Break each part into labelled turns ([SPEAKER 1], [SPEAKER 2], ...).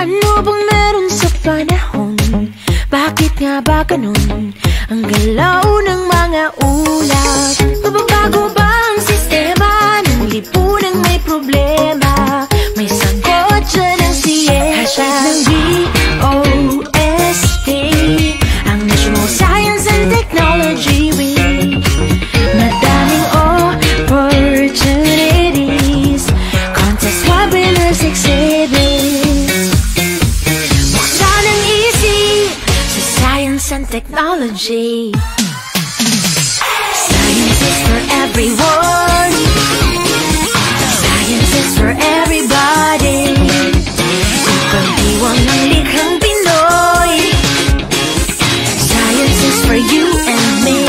[SPEAKER 1] Ano bang meron sa panahon? Bakit nga ba ganun ang galaw ng mga ulap? Mababago ba ang sistema ng lipunang may problema? May sagot dyan ang siyensya ng DOST-STII, ang National Science and Technology Week. Madaming opportunities, contest, webinars, exhibits. Buksan ang isip sa science and technology. Science is for everyone. Science is for everybody. Pagdiwang ng likhang Pinoy. Science is for you and me.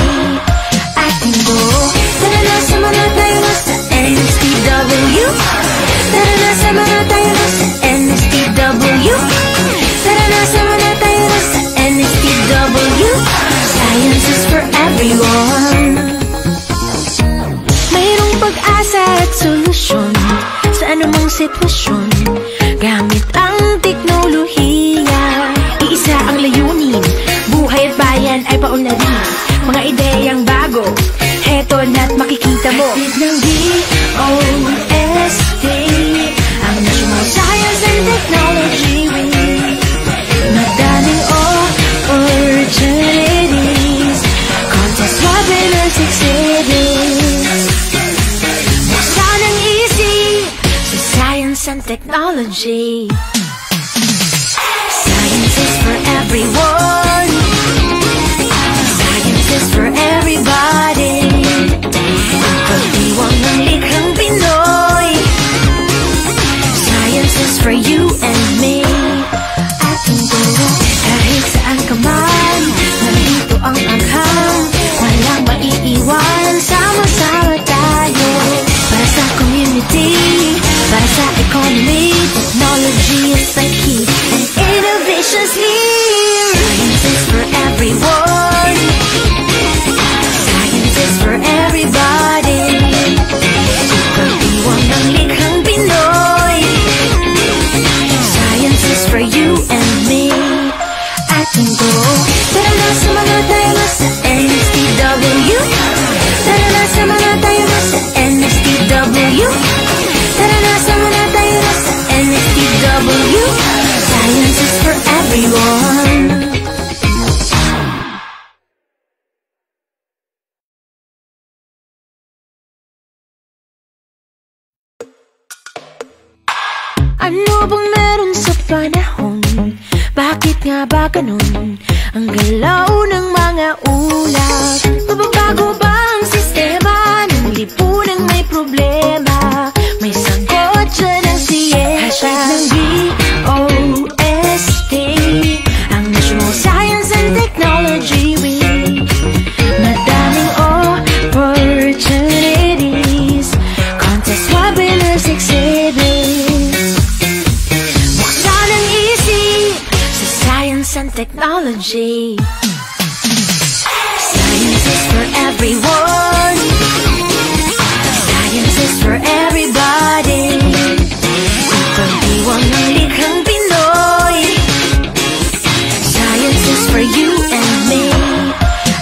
[SPEAKER 1] Ating go. Tara na, sama na tayo sa NSTW. Tara na, sama na tayo sa NSTW. Tara na, sama na tayo sa NSTW. Science is for everyone. Mayroong pag-asa at solusyon sa anumang sitwasyon gamit ang teknolohiya. Iisa ang layunin, buhay at bayan ay paunlarin. Mga ideyang bago, heto na't makikita mo. Hatid ng DOST-STII, ang National Science and Technology Week. Madaming opportunities, contest, webinars, exhibits. Buksan ang isip sa science and technology. Science is for everyone. Science is for everybody. Pagdiwang ng likhang Pinoy. Science is for you and me. Ating go. Kahit saan ka man, nandito ang anghang. Walang maiiwan, sama-sama tayo. Para sa community, para sa economy, technology is the key, and innovation's here. Science is for everyone. Science is for everybody. Pagdiwang ng likhang Pinoy. Science is for you and me. Ating go. Tara na, sama na tayo sa NSTW. Tara na, sama na tayo sa NSTW. Tara na, sama na tayo sa NSTW. Science is for everyone. Ano bang meron sa panahon? Bakit nga ba ganun ang galaw ng mga ulap? Mababago ba ang sistema ng lipunang may problema? May sagot dyan ang siyensya ng DOST-STII, ang National Science and Technology Week. Madaming opportunities, contest, webinars, exhibits. Buksan ang isip sa science and technology. Science is for everyone. Science is for everybody. Pagdiwang ng likhang Pinoy. Science is for you and me.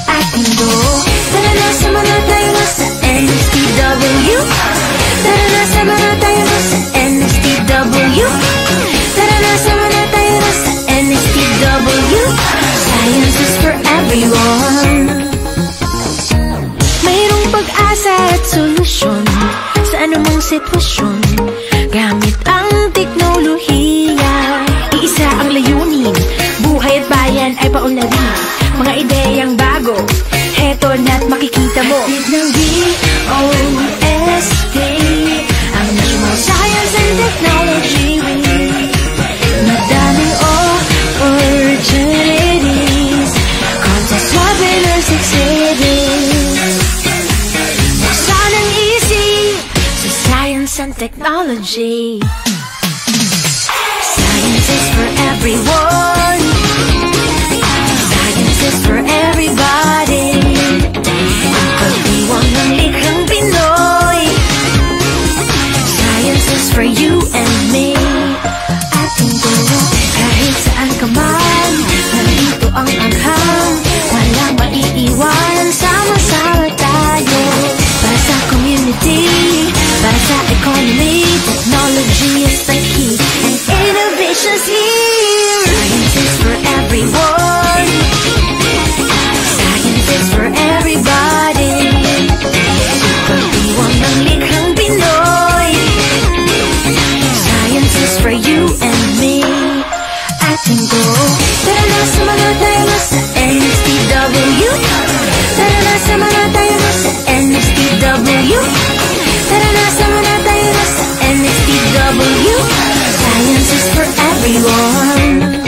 [SPEAKER 1] Ating go. Tara na, sama na tayo sa NSTW. Tara na, sama na tayo sa NSTW. Tara na, sama na tayo sa NSTW. Science is for everyone. Mayroong pag-asa at solusyon sa anumang sitwasyon gamit ang teknolohiya. Iisa ang layunin, buhay at bayan ay paunlarin. Mga ideyang bago, heto na't makikita mo. Hatid ng DOST-STII, ang National Science and Technology Week. Madaming opportunities, contest, webinars, exhibits. Buksan ang isip sa science and technology. Science is for everyone. Science is for everybody. Pagdiwang ng likhang Pinoy. Science is for you and me. Ating go. Para sa economy, technology is the key, and innovation's here. Science is for everyone. Science is for everybody. Pagdiwang ng likhang Pinoy. Science is for you and me. Ating go. Tara na, sumama tayo na sa NSTW. Tara na, sumama tayo na sa NSTW. Tara na, sumama tayo na sa NSTW. Science is for everyone.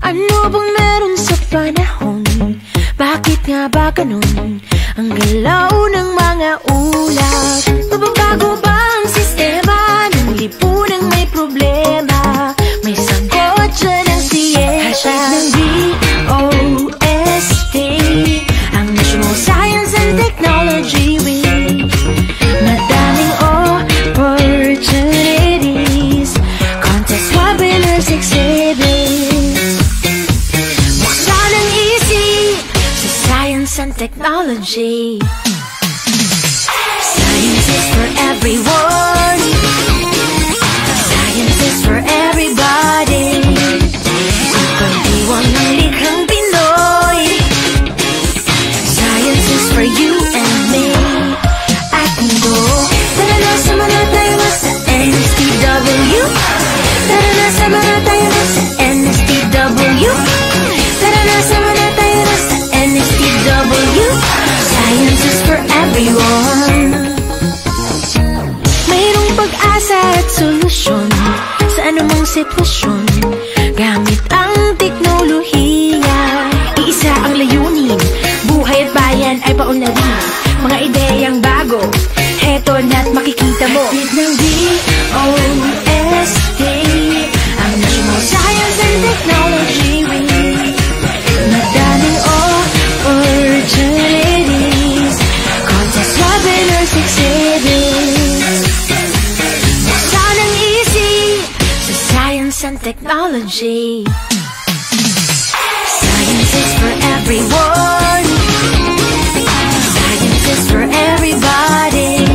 [SPEAKER 1] Ano bang meron sa panahon? Bakit nga ba ganun? Ang galaw ng mga ulap. Mababago ba ang sistema ng lipunang may problema? May sagot dyan ang siyensya ng DOST-STII, ang National Science and Technology Week. Madaming opportunities, contest webinars, exhibits. And technology. Science is for everyone. Science is for everybody. Pagdiwang ng likhang Pinoy. Science is for you and me. Ating go. Tara na, sumama tayo na sa NSTW. Tara na, sumama tayo na sa NSTW. Tara na, sumama tayo na sa NSTW. Science is for everyone. Mayroong pag-asa at solusyon sa anumang sitwasyon gamit ang teknolohiya. Iisa ang layunin, buhay at bayan ay paunlarin. Mga ideyang bago, heto na't makikita mo. Hatid ng DOST-STII, ang National Science and Technology Week. Madaming opportunities, contest webinars, exhibits. Buksan ang isip sa science and technology. Science is for everyone. Science is for everybody.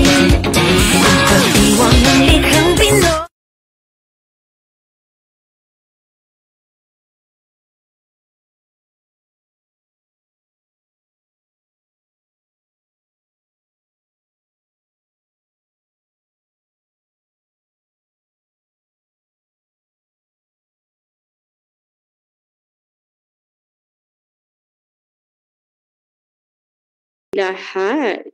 [SPEAKER 1] Pagdiwang ng likhang Pinoy.
[SPEAKER 2] Lahat.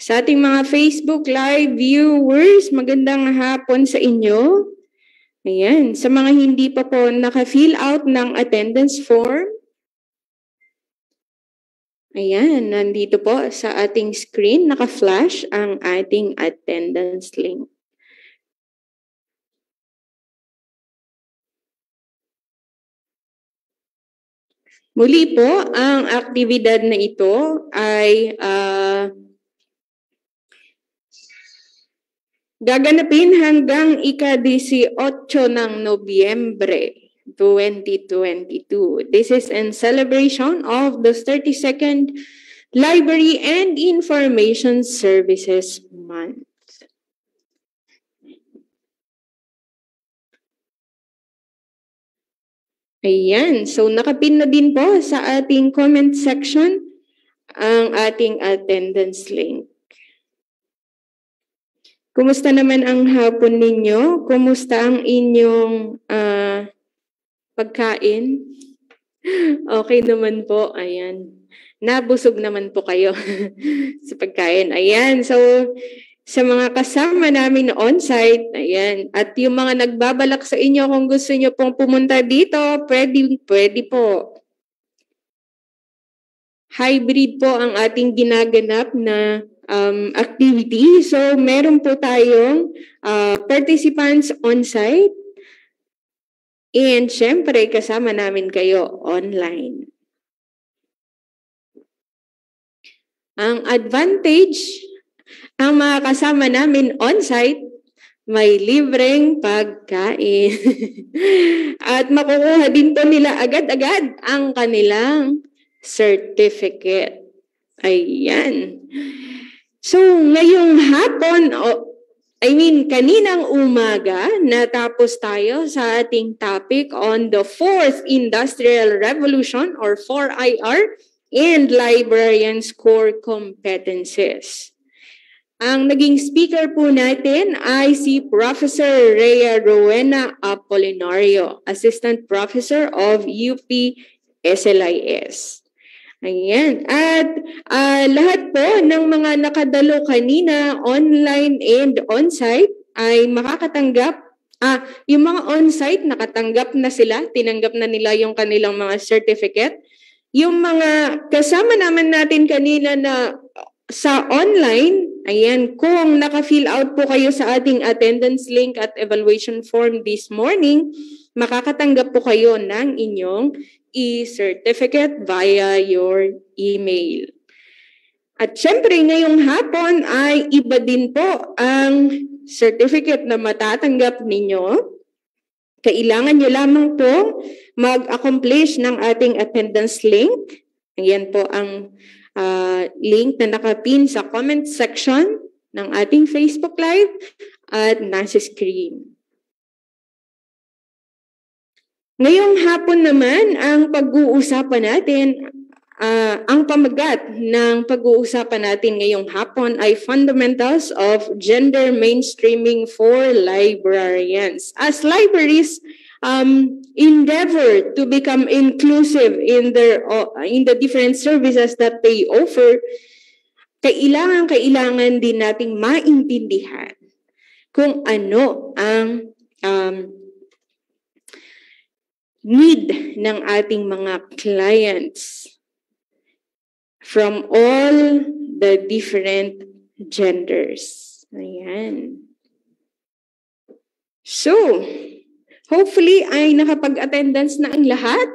[SPEAKER 2] Sa ating mga Facebook Live viewers, magandang hapon sa inyo. Ayan, sa mga hindi pa po naka-fill out ng attendance form, ayan, nandito po sa ating screen, naka-flash ang ating attendance link. Muli po, ang aktibidad na ito ay gaganapin hanggang ika-18 ng Nobyembre 2022. This is in celebration of the 32nd Library and Information Services Month. Ayan, so nakapin na din po sa ating comment section ang ating attendance link. Kumusta naman ang hapon ninyo? Kumusta ang inyong pagkain? Okay naman po, ayan. Nabusog naman po kayo sa pagkain. Ayan, so sa mga kasama namin on-site, ayan. At yung mga nagbabalak sa inyo kung gusto nyo pong pumunta dito, pwede po. Hybrid po ang ating ginaganap na activity. So, meron po tayong participants on-site. And syempre, kasama namin kayo online. Ang advantage, ang mga kasama namin on-site may libreng pagkain. At makukuha din po nila agad-agad ang kanilang certificate. Ayan. So, ngayong hapon, kaninang umaga, natapos tayo sa ating topic on the Fourth Industrial Revolution or 4IR and Librarians' Core Competencies. Ang naging speaker po natin ay si Professor Rhea Rowena Apolinario, Assistant Professor of UP SLIS. Ayan. At lahat po ng mga nakadalo kanina online and on-site ay makakatanggap. Yung mga on-site, nakatanggap na sila, tinanggap na nila yung kanilang mga certificate. Yung mga kasama naman natin kanina na sa online, ayan, kung naka-fill out po kayo sa ating attendance link at evaluation form this morning, makakatanggap po kayo ng inyong e-certificate via your email. At syempre, ngayong hapon ay iba din po ang certificate na matatanggap ninyo. Kailangan nyo lamang po mag-accomplish ng ating attendance link. Ayan po ang link na nakapin sa comment section ng ating Facebook Live at nasa screen. Ngayong hapon naman, ang pag-uusapan natin, ang pamagat ng pag-uusapan natin ngayong hapon ay Fundamentals of Gender Mainstreaming for Librarians. As libraries endeavor to become inclusive in the different services that they offer, kailangan din nating maintindihan kung ano ang need ng ating mga clients from all the different genders. Ayan. So, hopefully ay nakapag-attendance na ang lahat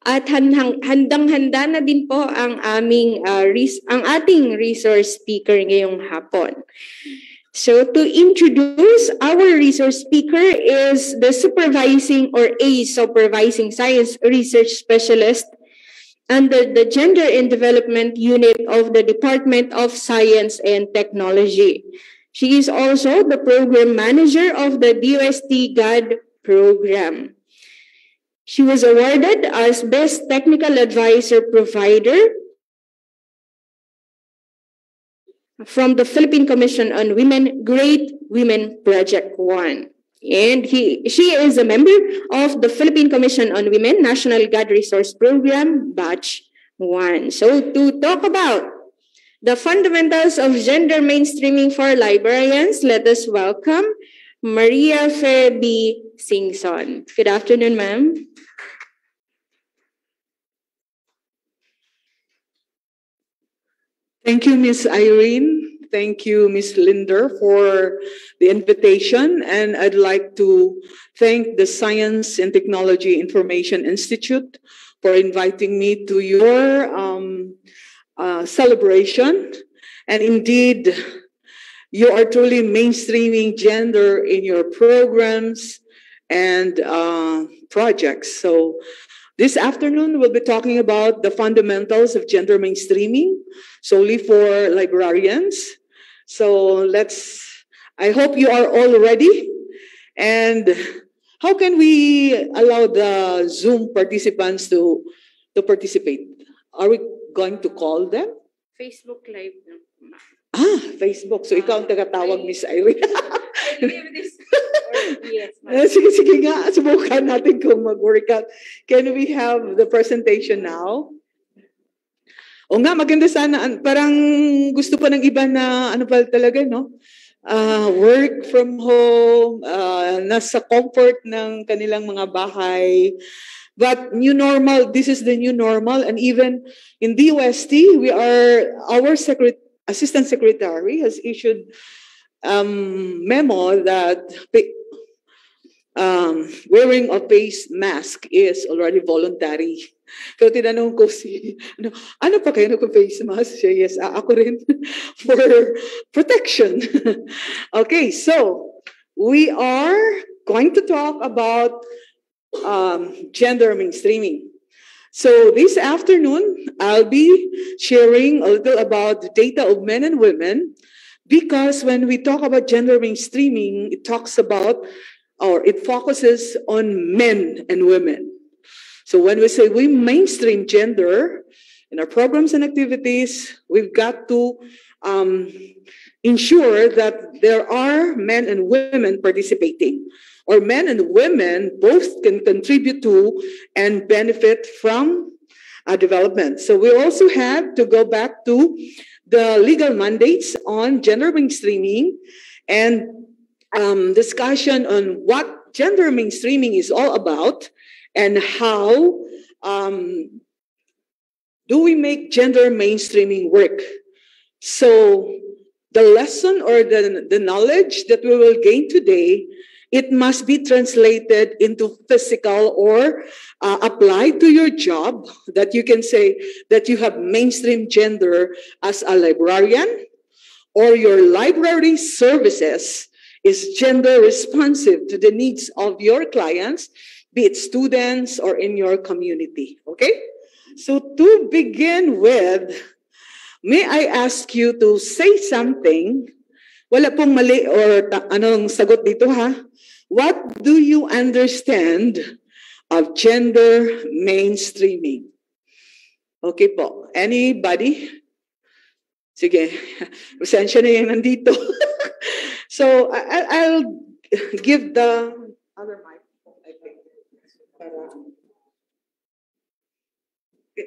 [SPEAKER 2] at handang-handa na din po ang ating resource speaker ngayong hapon. So to introduce our resource speaker is the Supervising Science Research Specialist under the Gender and Development Unit of the Department of Science and Technology. She is also the Program Manager of the DOST-STII program. She was awarded as Best Technical Advisor Provider from the Philippine Commission on Women, Great Women Project 1. And she is a member of the Philippine Commission on Women National God Resource Program, Batch 1. So to talk about the fundamentals of gender mainstreaming for librarians, let us welcome Maria Fabi Singson. Good afternoon, ma'am.
[SPEAKER 3] Thank you, Ms. Irene. Thank you, Ms. Linder, for the invitation. And I'd like to thank the Science and Technology Information Institute for inviting me to your celebration. And indeed, you are truly mainstreaming gender in your programs and projects. So this afternoon, we'll be talking about the fundamentals of gender mainstreaming, solely for librarians. So I hope you are all ready. And how can we allow the Zoom participants to participate? Are we going to call them?
[SPEAKER 2] Facebook Live.
[SPEAKER 3] Facebook. So ikaw ang tagatawag, Miss Irene.
[SPEAKER 2] I believe this. Yes,
[SPEAKER 3] sige nga, subukan natin kung mag-work out. Can we have the presentation now? O nga, maganda sana. Parang gusto pa ng iba na ano pa talaga, no? Work from home, nasa comfort ng kanilang mga bahay. But new normal, this is the new normal. And even in DOST, our Assistant Secretary has issued memo that wearing a face mask is already voluntary. So tinanong ko ano pa kayo nagpa-face mask? Siya, yes, ako rin for protection. Okay, so we are going to talk about gender mainstreaming. So this afternoon, I'll be sharing a little about the data of men and women, because when we talk about gender mainstreaming, it talks about, or it focuses on men and women. So when we say we mainstream gender in our programs and activities, we've got to ensure that there are men and women participating, or men and women both can contribute to and benefit from development. So we also have to go back to the legal mandates on gender mainstreaming and discussion on what gender mainstreaming is all about and how do we make gender mainstreaming work. So the lesson or the knowledge that we will gain today, it must be translated into physical or applied to your job, that you can say that you have mainstream gender as a librarian, or your library services is gender responsive to the needs of your clients, be it students or in your community. Okay? So to begin with, may I ask you to say something? Wala pong mali or anong sagot dito, ha? What do you understand of gender mainstreaming? Okay po. Anybody? Sige. Pasensya na yung nandito. So, I'll give the other mic.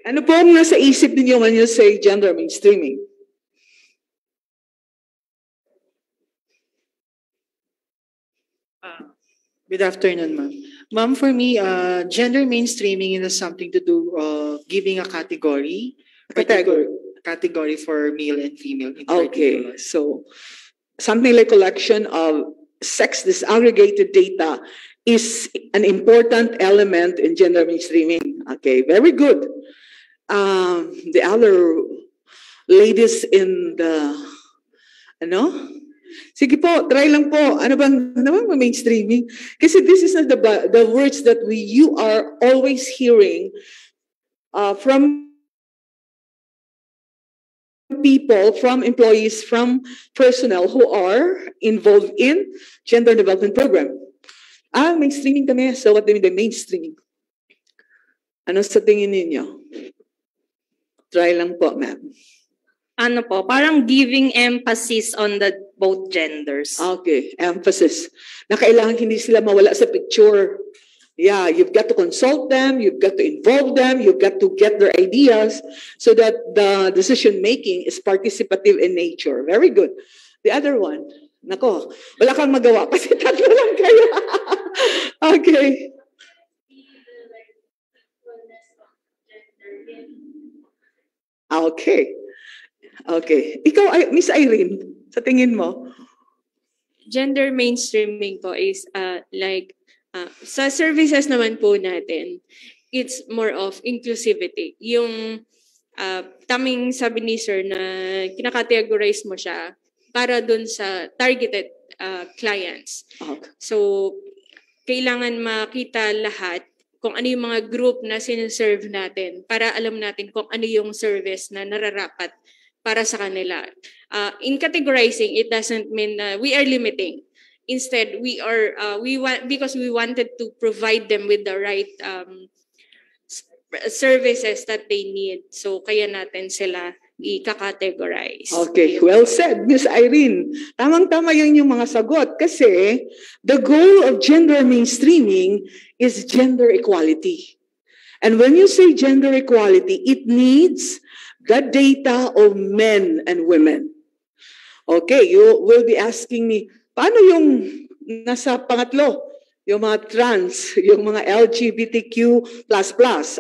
[SPEAKER 3] Ano po ang nasa isip ninyo when you say gender mainstreaming?
[SPEAKER 4] Good afternoon, ma'am. Ma'am, for me, gender mainstreaming is something to do giving a category for male and female.
[SPEAKER 3] Okay, so something like collection of sex disaggregated data is an important element in gender mainstreaming. Okay, very good. The other ladies in the, sige po, try lang po. Ano bang mainstreaming? Kasi this is not the words that you are always hearing from people, from employees, from personnel who are involved in gender development program. Mainstreaming kami. So what do you mean by mainstreaming? Ano sa tingin ninyo? Try lang po, ma'am.
[SPEAKER 5] Ano po, parang giving emphasis on the both genders.
[SPEAKER 3] Okay, emphasis. Na kailangan hindi sila mawala sa picture. Yeah, you've got to consult them, you've got to involve them, you've got to get their ideas so that the decision making is participative in nature. Very good. The other one, nako, wala kang magawa kasi tatlo lang kayo. Okay. Okay. Okay. Ikaw, Miss Irene, sa tingin mo?
[SPEAKER 2] Gender mainstreaming po is sa services naman po natin, it's more of inclusivity. Yung taming sabi ni Sir na kinakategorize mo siya para dun sa targeted clients.
[SPEAKER 3] Okay.
[SPEAKER 2] So, kailangan makita lahat kung ano yung mga group na sinaserve natin para alam natin kung ano yung service na nararapat para sa kanila. In categorizing, it doesn't mean we are limiting. Instead, because we wanted to provide them with the right services that they need. So, kaya natin sila i-categorize.
[SPEAKER 3] Okay, well said, Miss Irene. Tamang-tama yung mga sagot kasi the goal of gender mainstreaming is gender equality. And when you say gender equality, it needs the data of men and women. Okay, you will be asking me, paano yung nasa pangatlo? Yung mga trans, yung mga LGBTQ++,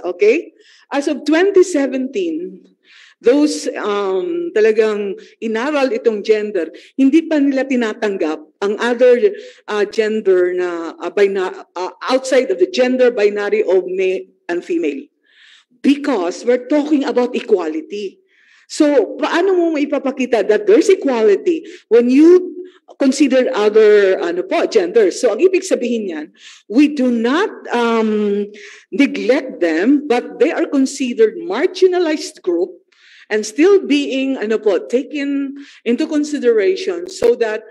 [SPEAKER 3] okay? As of 2017, those talagang inaral itong gender, hindi pa nila tinatanggap ang other gender na outside of the gender binary of male and female. Because we're talking about equality. So, paano mo maipapakita that there's equality when you consider other genders. So ang ibig sabihin niyan, we do not neglect them, but they are considered marginalized group and still being taken into consideration so that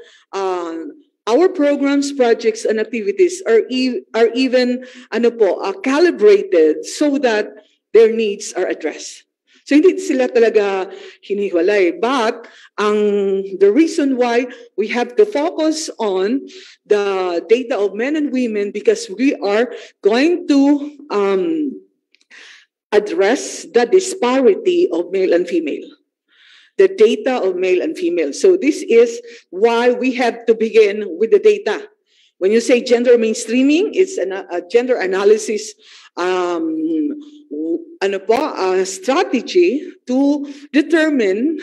[SPEAKER 3] our programs, projects, and activities are even calibrated so that their needs are addressed. So hindi sila talaga hiniwalay. But the reason why we have to focus on the data of men and women, because we are going to address the disparity of male and female. The data of male and female. So this is why we have to begin with the data. When you say gender mainstreaming, it's a gender analysis strategy to determine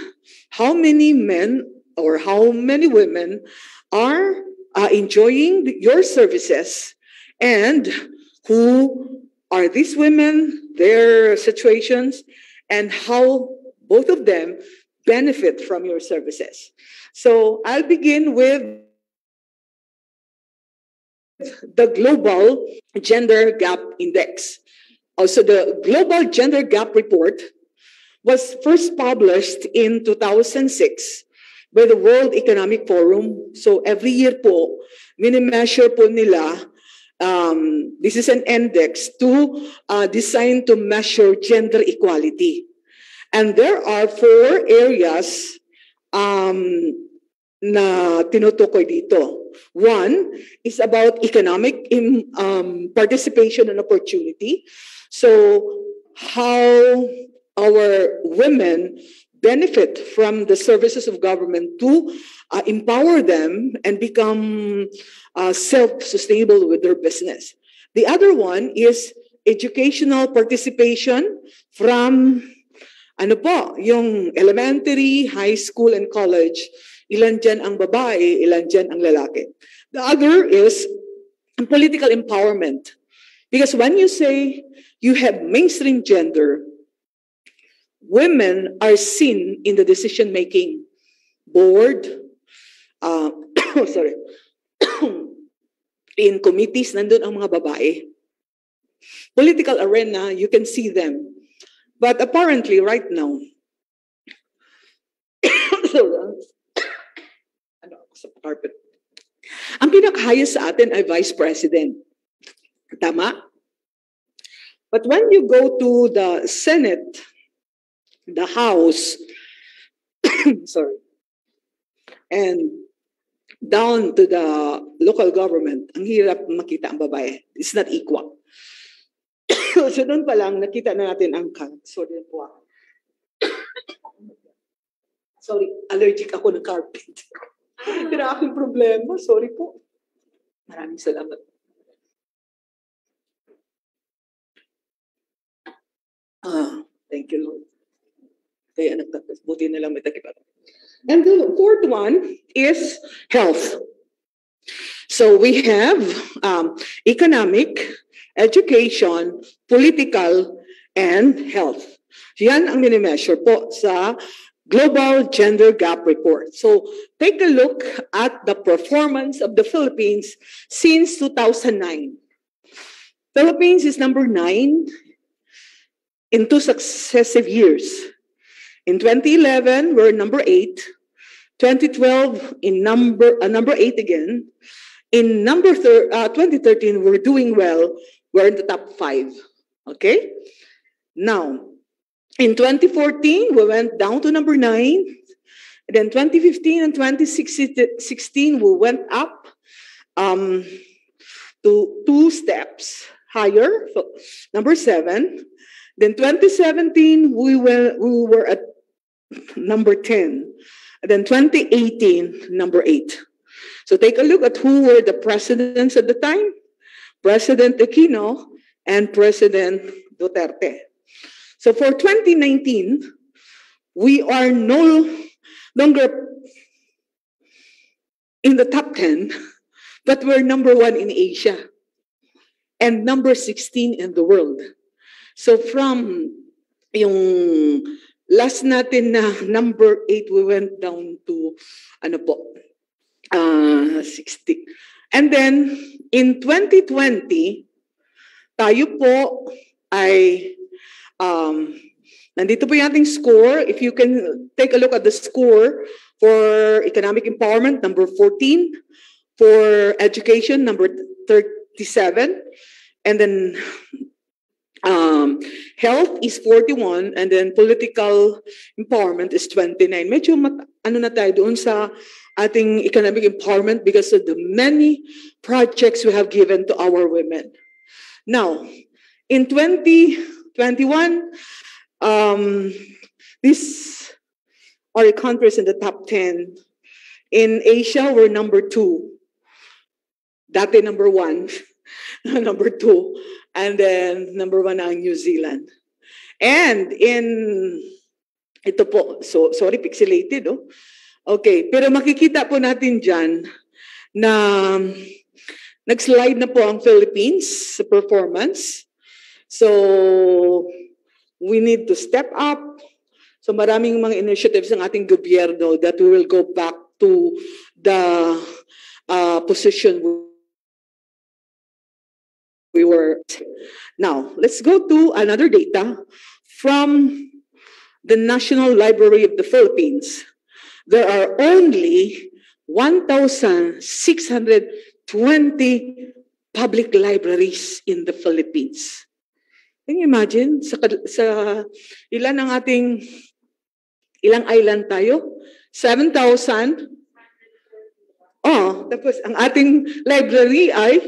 [SPEAKER 3] how many men or how many women are enjoying your services, and who are these women, their situations, and how both of them benefit from your services. So I'll begin with the Global Gender Gap Index. Also, the Global Gender Gap Report was first published in 2006 by the World Economic Forum. So every year po, mini-measure po nila, this is an index designed to measure gender equality. And there are 4 areas na tinutukoy dito. One is about economic participation and opportunity. So how our women benefit from the services of government to empower them and become self-sustainable with their business. The other one is educational participation from yung elementary, high school, and college. Ilan dyan ang babae, ilan dyan ang lalaki. The other is political empowerment. Because when you say you have mainstream gender, women are seen in the decision-making board, in committees, nandun ang mga babae. Political arena, you can see them. But apparently, right now, sa carpet. Ang pinakahayas sa atin ay Vice President. Tama? But when you go to the Senate, the House, and down to the local government, ang hirap makita ang babae. It's not equal. So doon pa lang, nakita na natin ang sorry po. Sorry, allergic ako ng carpet. Yun ang aking problema. Sorry po. Maraming salamat. Thank you, Lord. Kaya nagtapos. Buti na lang may takipan. And the 4th one is health. So we have economic, education, political, and health. Yan ang mini-measure po sa Global Gender Gap Report. So take a look at the performance of the Philippines since 2009. Philippines is number 9 in 2 successive years. In 2011, we're number 8. 2012, in number 8 again. In 2013, we're doing well. We're in the top 5. Okay? Now, in 2014, we went down to number 9. And then 2015 and 2016, we went up to 2 steps higher, so number 7. Then 2017, we were at number 10. And then 2018, number 8. So take a look at who were the presidents at the time. President Aquino and President Duterte. So for 2019, we are no longer in the top 10, but we're number 1 in Asia and number 16 in the world. So from yung last natin na number 8, we went down to 60. And then, in 2020, tayo po ay, nandito po yung ating score. If you can take a look at the score for economic empowerment, number 14, for education, number 37, and then health is 41, and then political empowerment is 29. Medyo ano na tayo doon sa ating economic empowerment because of the many projects we have given to our women. Now, in 2021, these are the countries in the top 10. In Asia, we're number 2. Dati number 1, number 2, and then number 1 ang New Zealand. And ito po, sorry, pixelated, oh. Okay, pero makikita po natin dyan na nag-slide na po ang Philippines sa performance. So, we need to step up. So, maraming mga initiatives ng ating gobyerno that we will go back to the position we were. Now, let's go to another data from the National Library of the Philippines. There are only 1,620 public libraries in the Philippines. Can you imagine? Sa ilan ang ilang island tayo? 7,000? Oh, tapos ang ating library ay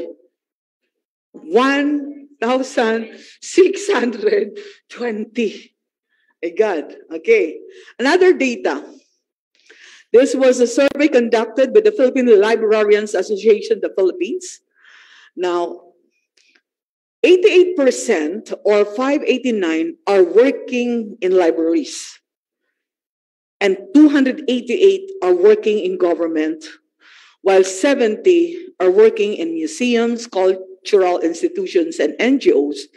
[SPEAKER 3] 1,620. My God. Okay. Another data. This was a survey conducted by the Philippine Librarians Association, the Philippines. Now, 88% or 589 are working in libraries. And 288 are working in government, while 70 are working in museums, cultural institutions, and NGOs.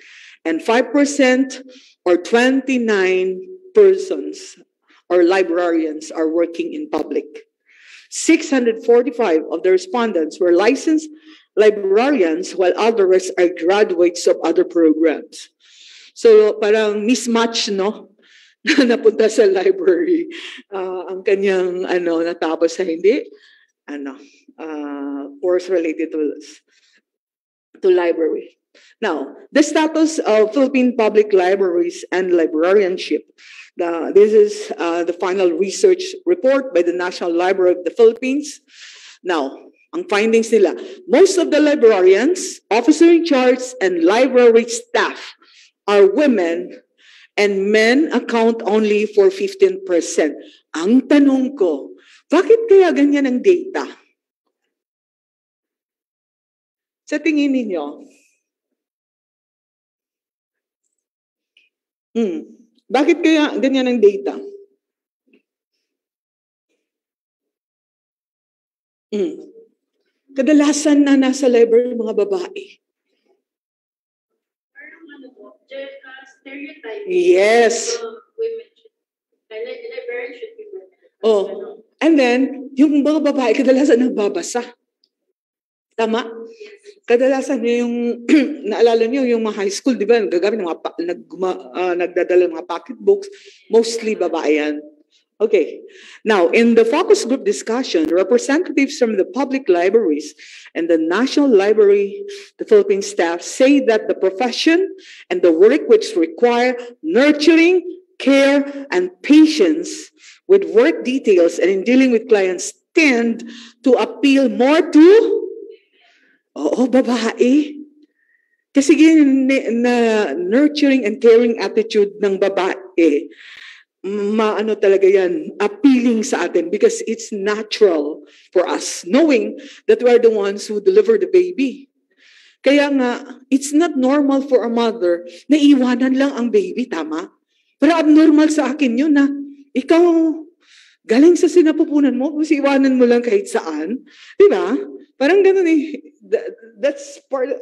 [SPEAKER 3] And 5% or 29 persons or librarians are working in public. 645 of the respondents were licensed librarians, while others are graduates of other programs. So parang mismatch, no? Napunta sa library. Ang kanyang natapos sa hindi, course related to library. Now, the status of Philippine public libraries and librarianship. This is the final research report by the National Library of the Philippines. Now, ang findings nila, most of the librarians, officer in charge, and library staff are women, and men account only for 15%. Ang tanong ko, bakit kaya ganyan ang data? Sa tingin ninyo? Bakit kaya ganyan ang data? Kadalasan na nasa library mga babae.
[SPEAKER 5] Stereotype.
[SPEAKER 3] Yes.
[SPEAKER 5] Women librarians should be women.
[SPEAKER 3] Oh. And then, yung mga babae kadalasan nagbabasa. Tama? Kadalasan yung, naalala niyo yung mga high school, di ba? Nagagamit ng nagdadala ng mga pocketbooks. Mostly babae yan. Okay. Now, in the focus group discussion, representatives from the public libraries and the National Library, the Philippine staff, say that the profession and the work which require nurturing, care, and patience with work details and in dealing with clients tend to appeal more to babae. Kasi na nurturing and caring attitude ng babae, talaga yan, appealing sa atin because it's natural for us, knowing that we are the ones who deliver the baby. Kaya nga, it's not normal for a mother na iwanan lang ang baby, tama? Pero abnormal sa akin yun na, ikaw, galing sa sinapupunan mo, tapos iwanan mo lang kahit saan. Di ba? Parang ganun eh. That's part,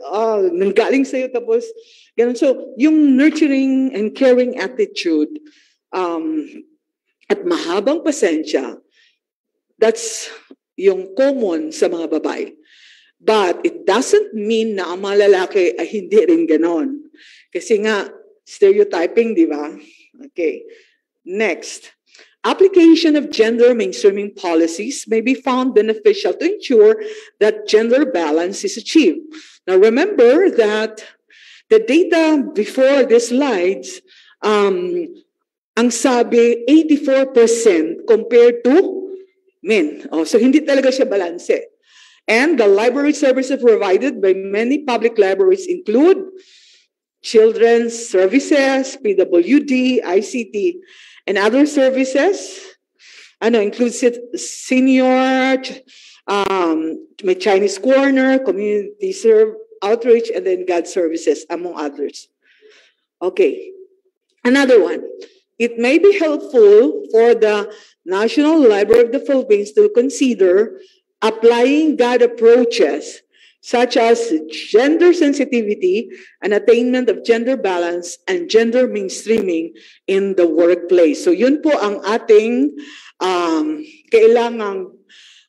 [SPEAKER 3] nanggaling sa'yo tapos, ganun. So, yung nurturing and caring attitude, at mahabang pasensya, that's yung common sa mga babae. But it doesn't mean na ang mga lalaki ay hindi rin ganon. Kasi nga, stereotyping, di ba? Okay. Next. Application of gender mainstreaming policies may be found beneficial to ensure that gender balance is achieved. Now remember that the data before these slides, ang sabi, 84% compared to men. So hindi talaga siya balanse. And the library services provided by many public libraries include children's services, PWD, ICT, and other services. Includes senior, may Chinese corner, community outreach, and then God services, among others. Okay. Another one. It may be helpful for the National Library of the Philippines to consider applying God approaches such as gender sensitivity and attainment of gender balance and gender mainstreaming in the workplace. So yun po ang ating kailangang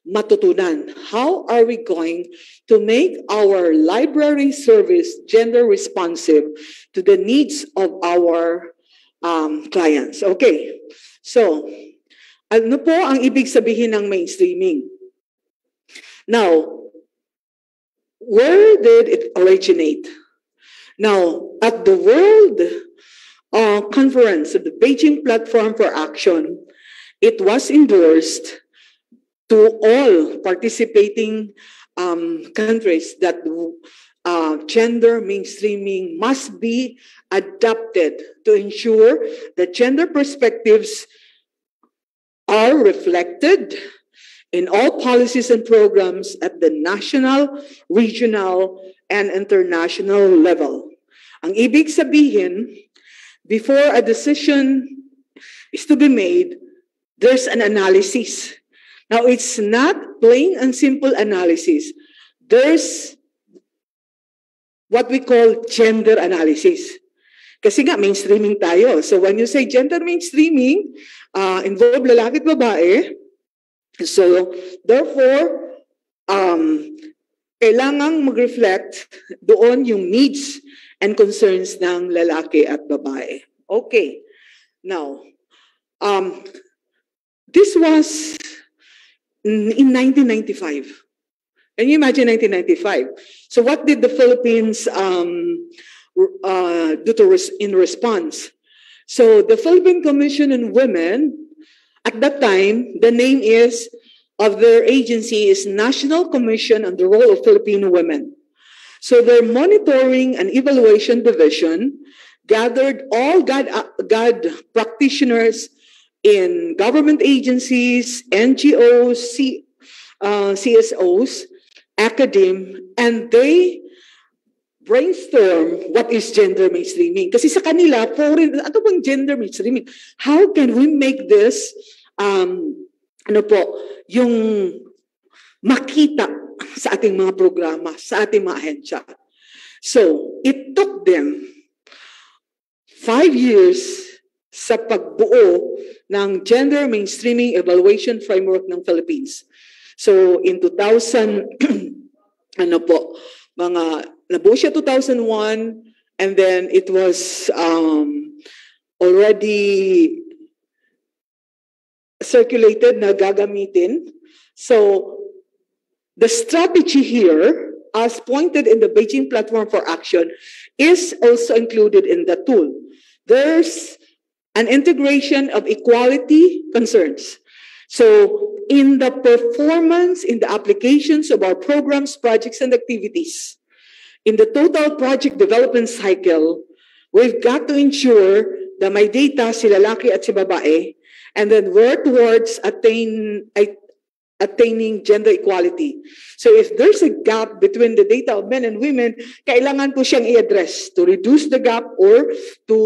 [SPEAKER 3] matutunan. How are we going to make our library service gender responsive to the needs of our clients? Okay. So, ano po ang ibig sabihin ng mainstreaming? Now, where did it originate? Now, at the World Conference of the Beijing Platform for Action, it was endorsed to all participating countries that gender mainstreaming must be adapted to ensure that gender perspectives are reflected in all policies and programs at the national, regional, and international level. Ang ibig sabihin, before a decision is to be made, there's an analysis. Now, it's not plain and simple analysis. There's what we call gender analysis. Kasi nga, mainstreaming tayo. So when you say gender mainstreaming, involve lalaki at babae. So, therefore, kailangang mag-reflect doon yung needs and concerns ng lalaki at babae. Okay. Now, this was in 1995. Can you imagine 1995? So what did the Philippines do in response? So the Philippine Commission on Women, at that time, the name of their agency is National Commission on the Role of Filipino Women. So their monitoring and evaluation division gathered all God practitioners in government agencies, NGOs, CSOs, academe, and they brainstorm what is gender mainstreaming. Kasi sa kanila, ano bang gender mainstreaming? How can we make this, yung makita sa ating mga programa, sa ating mga ahensya. So, it took them 5 years sa pagbuo ng Gender Mainstreaming Evaluation Framework ng Philippines. So, in 2000, nabuo siya 2001, and then it was already circulated na gagamitin. So, the strategy here, as pointed in the Beijing Platform for Action, is also included in the tool. There's an integration of equality concerns. So, in the performance, in the applications of our programs, projects, and activities, in the total project development cycle, we've got to ensure na may data si lalaki at si babae, and then work towards attaining gender equality. So if there's a gap between the data of men and women, kailangan po siyang i-address to reduce the gap or to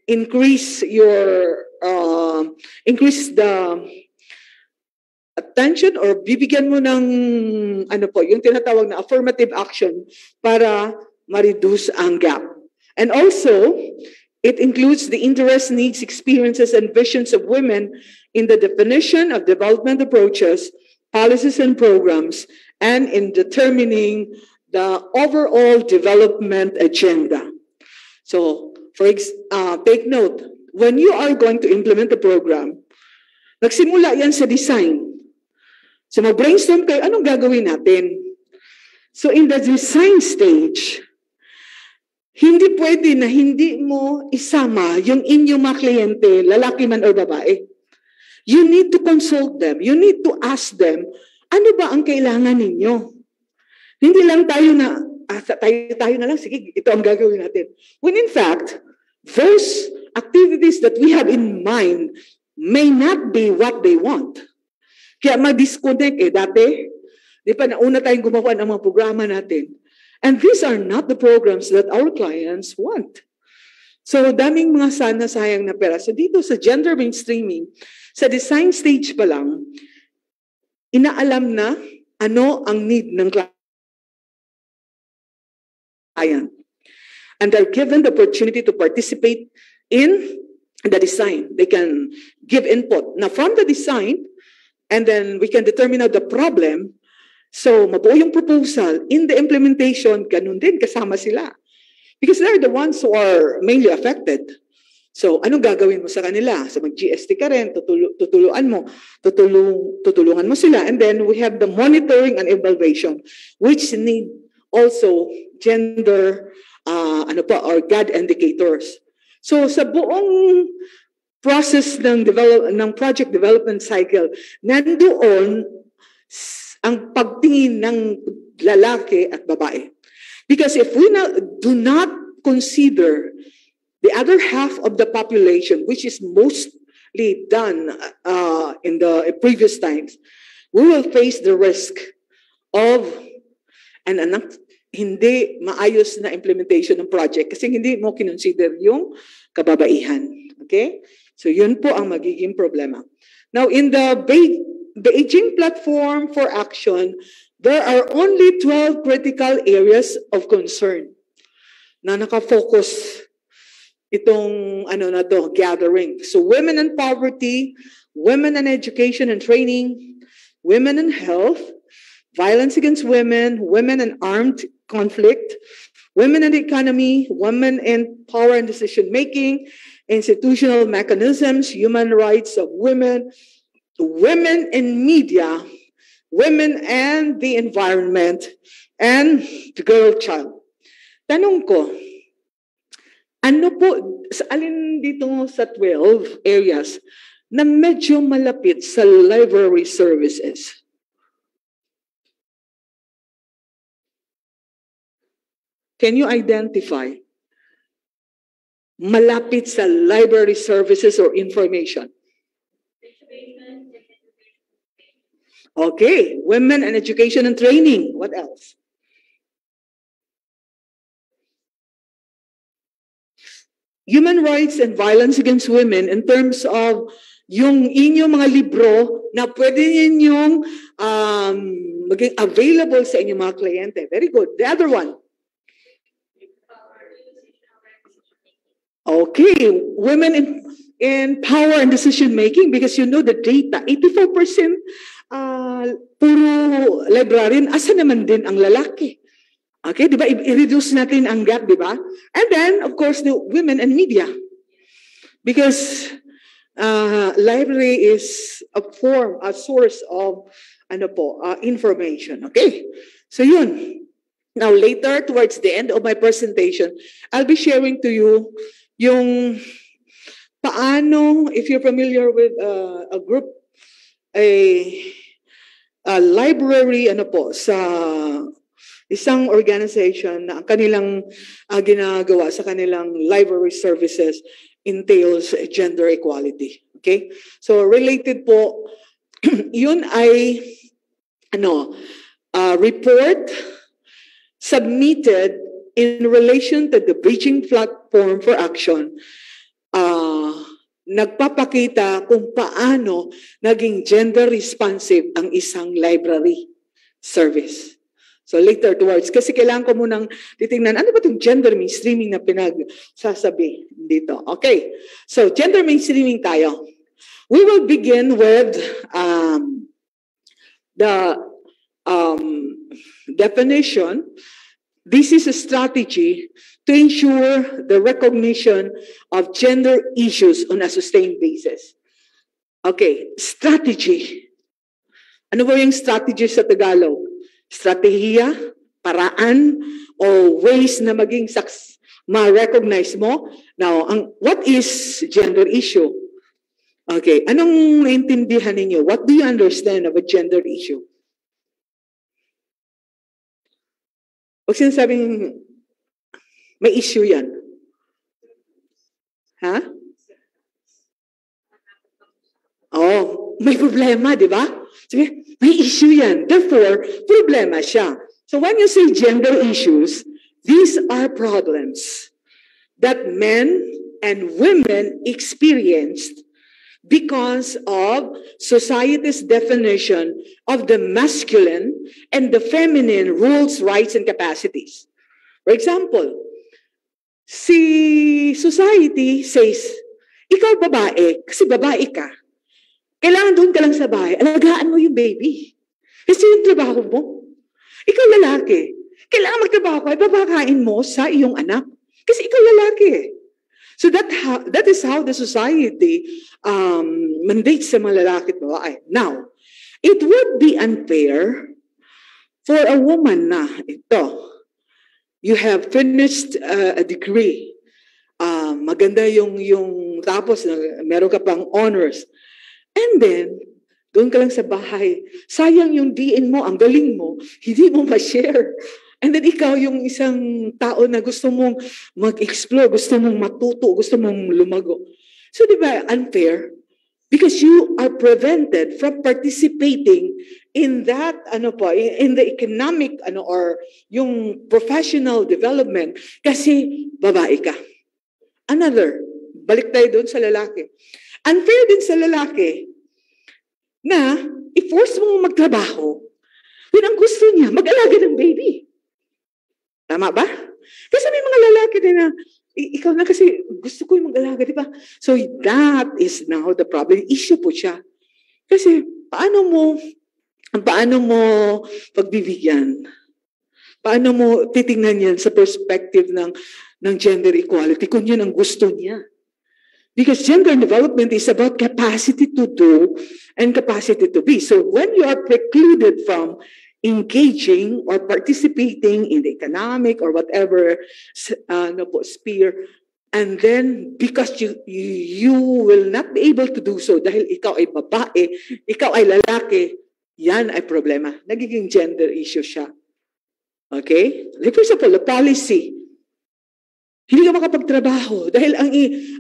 [SPEAKER 3] increase the attention, or bibigyan mo ng yung tinatawag na affirmative action para ma-reduce ang gap. And also, it includes the interests, needs, experiences, and visions of women in the definition of development approaches policies and programs, and in determining the overall development agenda. So, take note, when you are going to implement the program, nagsimula yan sa design. So, mag-brainstorm kayo, anong gagawin natin? So, in the design stage, hindi pwede na hindi mo isama yung inyong mga kliyente, lalaki man o babae. You need to consult them. You need to ask them, ano ba ang kailangan ninyo? Hindi lang tayo na, tayo na lang, sige, ito ang gagawin natin. When in fact, those activities that we have in mind may not be what they want. Kaya ma-disconnect dati, di pa nauna tayong gumawa ng mga programa natin. And these are not the programs that our clients want. So, daming mga sana sayang na pera. So, dito sa gender mainstreaming, sa design stage pa lang, inaalam na ano ang need ng client. And they're given the opportunity to participate in the design. They can give input. Now, from the design, and then we can determine the problem. So, mabuo yung proposal. In the implementation, ganun din, kasama sila. Because they're the ones who are mainly affected. So, anong gagawin mo sa kanila? So, mag-GST ka rin, tutulungan mo sila. And then, we have the monitoring and evaluation, which need also gender, or GAD indicators. So, sa buong process ng project development cycle, nandoon ang pagtingin ng lalaki at babae. Because if we do not consider the other half of the population, which is mostly done in the previous times, we will face the risk of hindi maayos na implementation ng project kasi hindi mo kinonsider yung kababaihan. Okay? So yun po ang magiging problema. Now, in the Beijing Platform for Action, there are only 12 critical areas of concern na nakafocus itong gathering. So women and poverty, women and education and training, women and health, violence against women, women and armed conflict, women and economy, women and power and decision making, institutional mechanisms, human rights of women, women in media, women and the environment, and the girl child. Tanong ko, ano po, alin dito sa 12 areas na medyo malapit sa library services? Can you identify malapit sa library services or information? Okay, women and education and training. What else? Human rights and violence against women in terms of yung inyong mga libro na pwede ninyong maging available sa inyong mga kliyente. Very good. The other one. Okay, women in power and decision making, because you know the data, 84% puro librarian, asa naman din ang lalaki. Okay, di ba? I-reduce natin ang gap, di ba? And then, of course, the women and media. Because library is a source of information. Okay? So yun. Now, later, towards the end of my presentation, I'll be sharing to you yung paano, if you're familiar with a group, a library, sa isang organization na ang kanilang ginagawa sa kanilang library services entails gender equality. Okay? So, related po, yun ay, report submitted in relation to the Beijing Platform for Action, nagpapakita kung paano naging gender responsive ang isang library service. So later towards, kasi kailangan ko munang titingnan, ano ba itong gender mainstreaming na pinagsasabi dito? Okay, so gender mainstreaming tayo. We will begin with the definition, this is a strategy to ensure the recognition of gender issues on a sustained basis. Okay, strategy. Ano ba yung strategy sa Tagalog? Strategiya, paraan, o ways na maging ma-recognize mo. Now, what is gender issue? Okay, anong naintindihan ninyo? What do you understand of a gender issue? Huwag sinasabing may issue yan. Ha? Oh, may problema, di ba? Sabi, may issue yan. Therefore, problema siya. So when you say gender issues, these are problems that men and women experienced because of society's definition of the masculine and the feminine rules, rights, and capacities. For example, si society says, ikaw babae, kasi babae ka. Kailangan doon ka lang sa bahay, alagaan mo yung baby. Kasi yung trabaho mo. Ikaw lalaki. Kailangan magtrabaho ka, babakain mo sa iyong anak. Kasi ikaw lalaki. So that is how the society mandates sa mga lalaki at babae. Now, it would be unfair for a woman na ito, you have finished a degree, maganda yung tapos, meron ka pang honors, and then, doon ka lang sa bahay, sayang yung DN mo, ang galing mo, hindi mo ma-share. And then ikaw yung isang tao na gusto mong mag-explore, gusto mong matuto, gusto mong lumago. So di ba unfair? Because you are prevented from participating in that, in the economic, or yung professional development kasi babae ka. Another, balik tayo doon sa lalaki. Unfair din sa lalaki na i-force mo magtrabaho when ang gusto niya, mag-alaga ng baby. Tama ba? Kasi may mga lalaki din na, ikaw na kasi gusto ko yung mag-alaga, di ba? So that is now the problem. Issue po siya. Kasi paano mo pagbibigyan? Paano mo titingnan yan sa perspective ng gender equality kung yun ang gusto niya? Because gender development is about capacity to do and capacity to be. So when you are precluded from engaging or participating in the economic or whatever sphere, and then because you will not be able to do so dahil ikaw ay babae, ikaw ay lalaki, yan ay problema. Nagiging gender issue siya. Okay? Like for example, the policy. Hindi ka makapagtrabaho dahil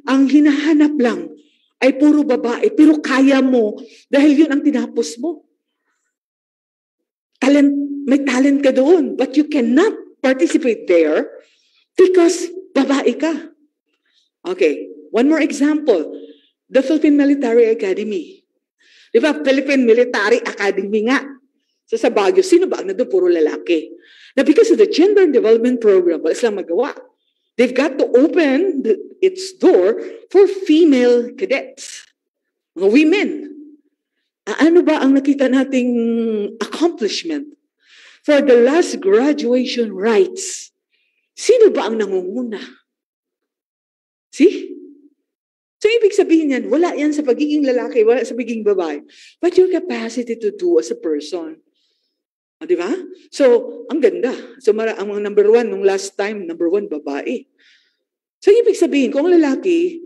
[SPEAKER 3] ang hinahanap lang ay puro babae, pero kaya mo dahil yun ang tinapos mo. May talent ka doon, but you cannot participate there because babae ka. Okay, one more example. The Philippine Military Academy. Di ba, Philippine Military Academy nga. So sa Baguio, sino ba ang nandun? Puro lalaki. Now because of the Gender Development Program, wala silang magawa. They've got to open its door for female cadets, mga women. Ano ba ang nakita nating accomplishment? For the last graduation rites, sino ba ang nangunguna? See? So ibig sabihin yan, wala yan sa pagiging lalaki, wala sa pagiging babae, but your capacity to do as a person. Di ba? So, ang ganda. So, ang number one, nung last time, number one, babae. So, ibig sabihin, kung lalaki,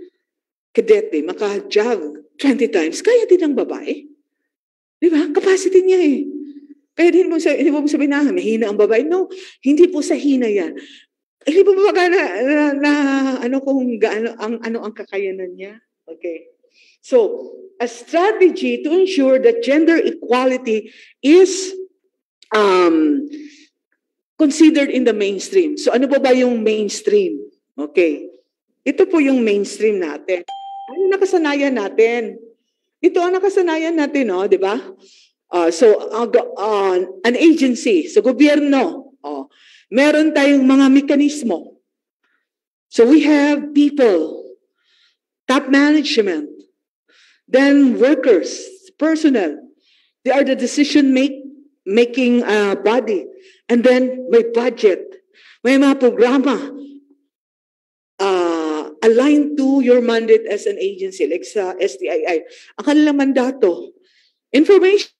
[SPEAKER 3] kadete, maka-jog 20 times, kaya din ang babae. Di ba? Capacity niya eh. Kaya din mo sabihin na, mahina ang babae. No, hindi po sa hina yan. Hindi po ba ang kakayanan niya? Okay. So, a strategy to ensure that gender equality is considered in the mainstream. So ano ba yung mainstream? Okay. Ito po yung mainstream natin. Ano nakasanayan natin? Ito ang nakasanayan natin, no? Di ba? An agency, sa gobyerno, meron tayong mga mekanismo. So we have people, top management, then workers, personnel. They are the decision making a body. And then may budget. May mga programa aligned to your mandate as an agency, like sa STII. Ang kanilang mandato, information.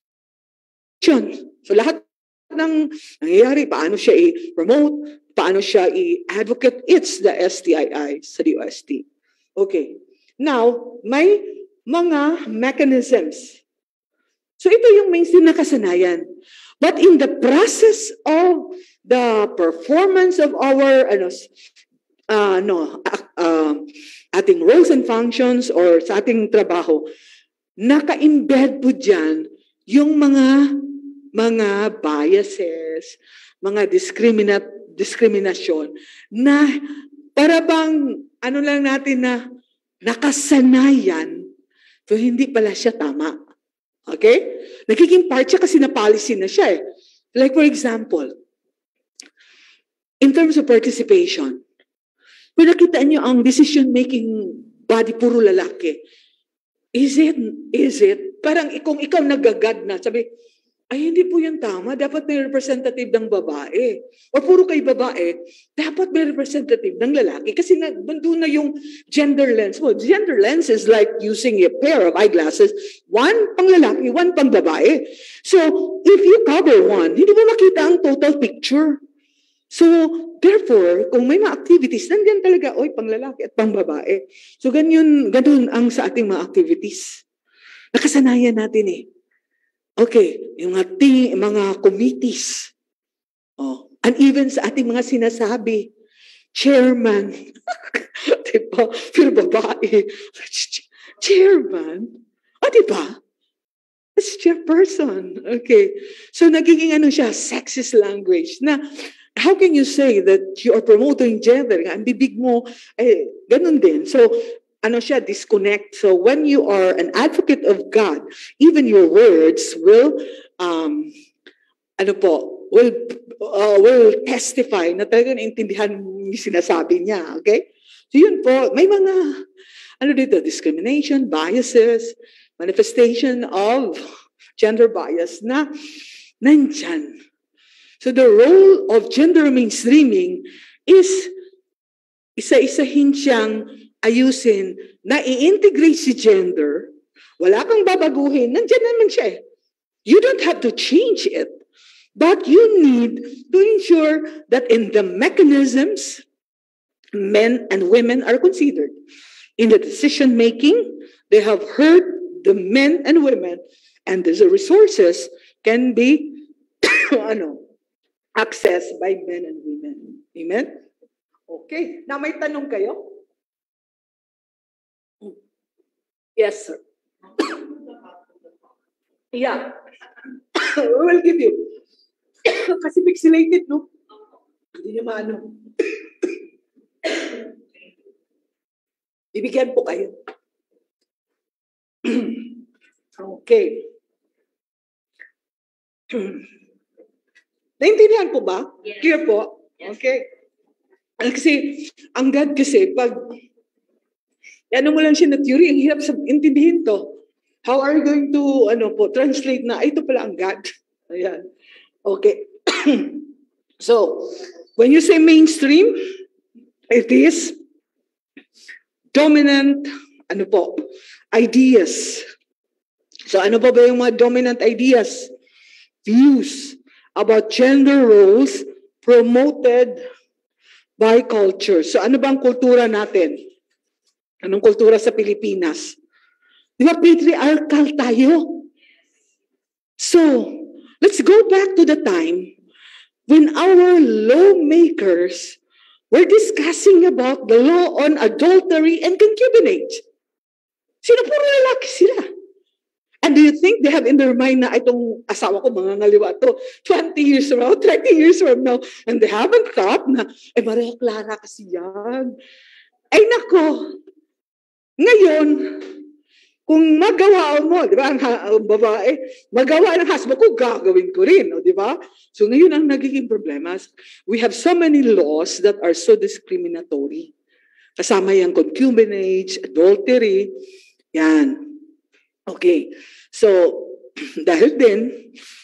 [SPEAKER 3] So lahat ng nangyayari, paano siya i-promote, paano siya i-advocate, it's the STII sa DOST. Okay. Now, may mga mechanisms. So ito yung mainstream na kasanayan. But in the process of the performance of our ating roles and functions or sa ating trabaho, naka-embed po dyan yung mga biases, mga diskriminasyon na para bang lang natin na nakasanayan, so hindi pala siya tama. Okay? Nagiging part siya kasi na-policy na siya eh. Like for example, in terms of participation, kung nakita niyo ang decision-making body, puro lalaki, is it? Parang kung ikaw nagagad na, sabi, ay hindi po yan tama, dapat may representative ng babae. O puro kay babae, dapat may representative ng lalaki. Kasi nandun na yung gender lens. Well, gender lens is like using a pair of eyeglasses, one pang lalaki, one pang babae. So, if you cover one, hindi mo makita ang total picture. So, therefore, kung may mga activities, nandiyan talaga, pang lalaki at pang babae. So, ganun ang sa ating mga activities. Nakasanayan natin eh. Okay, yung ating mga committees. And even sa ating mga sinasabi, chairman, diba? Pero babae, chairman, diba? That's chairperson. Okay. So nagiging siya, sexist language. Na, how can you say that you are promoting gender? Ang bibig mo, ganun din. So, disconnect. So when you are an advocate of God, even your words will testify na talaga naintindihan yung sinasabi niya. Okay? So yun po, may mga, discrimination, biases, manifestation of gender bias na nandyan. So the role of gender mainstreaming is isa-isahin siyang ayusin na i-integrate si gender, wala kang babaguhin, nandiyan naman siya. You don't have to change it, but you need to ensure that in the mechanisms, men and women are considered. In the decision-making, they have heard the men and women, and the resources can be accessed by men and women. Amen? Okay. Now, may tanong kayo? Yes, sir. Yeah. We will give you. Kasi pixelated, no? Hindi niya maano. Bibigyan po kayo. Okay. Naintindihan po ba? Yes. Clear po? Yes. Okay. Kasi, ang God kasi, pag mo lang siya na theory, ang hirap intindihin to. How are you going to, translate na, ito pala ang God. Ayan. Okay. So, when you say mainstream, it is dominant, ideas. So, ano ba yung mga dominant ideas? Views about gender roles promoted by culture. So, ano bang kultura natin? Anong kultura sa Pilipinas? Di ba, patriarchal tayo? So, let's go back to the time when our lawmakers were discussing about the law on adultery and concubinage. Puro lalaki sila. And do you think they have in their mind na itong asawa ko, mga ngaliwa to, 20 years from now, 30 years from now, and they haven't thought na, Maria Clara kasi yan. Ay nako, ngayon, kung magawa mo, di ba, ang babae, magawa ng husband ko, gagawin ko rin, di ba? So ngayon ang nagiging problema, we have so many laws that are so discriminatory. Kasama yung concubinage, adultery, yan. Okay. So, dahil din,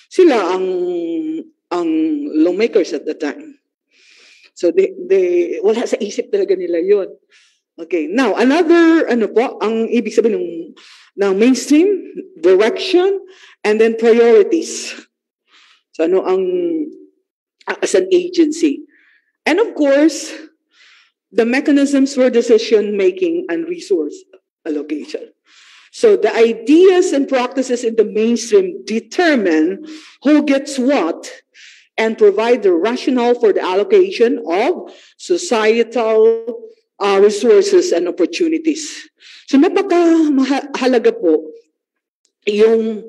[SPEAKER 3] sila ang lawmakers at the time. So they wala sa isip talaga nila yon. Okay, now another ang ibig sabihin ng mainstream, direction, and then priorities. So as an agency. And of course, the mechanisms for decision making and resource allocation. So the ideas and practices in the mainstream determine who gets what and provide the rationale for the allocation of societal resources and opportunities. So napakahalaga po yung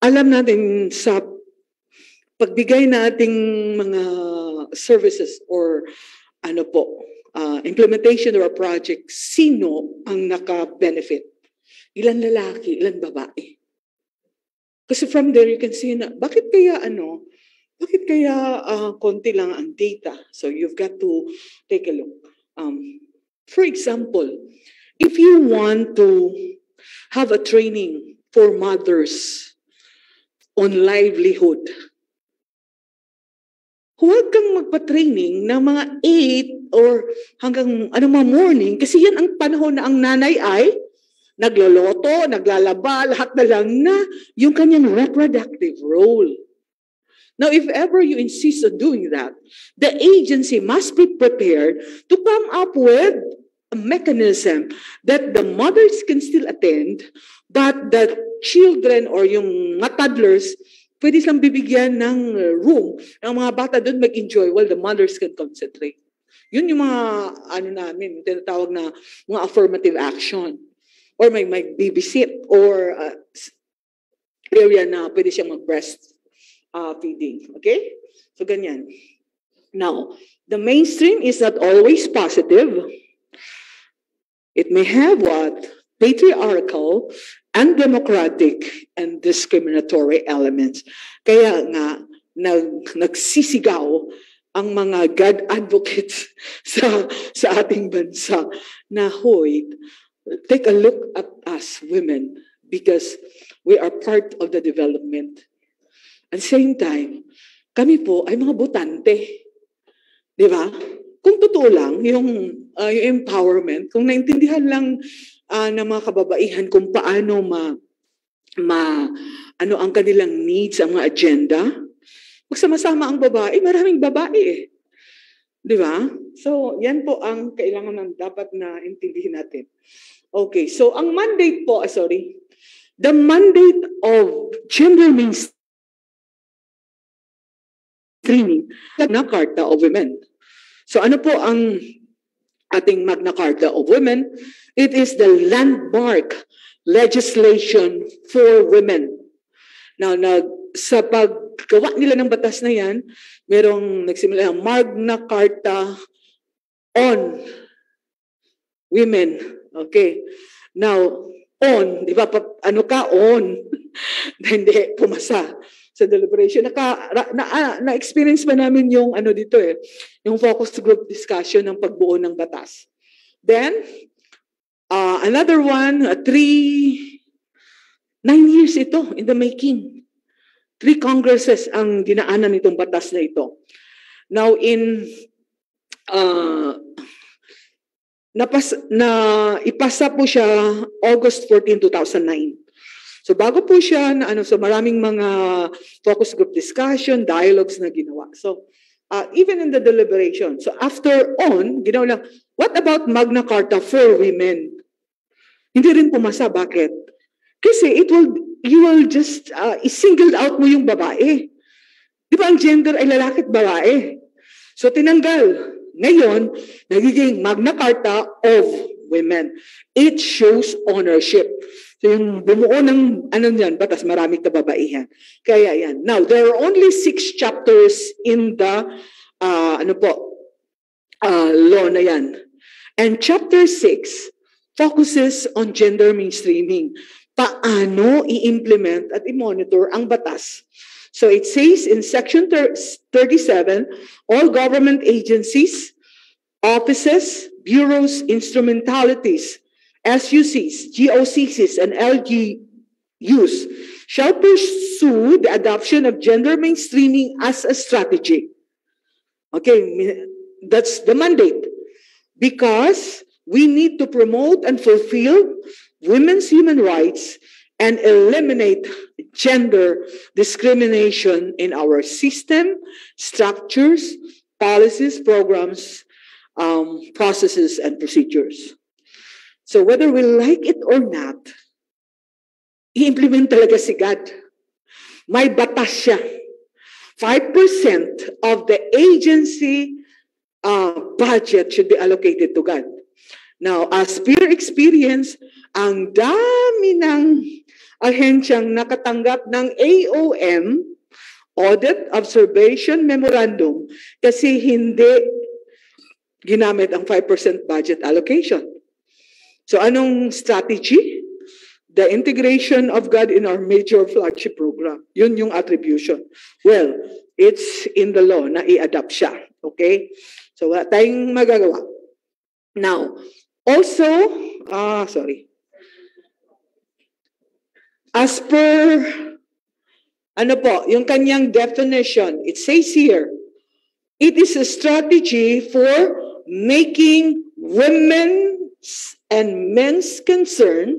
[SPEAKER 3] alam natin sa pagbigay nating mga services or implementation of a project, sino ang naka-benefit? Ilan lalaki, ilan babae? Kasi from there you can see na bakit kaya konti lang ang data? So you've got to take a look. For example, if you want to have a training for mothers on livelihood, huwag kang magpa-training ng mga 8 or hanggang morning kasi yan ang panahon na ang nanay ay nagloloto, naglalaba, lahat na lang na yung kanyang reproductive role. Now, if ever you insist on doing that, the agency must be prepared to come up with a mechanism that the mothers can still attend, but the children or yung mga toddlers, pwede silang bibigyan ng room. Ang mga bata doon mag-enjoy while the mothers can concentrate. Yun yung mga, namin, tinatawag na mga affirmative action. Or may babysit or area na pwede siyang mag-breast feeding. Okay? So, ganyan. Now, the mainstream is not always positive. It may have what? Patriarchal, undemocratic, and discriminatory elements. Kaya nga, nagsisigaw ang mga God advocates sa ating bansa na, hoy, take a look at us women because we are part of the development. At the same time, kami po ay mga botante. Di ba? Kung totoo lang, yung empowerment, kung naintindihan lang ng mga kababaihan kung paano ang kanilang needs, ang mga agenda, magsama-sama ang babae, maraming babae eh. Di ba? So, yan po ang kailangan ng dapat na intindihin natin. Okay, so ang mandate po, the mandate of gender mainstreaming, Magna Carta of Women. So ano po ang ating Magna Carta of Women? It is the landmark legislation for women. Now, sa paggawa nila ng batas na yan, merong nagsimula ang Magna Carta on women. Okay. Now, di ba, on? Hindi, pumasa sa deliberation. Na-experience ba namin yung dito yung focus group discussion ng pagbuo ng batas. Then, another one, 9 years ito in the making. 3 congresses ang dinaanan nitong batas na ito. Now, ipasa po siya August 14, 2009. So bago po siya so maraming mga focus group discussion, dialogues na ginawa. So even in the deliberation. So after ginawa lang, what about Magna Carta for women? Hindi rin pumasa. Bakit? Kasi you will just singled out mo yung babae. Di ba ang gender ay lalaki at babae? So tinanggal. Ngayon, nagiging Magna Carta of Women. It shows ownership. So yung bumuo ng batas, maraming kababaihan. Kaya yan. Now, there are only 6 chapters in the law na yan. And chapter 6 focuses on gender mainstreaming. Paano i-implement at i-monitor ang batas. So it says in section 37, all government agencies, offices, bureaus, instrumentalities, SUCs, GOCCs, and LGUs shall pursue the adoption of gender mainstreaming as a strategy. Okay, that's the mandate. Because we need to promote and fulfill women's human rights and eliminate gender discrimination in our system, structures, policies, programs, processes, and procedures. So whether we like it or not, i-implement talaga si God. May batas siya. 5% of the agency budget should be allocated to God. Now, as peer experience, ang dami ng ahensyang nakatanggap ng AOM, Audit Observation Memorandum, kasi hindi ginamit ang 5% budget allocation. So anong strategy? The integration of God in our major flagship program. Yun yung attribution. Well, it's in the law na i-adapt siya. Okay? So wala tayong magagawa. Now, also, as per, yung kanyang definition, it says here, it is a strategy for making women's and men's concern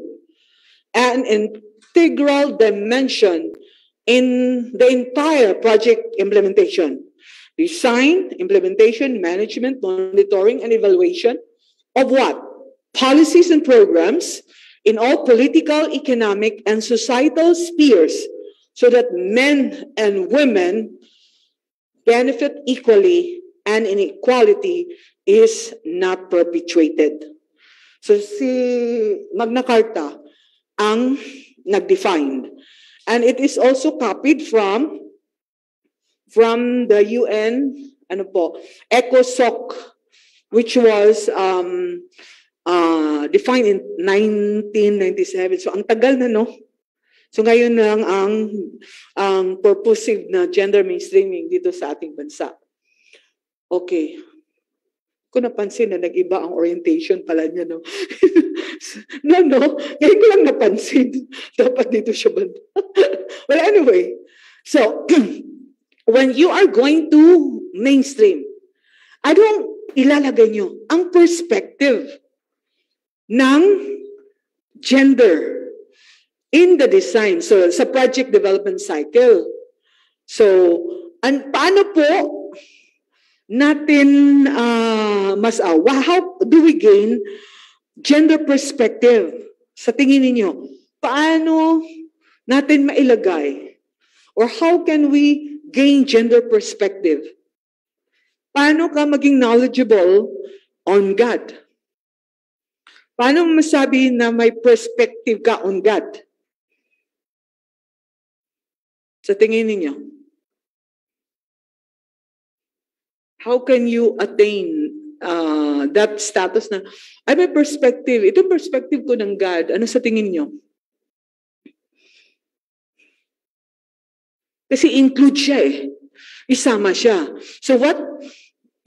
[SPEAKER 3] an integral dimension in the entire project implementation. Design, implementation, management, monitoring, and evaluation of what? Policies and programs in all political, economic, and societal spheres so that men and women benefit equally and inequality is not perpetuated. So si Magna Carta ang nag-define. And it is also copied from the UN, ECOSOC, which was defined in 1997. So ang tagal na, no? So ngayon lang ang purposive na gender mainstreaming dito sa ating bansa. Okay. Kung napansin na nag-iba ang orientation pala niya, no? no? Ngayon ko lang napansin. Dapat dito siya banda. Well, anyway. So, when you are going to mainstream, ilalagay nyo ang perspective ng gender in the design. So, sa project development cycle. So, paano po natin how do we gain gender perspective? Sa tingin ninyo, paano natin mailagay? Or how can we gain gender perspective? Paano ka maging knowledgeable on God? Paano masabi na may perspective ka on God? Sa tingin ninyo? How can you attain that status na, may perspective. Ito perspective ko ng God. Ano sa tingin nyo? Kasi include siya eh. Isama siya. So what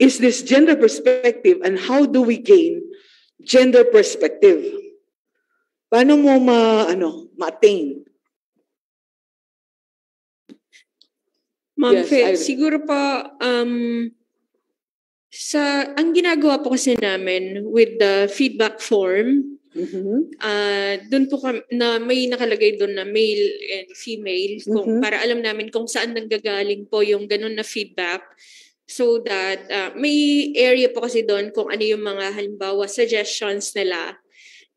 [SPEAKER 3] is this gender perspective and how do we gain gender perspective? Paano mo ma-attain?
[SPEAKER 5] Ma'am,
[SPEAKER 3] Yes,
[SPEAKER 5] siguro pa, ang ginagawa po kasi namin with the feedback form, doon po na may nakalagay doon na male and female para alam namin kung saan nanggagaling po yung ganun na feedback, so that may area po kasi doon kung ano yung mga halimbawa suggestions nila,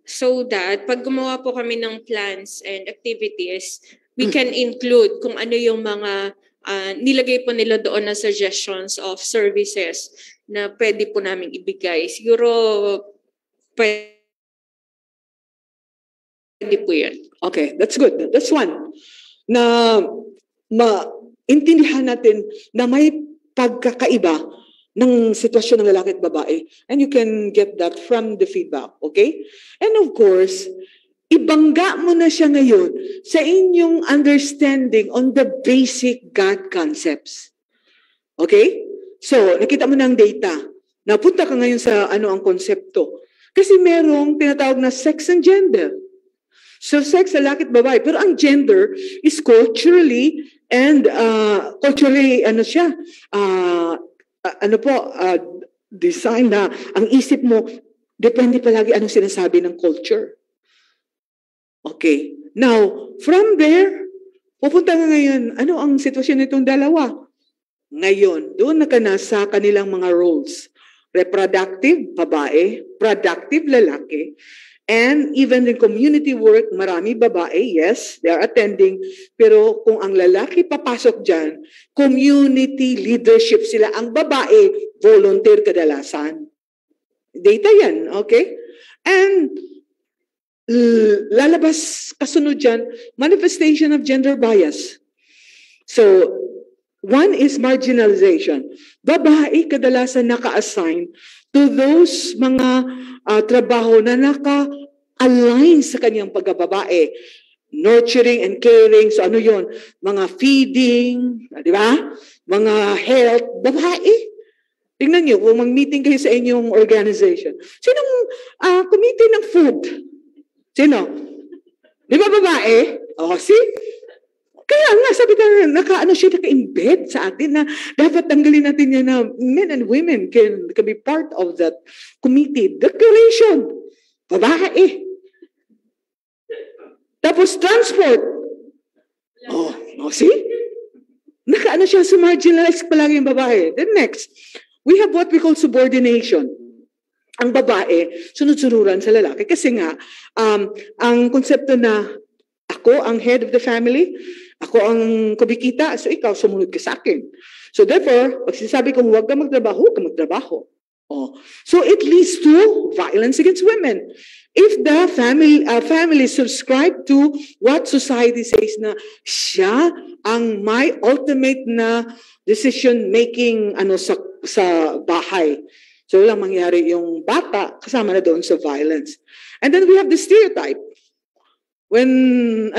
[SPEAKER 5] so that pag gumawa po kami ng plans and activities, we can include kung ano yung mga nilagay po nila doon na suggestions of services na pwede po namin ibigay. Siguro, pwede po yan.
[SPEAKER 3] Okay, that's good. That's one. Na maintindihan natin na may pagkakaiba ng sitwasyon ng lalaki at babae. And you can get that from the feedback, okay? And of course, ibangga mo na siya ngayon sa inyong understanding on the basic God concepts. Okay? So, nakita mo ng data. Napunta ka ngayon sa ang konsepto. Kasi merong tinatawag na sex and gender. So sex, lalaki at babae. Pero ang gender is culturally and design na ang isip mo, depende palagi anong sinasabi ng culture. Okay. Now, from there, pupunta nga ngayon, ano ang sitwasyon nitong dalawa? Ngayon, doon na ka na sa kanilang mga roles. Reproductive, babae. Productive, lalaki. And even in community work, marami babae, yes, they are attending. Pero kung ang lalaki papasok dyan, community leadership sila. Ang babae, volunteer kadalasan. Data yan, okay? And lalabas kasunod dyan, manifestation of gender bias. So, one is marginalization. Babae kadalasan naka-assign to those mga trabaho na naka-align sa kanyang pagkababae. Nurturing and caring. So ano yon? Mga feeding, di ba? Mga health, babae. Tingnan niyo, kung mag-meeting kayo sa inyong organization. Sinong committee ng food? Sino? Di ba babae? O, see? Kaya nga, sabi naka-ano siya, naka-embed sa atin na dapat tanggalin natin yan na men and women can be part of that committee. Declaration. Babae. Tapos transport. Oh, see? Naka-ano siya sa marginalized palagi yung babae. Then next, we have what we call subordination. Ang babae, sunod-sunuran sa lalaki. Kasi nga, ang konsepto na ako ang head of the family, ako ang kumikita, so ikaw sumunod ka sa akin. So therefore, pag sinasabi kong huwag ka magtrabaho, huwag ka magtrabaho. Oh. So it leads to violence against women. If the family subscribe to what society says na siya ang may ultimate na decision-making sa bahay. So walang mangyari yung bata kasama na doon sa violence. And then we have the stereotype. When,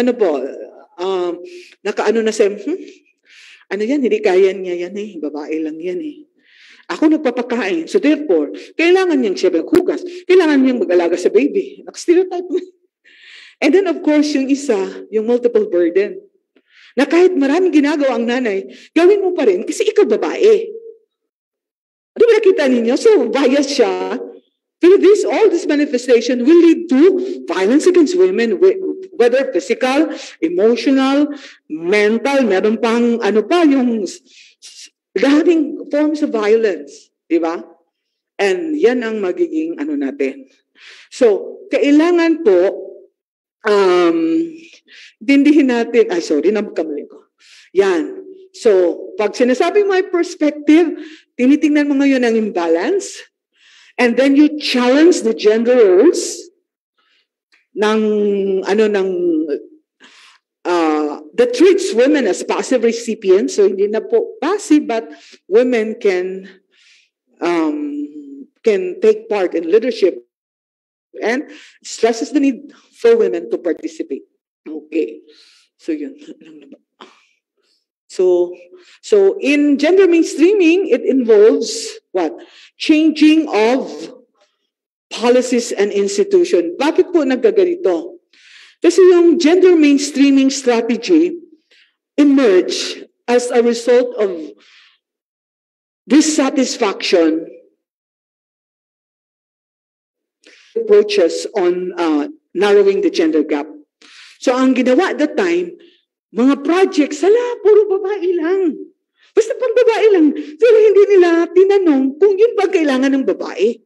[SPEAKER 3] nakaano na siya, ano yan, hindi kaya niya yan babae lang yan Ako nagpapakain. So therefore, kailangan niyang siya maghugas. Kailangan niyang mag-alaga sa baby. Naka-stereotype. And then of course, yung isa, yung multiple burden. Na kahit maraming ginagawa ang nanay, gawin mo pa rin kasi ikaw babae. Ano ba nakita ninyo? So bias siya. Pero all this manifestation will lead to violence against women, whether physical, emotional, mental, meron pang yung daming forms of violence, di ba? And yan ang magiging natin. So, kailangan po, dindihin natin, nabkamali ko. Yan. So, pag sinasabing my perspective, tinitingnan mo ngayon ang imbalance, and then you challenge the gender roles that treats women as passive recipients. So hindi na po passive, but women can take part in leadership and stresses the need for women to participate. Okay. So yun. So in gender mainstreaming, it involves what? Changing of policies and institution. Bakit po nagkaganito? Kasi yung gender mainstreaming strategy emerged as a result of dissatisfaction approaches on narrowing the gender gap. So ang ginawa at the time, mga projects, puro babae lang. Basta pang babae lang. Pero hindi nila tinanong kung yun ba kailangan ng babae.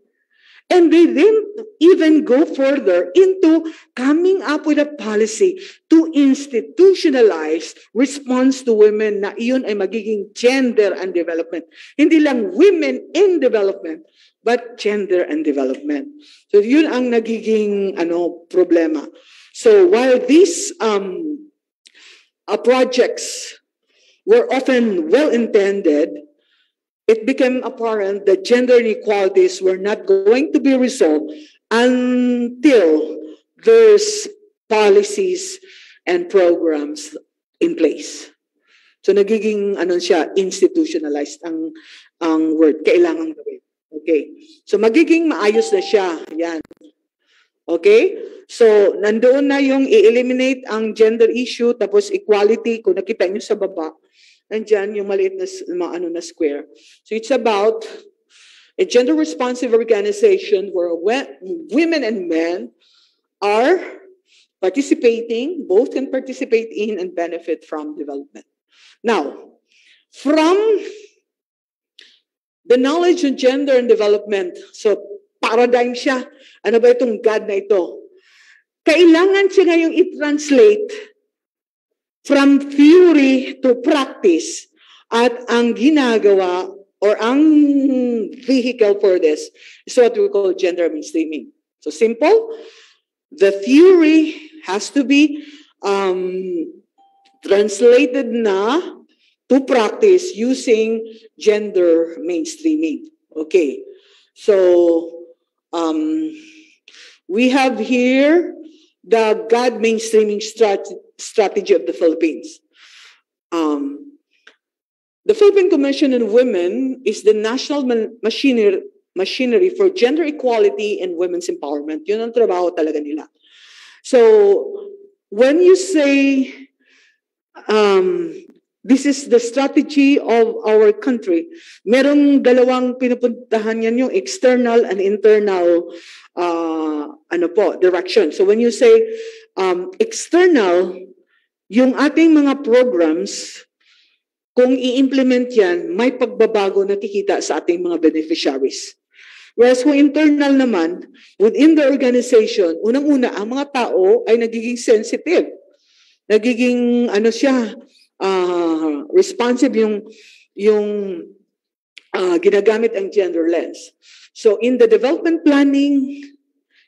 [SPEAKER 3] And they didn't even go further into coming up with a policy to institutionalize response to women na iyon ay magiging gender and development. Hindi lang women in development, but gender and development. So yun ang nagiging problema. So while these projects were often well-intended, it became apparent that gender inequalities were not going to be resolved until there's policies and programs in place. So nagiging institutionalized ang word, kailangan gawin. Okay. So magiging maayos na siya. Yan. Okay? So, nandoon na yung i-eliminate ang gender issue, tapos equality, kung nakita nyo sa baba, nandyan yung maliit na, na square. So, it's about a gender-responsive organization where women and men are participating, both can participate in and benefit from development. Now, from the knowledge of gender and development, so paradigm siya. Ano ba itong God na ito? Kailangan siya ngayong i-translate from theory to practice. At ang ginagawa or ang vehicle for this is what we call gender mainstreaming. So simple, the theory has to be translated na to practice using gender mainstreaming. Okay, so we have here the God mainstreaming strategy of the Philippines. The Philippine Commission on Women is the national machinery for gender equality and women's empowerment. Yun ang trabaho talaga nila. So, when you say this is the strategy of our country, merong dalawang pinupuntahan yan, yung external and internal direction. So when you say external, yung ating mga programs, kung i-implement yan, may pagbabago nakikita sa ating mga beneficiaries. Whereas kung internal naman, within the organization, unang-una, ang mga tao ay nagiging sensitive. Nagiging, responsive yung ginagamit ang gender lens. So in the development planning,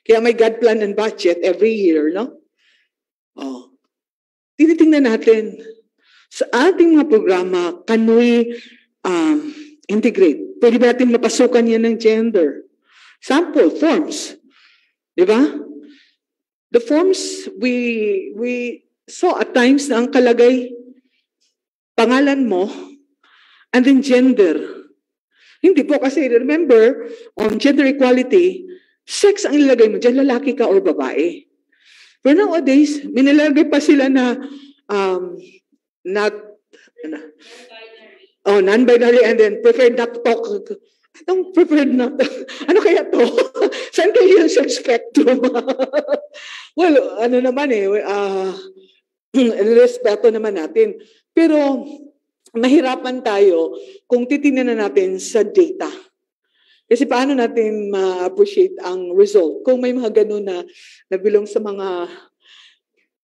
[SPEAKER 3] kaya may God plan and budget every year, no? Tinitingnan natin, sa ating mga programa, can we integrate? Pwede ba natin mapasukan yan ng gender? Sample, forms. Di ba? The forms, we saw at times na ang kalagay, pangalan mo, and then gender. Hindi po kasi, remember, on gender equality, sex ang ilagay mo dyan, lalaki ka or babae. But nowadays, minilagay pa sila na non-binary and then preferred not to talk. Anong preferred not to? Ano kaya to? Saan kayo yung spectrum? Well, respeto naman natin. Pero mahirapan tayo kung titingnan na natin sa data. Kasi paano natin ma-appreciate ang result kung may mga ganun na nabilong sa mga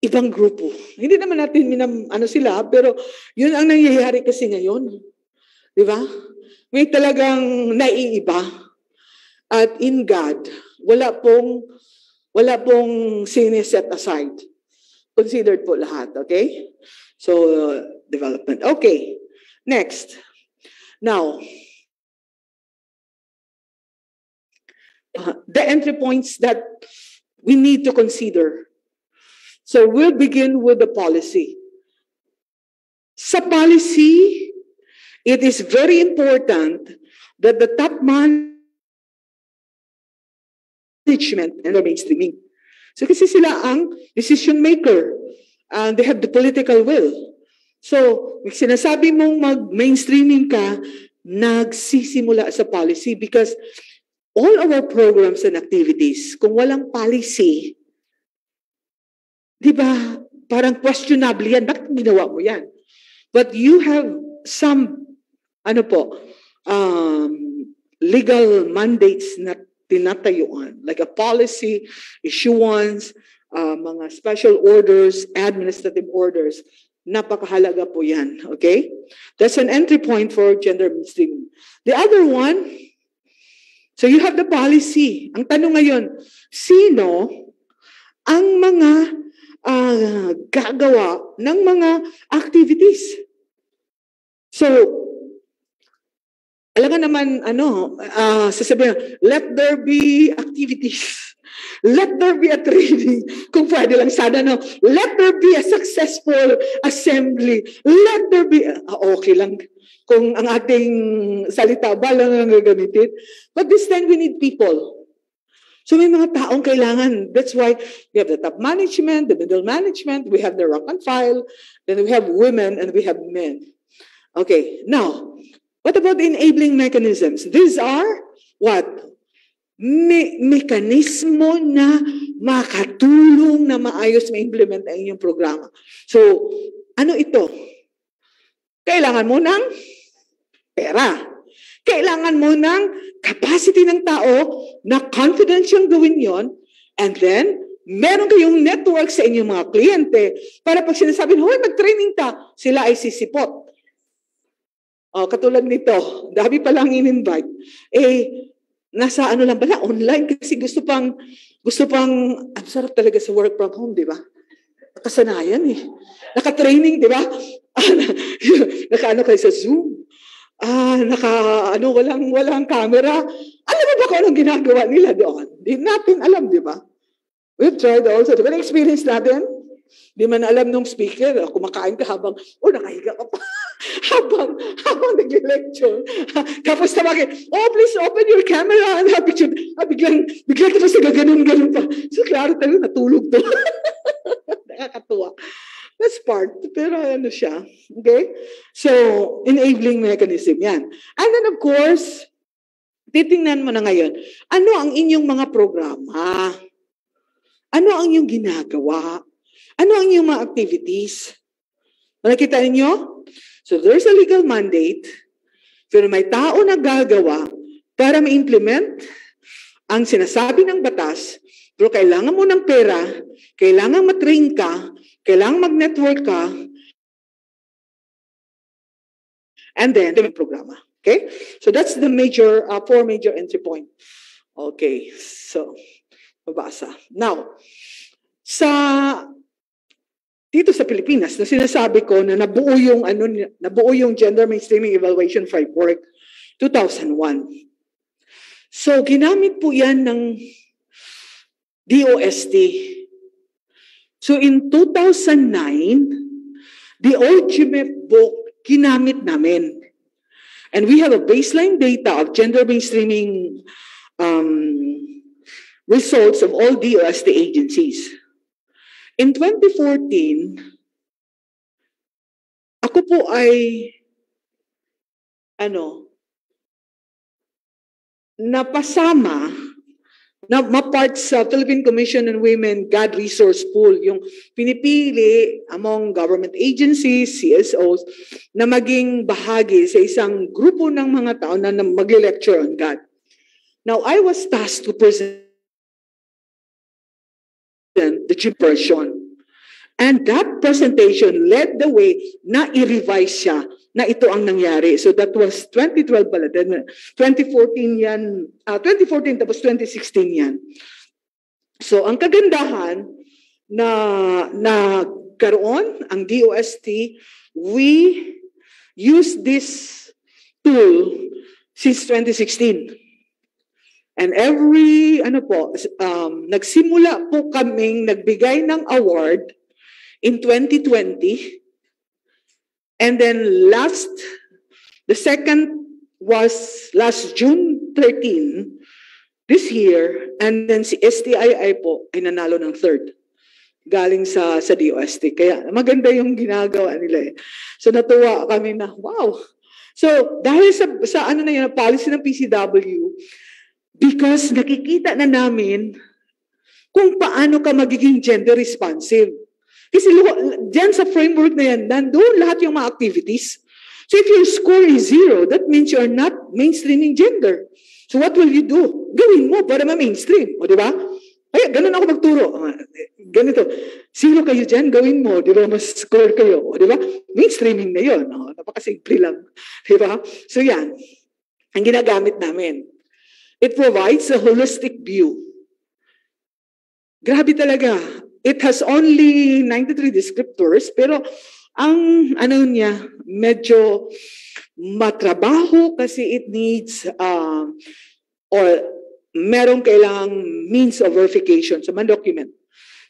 [SPEAKER 3] ibang grupo. Hindi naman natin sila, pero yun ang nangyayari kasi ngayon. Di ba? May talagang naiiba. At in God, wala pong sine-set aside. Considered po lahat, okay? So, development. Okay, next. Now, the entry points that we need to consider. So we'll begin with the policy. Sa policy, it is very important that the top management and the mainstreaming. So kasi sila ang decision maker and they have the political will. So, sinasabi mong mag-mainstreaming ka, nagsisimula sa policy because all our programs and activities, kung walang policy, di ba, parang questionable yan. Bakit ginawa mo yan? But you have some, legal mandates na tinatayuan, like a policy, issuance, mga special orders, administrative orders. Napakahalaga po yan, okay? That's an entry point for gender mainstreaming. The other one, so you have the policy. Ang tanong ngayon, sino ang mga gagawa ng mga activities? So, alam nga naman, sasabihin, let there be activities. Let there be a training. Kung pwede lang sana, let there be a successful assembly. Let there be, okay lang. Kung ang ating salita ba lang ang gagamitin. But this time, we need people. So may mga taong kailangan. That's why we have the top management, the middle management, we have the rank and file, then we have women, and we have men. Okay, now, what about the enabling mechanisms? These are what? Mekanismo na makatulong na maayos ma-implement ang inyong programa. So, ano ito? Kailangan mo ng pera. Kailangan mo ng capacity ng tao na confident siyang gawin yon, and then, meron kayong network sa inyong mga kliyente para pag sinasabi, hoy, mag-training ta, sila ay sisipot. Katulad nito, dami pa lang in-invite. Nasa ano lang pala, online kasi gusto pang, ang sarap talaga sa work from home, di ba? Nakasanayan eh. Naka-training, di ba? Naka-ano kayo sa Zoom. Walang camera. Alam mo ba kung anong ginagawa nila doon? Di natin alam, di ba? We've tried also. Diba na-experience natin? Di man alam nung speaker, kumakain ka habang, nakahiga ka pa. habang nag-lecture. Tapos tawagin, please open your camera and have picture. Biglang tapos ganun pa. So, klaro talaga, natulog to. Nakakatuwa. That's part. Pero ano siya. Okay? So, enabling mechanism. Yan. And then, of course, titingnan mo na ngayon, ano ang inyong mga programa? Ano ang inyong ginagawa? Ano ang inyong mga activities? Nakita ninyo? So, there's a legal mandate, pero may tao na gagawa para ma-implement ang sinasabi ng batas, pero kailangan mo ng pera, kailangan matrain ka, kailangan mag-network ka, and then, may programa. Okay? So, that's the four major entry point. Okay. So, mabasa. Now, dito sa Pilipinas, na sinasabi ko na nabuo yung Gender Mainstreaming Evaluation Framework 2001. So, ginamit po yan ng DOST. So, in 2009, the ultimate book ginamit namin. And we have a baseline data of gender mainstreaming results of all DOST agencies. In 2014, ako po ay napasama na ma-part sa Philippine Commission on Women God Resource Pool, yung pinipili among government agencies, CSOs, na maging bahagi sa isang grupo ng mga tao na mag-lecture on God. Now, I was tasked to present the version. And that presentation led the way na i-revise siya na ito ang nangyari. So that was 2012 pala. Then 2014 yan. 2014 tapos 2016 yan. So ang kagandahan na karoon ang DOST, we used this tool since 2016. And nagsimula po kaming nagbigay ng award in 2020. And then the second was last June 13, this year. And then si STII po ay nanalo ng third. Galing sa DOST. Kaya maganda yung ginagawa nila eh. So natuwa kami na, wow. So dahil sa policy ng PCW, because nakikita na namin kung paano ka magiging gender responsive. Kasi dyan sa framework na yan, nandun lahat yung mga activities. So if your score is 0, that means you're not mainstreaming gender. So what will you do? Gawin mo para ma-mainstream. O diba? Kaya ganun ako magturo. Ganito. 0 kayo dyan, gawin mo. Diba? Mas score kayo. O diba? Mainstreaming na yun. O, napakasimple lang. Diba? So yan. Ang ginagamit namin. It provides a holistic view. Grabe talaga. It has only 93 descriptors, pero ang niya, medyo matrabaho kasi it needs or merong kailangang means of verification sa mga document.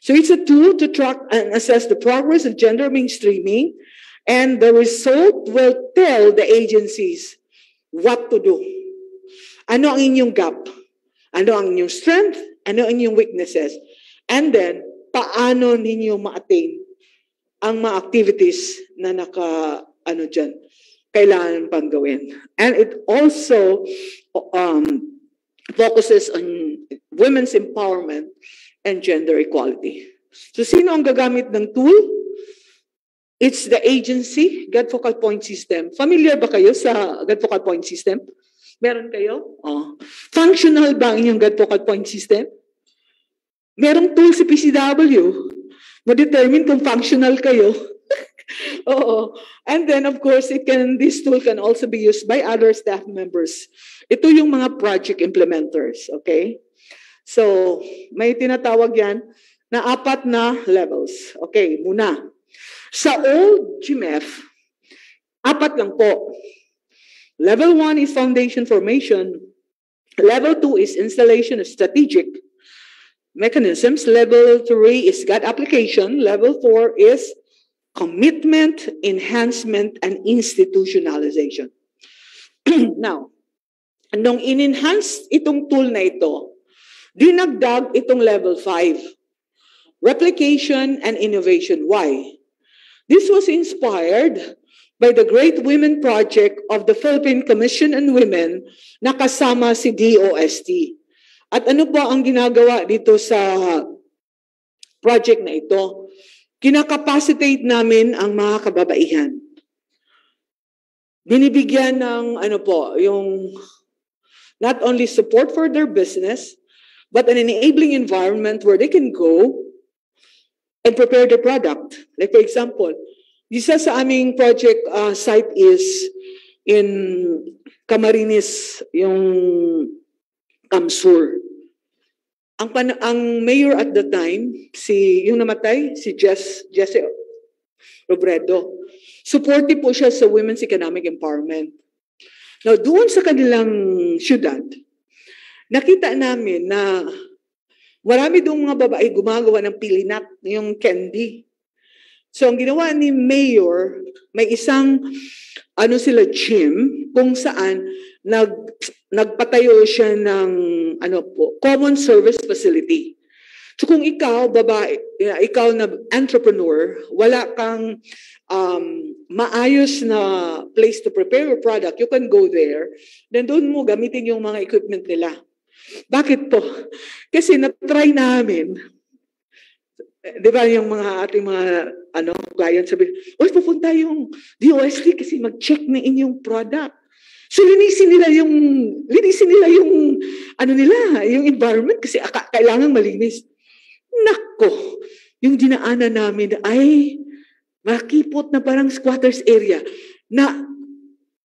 [SPEAKER 3] So it's a tool to track and assess the progress of gender mainstreaming, and the result will tell the agencies what to do. Ano ang inyong gap? Ano ang inyong strength? Ano ang inyong weaknesses? And then, paano ninyo ma-attain ang mga activities na kailangan pang gawin. And it also focuses on women's empowerment and gender equality. So, sino ang gagamit ng tool? It's the agency, God Focal Point System. Familiar ba kayo sa God Focal Point System? Meron kayo? Oh. Functional ba ang inyong God Focal Point System? Merong tool si PCW. Ma-determine kung functional kayo. Oo. And then, of course, this tool can also be used by other staff members. Ito yung mga project implementers, okay? So, may tinatawag yan na 4 na levels. Okay, muna. Sa old GMF, 4 lang po. Level 1 is foundation formation. Level 2 is installation of strategic mechanisms. Level 3 is GAD application. Level 4 is commitment, enhancement, and institutionalization. Now, nung in-enhance itong tool na ito, dinagdag itong level 5. Replication and innovation. Why? This was inspired by the Great Women Project of the Philippine Commission on Women na kasama si DOST. At ano ba ang ginagawa dito sa project na ito? Kinakapacitate namin ang mga kababaihan. Binibigyan ng yung not only support for their business, but an enabling environment where they can go and prepare the product. Like for example, isa sa aming project site is in Camarines, yung Kamsur. Ang mayor at the time, yung namatay, si Jesse Robredo. Supportive po siya sa women's economic empowerment. Now, doon sa kanilang syudad, nakita namin na marami doong mga babae gumagawa ng pilinat, yung candy. So, ang ginawa ni Mayor, may isang gym kung saan nagpatayo siya ng common service facility. So kung ikaw, babae, ikaw na entrepreneur, wala kang maayos na place to prepare your product, you can go there, then doon mo gamitin yung mga equipment nila. Bakit po? Kasi na-try namin, di ba yung mga ating mga clients sabi, pupunta yung DOST kasi mag-check na inyong product. So linisin nila yung yung environment kasi kailangan malinis. Nako, yung dinaanan namin ay makipot na parang squatters area na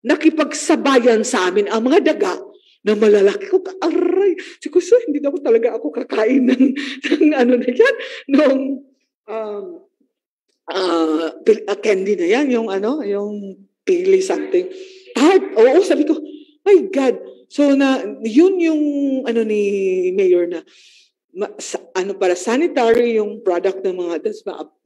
[SPEAKER 3] nakipagsabayan sa amin ang mga daga na malalaki ko. Aray, siguro hindi na talaga ako kakain ng na yan, nung candy na yan, yung pili something. Oo, sabi ko, my God. So yun yung ni Mayor na para sanitary yung product ng mga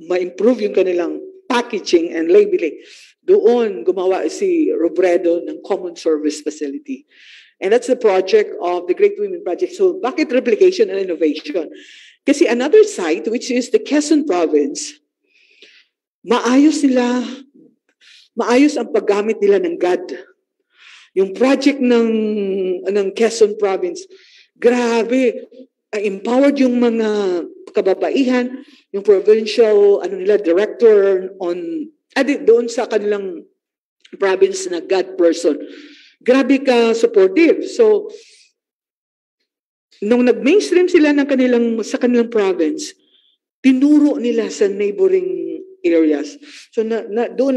[SPEAKER 3] ma-improve yung kanilang packaging and labeling. Doon gumawa si Robredo ng Common Service Facility. And that's the project of the Great Women Project. So bakit replication and innovation? Kasi another site, which is the Quezon Province, maayos ang paggamit nila ng GAD. Yung project ng Quezon Province, grabe, empowered yung mga kababaihan, yung provincial director doon sa kanilang province na GAD person. Grabe ka supportive. So, nung nag-mainstream sila sa kanilang province, tinuro nila sa neighboring areas. So doon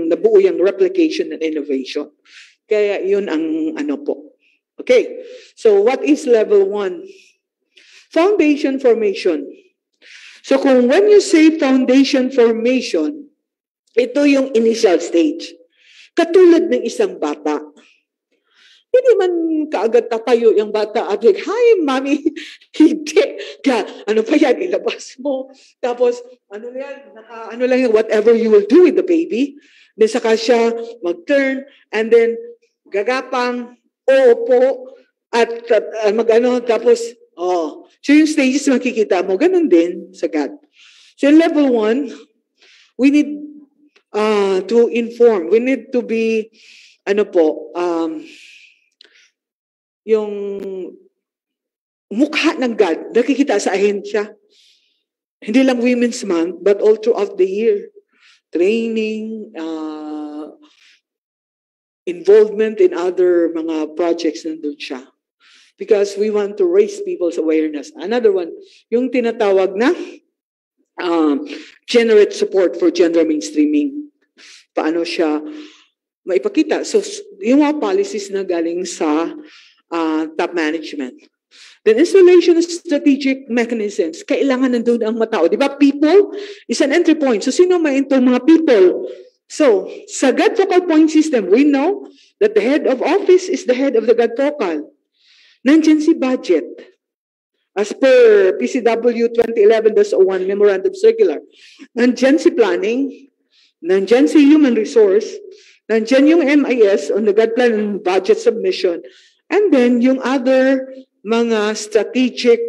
[SPEAKER 3] nabuo yung replication and innovation. Kaya yun ang po. Okay. So what is level 1? Foundation formation. So when you say foundation formation, ito yung initial stage. Katulad ng isang bata. Hindi man kaagad tatayo yung bata at like, hi, mommy. Hindi. Pa yan, ilabas mo. Tapos, lang yung whatever you will do with the baby. Then saka siya mag-turn and then gagapang, oopo, at tapos Oh, so yung stages makikita mo, ganun din sa God. So in level 1, we need to inform. We need to be, yung mukha ng God, nakikita sa ahensya. Hindi lang Women's Month, but all throughout the year. Training, involvement in other mga projects nandun siya. Because we want to raise people's awareness. Another one, yung tinatawag na generate support for gender mainstreaming. Paano siya maipakita? So, yung mga policies na galing sa top management. Then installation of strategic mechanisms. Kailangan nandun ang matao. Di ba? People is an entry point. So, sino ma-enter mga people? So, sa God focal point system, we know that the head of office is the head of the God focal. Nandiyan si budget. As per PCW 2011-01 Memorandum Circular. Nandiyan si planning. Nandiyan si human resource. Nandiyan yung MIS on the God plan and budget submission. And then yung other mga strategic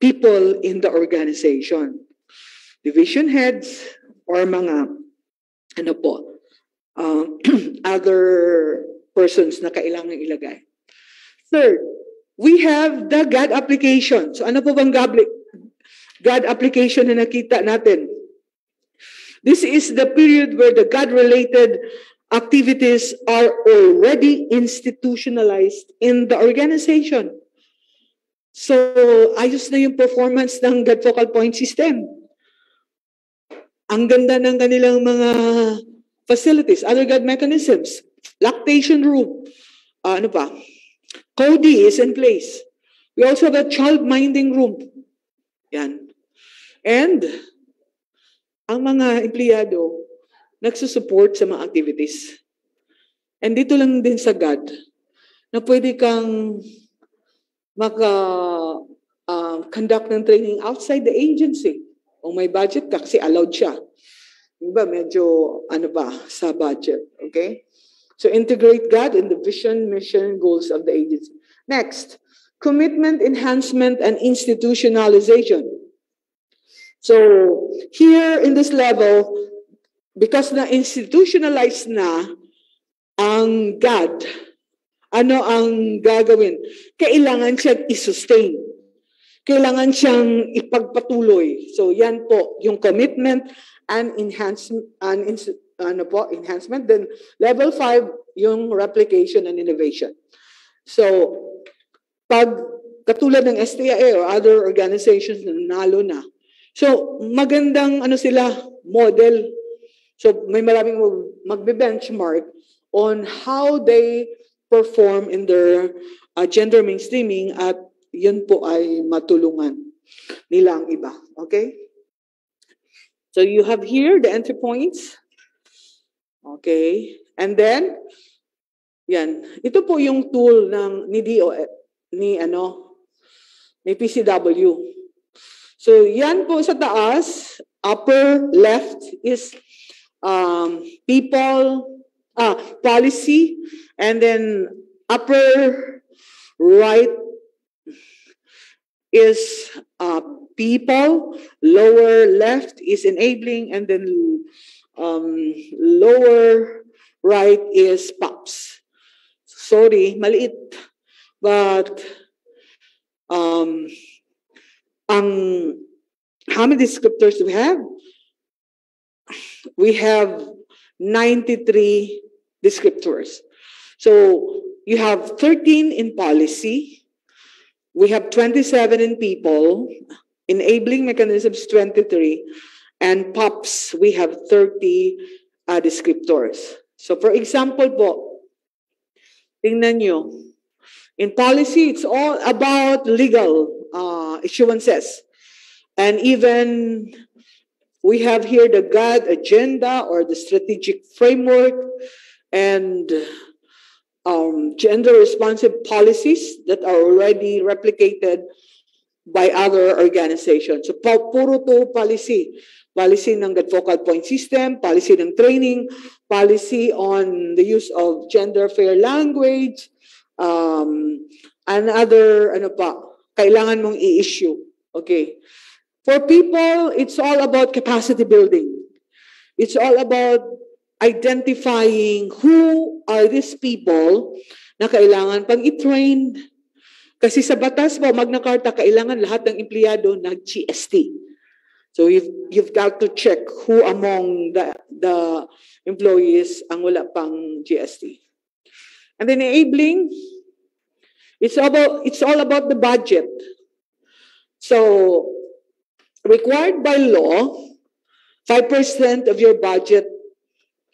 [SPEAKER 3] people in the organization. Division heads or mga other persons na kailangan ilagay. Third, we have the God application. So ano po bang God application na nakita natin? This is the period where the God-related activities are already institutionalized in the organization. So, ayos na yung performance ng God focal point system. Ang ganda ng kanilang mga facilities, other God mechanisms, lactation room, CODI is in place. We also have a child minding room. Yan. And, ang mga empleyado, nagsusupport sa mga activities. And dito lang din sa God, na pwede kang conduct ng training outside the agency. Kung may budget ka, kasi allowed siya. Diba, medyo, sa budget. Okay? So, integrate God in the vision, mission, goals of the agency. Next, commitment, enhancement, and institutionalization. So, here in this level, because na institutionalized na ang God, ano ang gagawin? Kailangan siyang i-sustain. Kailangan siyang ipagpatuloy. So, yan po, yung commitment and enhancement. Then, level 5, yung replication and innovation. So, pag katulad ng STII or other organizations na nalo na, so, magandang sila, model. So, may maraming magbe-benchmark on how they perform in their gender mainstreaming at yun po ay matulungan nila ang iba. Okay? So, you have here the entry points. Okay? And then, yan. Ito po yung tool ni PCW. So, yan po sa taas, upper left is policy, and then upper right is people, lower left is enabling, and then lower right is POPs. Sorry, maliit. But how many descriptors do we have? We have 93 descriptors. So you have 13 in policy. We have 27 in people. Enabling mechanisms, 23. And POPs, we have 30 descriptors. So for example po, tingnan nyo. In policy, it's all about legal issuances. And even we have here the God agenda or the strategic framework and gender-responsive policies that are already replicated by other organizations. So, puro to policy. Policy ng focal point system, policy ng training, policy on the use of gender-fair language, and other, kailangan mong i-issue. Okay. For people, it's all about capacity building. It's all about identifying who are these people na kailangan pang i-train. Kasi sa batas po, Magna Carta, kailangan lahat ng empleyado nag-GST. So you've got to check who among the employees ang wala pang GST. And then enabling, it's all about the budget. So required by law, 5% of your budget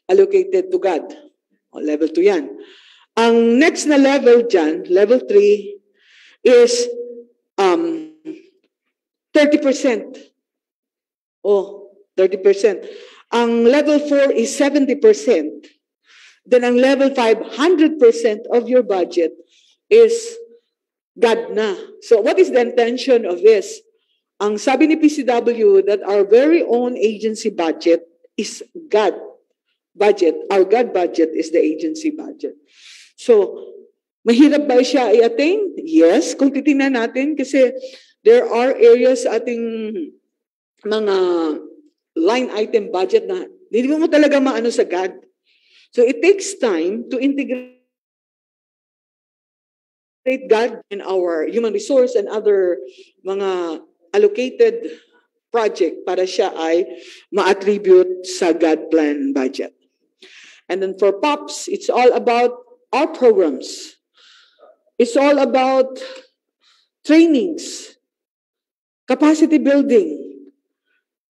[SPEAKER 3] allocated to God. O, level 2 yan. Ang next na level dyan, level 3, is 30%. Oh, 30%. Ang level 4 is 70%. Then ang level 5, 100% of your budget is God na. So what is the intention of this? Ang sabi ni PCW that our very own agency budget is God budget. Our God budget is the agency budget. So, mahirap ba siya i-attain? Yes, kung titingnan natin kasi there are areas sa ating mga line item budget na hindi mo talaga maano sa God. So it takes time to integrate God in our human resource and other mga allocated project para siya ay ma-attribute sa God plan budget. And then for POPs, it's all about our programs. It's all about trainings, capacity building,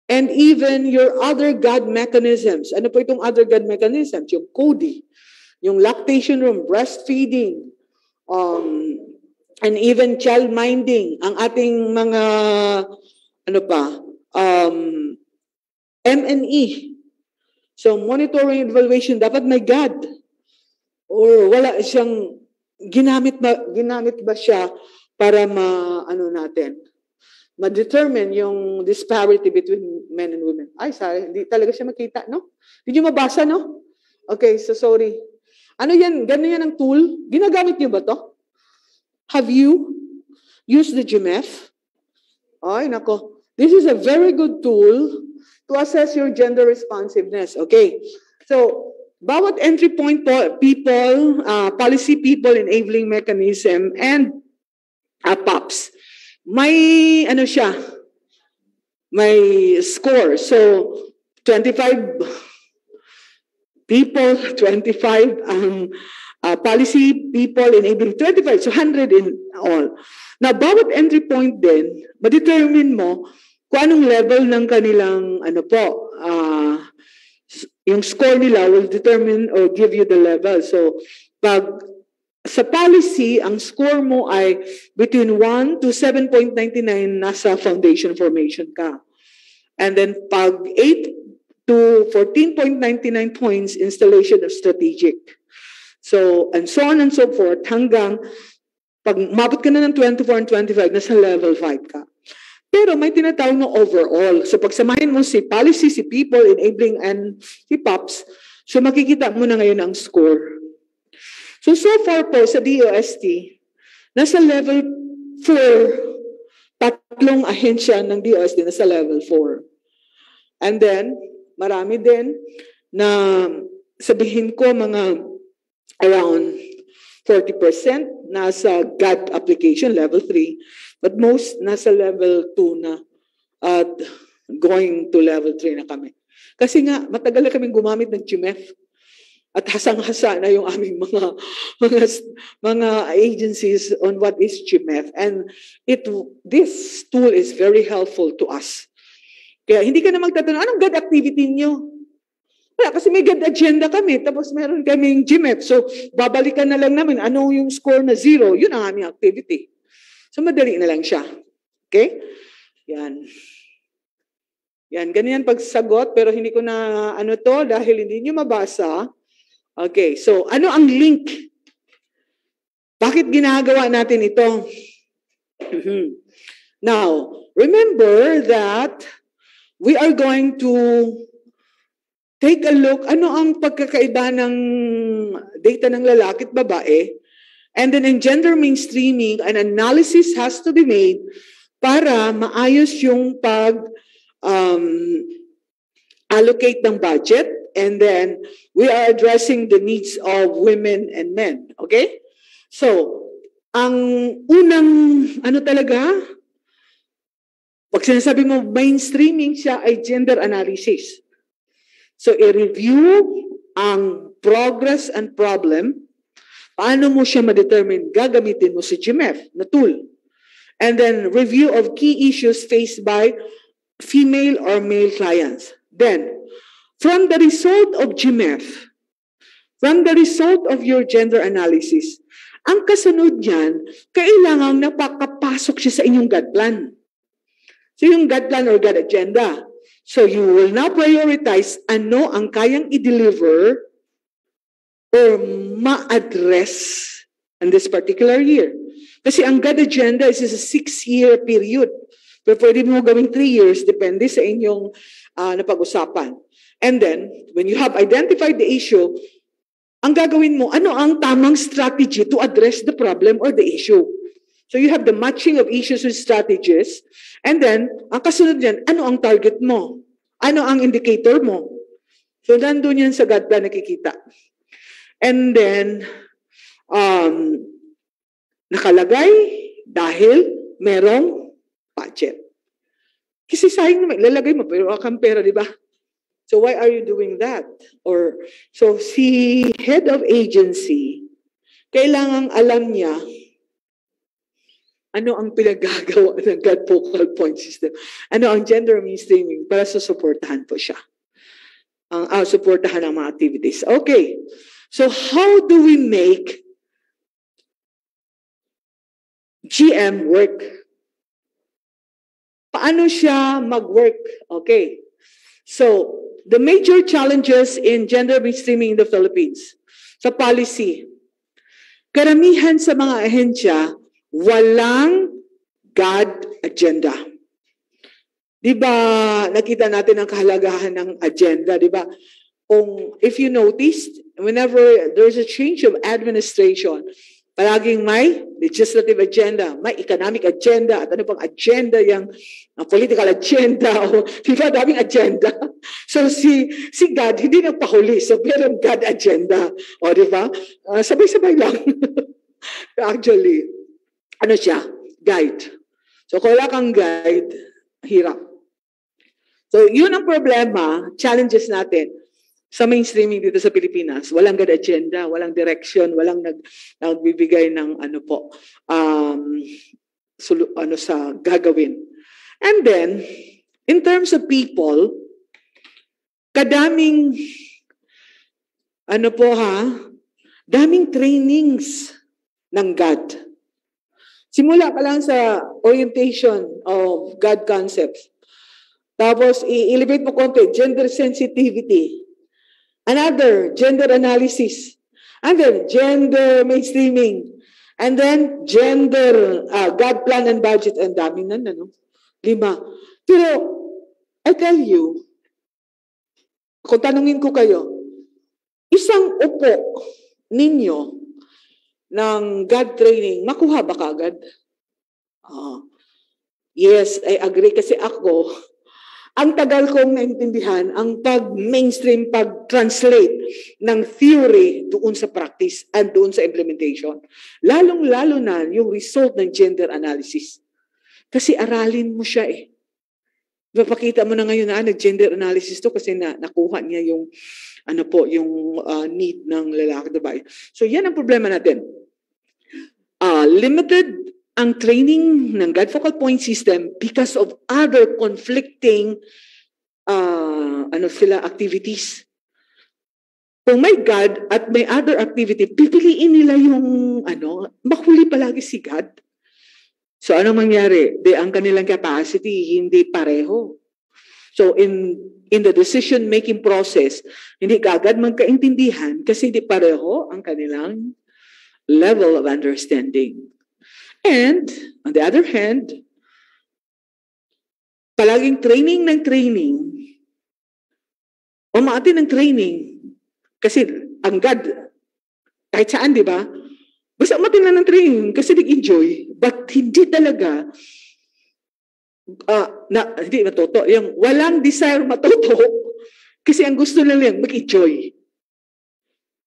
[SPEAKER 3] and even your other God mechanisms. Ano po itong other God mechanisms? Yung CODI, yung lactation room, breastfeeding, and even child minding, ang ating mga, M&E. So monitoring and evaluation, dapat may God. Or wala siyang, ginamit ba siya para ma-determine yung disparity between men and women. Ay, sorry, hindi talaga siya makita, no? Hindi nyo mabasa, no? Okay, so sorry. Ano yan? Gano'n yan ang tool? Ginagamit nyo ba to? Have you used the GMF? Ay, nako. This is a very good tool to assess your gender responsiveness. Okay. So, bawat entry point people, policy people, enabling mechanism, and POPs, may may score. So, 25 people, 25 policy people, enabling 25, so 100 in all. Now, bawat entry point din, ma-determine mo kung anong level ng kanilang, yung score nila will determine or give you the level. So, pag sa policy, ang score mo ay between 1 to 7.99, nasa foundation formation ka. And then, pag 8 to 14.99 points, installation of strategic. So, and so on and so forth, hanggang pag mabot ka na ng 24 and 25, nasa level 5 ka. Pero may tinatawag na overall. So, pagsamahin mo si policy, si people, enabling, and si POPs, so makikita mo na ngayon ang score. So far po sa DOST, nasa level 4, tatlong ahensya ng DOST nasa level 4. And then, marami din na sabihin ko mga around 40% nasa GAD application, level 3, but most nasa level 2 na at going to level 3 na kami. Kasi nga, matagal na kaming gumamit ng GMF at hasang-hasa na yung aming mga agencies on what is GMF. And this tool is very helpful to us. Kaya hindi ka na magtatanong, anong GAD activity niyo? Wala, kasi may GAD agenda kami, tapos meron kaming GMF. So, babalikan na lang namin, ano yung score na 0, yun ang aming activity. So, madali na lang siya. Okay? Yan. Yan, ganyan pagsagot, pero hindi ko na dahil hindi nyo mabasa. Okay, so ano ang link? Bakit ginagawa natin ito? Now, remember that we are going to take a look, ano ang pagkakaiba ng data ng lalaki at babae, And then in gender mainstreaming, an analysis has to be made para maayos yung allocate ng budget, and then we are addressing the needs of women and men. Okay? So, ang unang, pag sinasabi mo mainstreaming siya ay gender analysis. So, i-review ang progress and problem. Paano mo siya ma-determine? Gagamitin mo si GMF na tool. And then, review of key issues faced by female or male clients. Then, from the result of GMF, from the result of your gender analysis, ang kasunod niyan, kailangang napakapasok siya sa inyong God plan. So, yung God plan or God agenda. So, you will now prioritize ano ang kayang i-deliver or ma-address in this particular year. Kasi ang God agenda is a 6-year period. Pero pwede mo gawing 3 years, depende sa inyong napag-usapan. And then, when you have identified the issue, ang gagawin mo, ano ang tamang strategy to address the problem or the issue? So you have the matching of issues with strategies. And then, ang kasunod yan, ano ang target mo? Ano ang indicator mo? So, nandun yan sa God plan nakikita. And then, nakalagay dahil merong budget. Kasi sayang naman, ilalagay mo, pero akang pera, di ba? So, why are you doing that? Or, so, si head of agency, kailangang alam niya ano ang pinagagawa ng God focal point system. Ano ang gender mainstreaming para susuportahan po siya. Suportahan ang mga activities. Okay. So, how do we make GM work? Paano siya mag-work? Okay. So, the major challenges in gender mainstreaming in the Philippines. Sa policy, karamihan sa mga ahensya, walang God agenda. Diba, nakita natin ang kahalagahan ng agenda, diba? If you noticed, whenever there's a change of administration, palaging may legislative agenda, may economic agenda, at ano pang agenda, yung political agenda, o diba, daming agenda. So si God, hindi nagpahuli, so meron God agenda. O diba? Sabay-sabay lang. Actually, ano siya? Guide. So kung wala kang guide, hirap. So yun ang problema, challenges natin sa mainstreaming dito sa Pilipinas. Walang God agenda, walang direction, walang nagbibigay ng sa gagawin. And then, in terms of people, kadaming daming trainings ng God. Simula pa lang sa orientation of God concepts. Tapos, i-elevate mo konti, gender sensitivity. Another, gender analysis. And then, gender mainstreaming. And then, gender, God plan and budget. Ang dami na, 5. Pero, I tell you, kung tanungin ko kayo, isang upo ninyo ng God training, makuha ba kagad? Yes, I agree. Kasi ako, ang tagal kong naintindihan, ang pag-mainstream, pag-translate ng theory doon sa practice and doon sa implementation. Lalong-lalo na yung result ng gender analysis. Kasi aralin mo siya eh. Mapakita mo na ngayon na nag-gender analysis to kasi nakuha niya yung need ng lalaki, diba? So yan ang problema natin. Limited ang training ng God focal point system because of other conflicting activities. Kung may God at may other activity, pipiliin nila yung mahuli palagi si God. So anong mangyari? Ang kanilang capacity hindi pareho. So in the decision-making process, hindi kaagad magkaintindihan kasi hindi pareho ang kanilang level of understanding. And, on the other hand, palaging training, umaatin ng training, kasi ang God, kahit saan, di ba? Basta matindi ng training kasi nag-enjoy, but hindi talaga hindi matuto. Yung walang desire matuto kasi ang gusto lang mag-enjoy.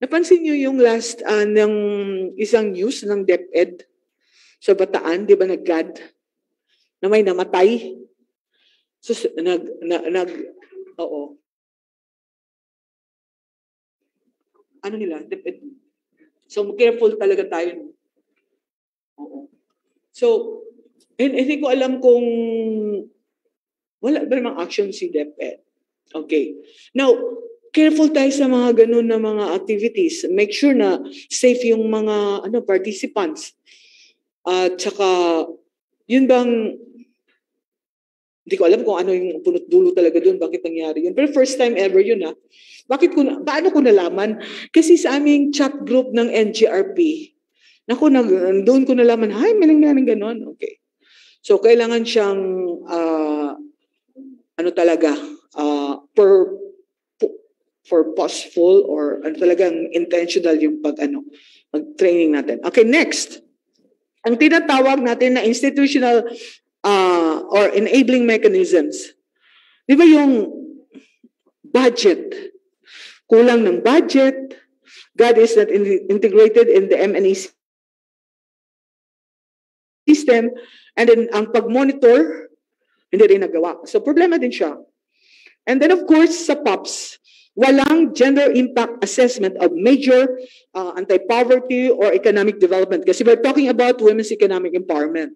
[SPEAKER 3] Napansin niyo yung last ng isang news ng DepEd sa Bataan, di ba nag-GAD? Na may namatay. So, oo. Ano nila? DepEd. So, careful talaga tayo. Oo. So, hindi ko alam kung wala ba namang action si DepEd. Okay. Now, careful tayo sa mga ganun na mga activities. Make sure na safe yung mga participants. At saka, yun bang, hindi ko alam kung ano yung punot dulo talaga doon, bakit nangyari yun. Pero first time ever yun paano ko nalaman? Kasi sa aming chat group ng NGRP, doon ko nalaman, may nangyaring ganon. Okay. So, kailangan siyang, purposeful or talagang intentional yung mag-training natin. Okay, next. Ang tinatawag natin na institutional or enabling mechanisms. Di ba yung budget? Kulang ng budget. God is not integrated in the M&E system. And then ang pag-monitor, hindi rin nagawa. So problema din siya. And then of course, sa POPs, walang gender impact assessment of major anti-poverty or economic development. Kasi we're talking about women's economic empowerment.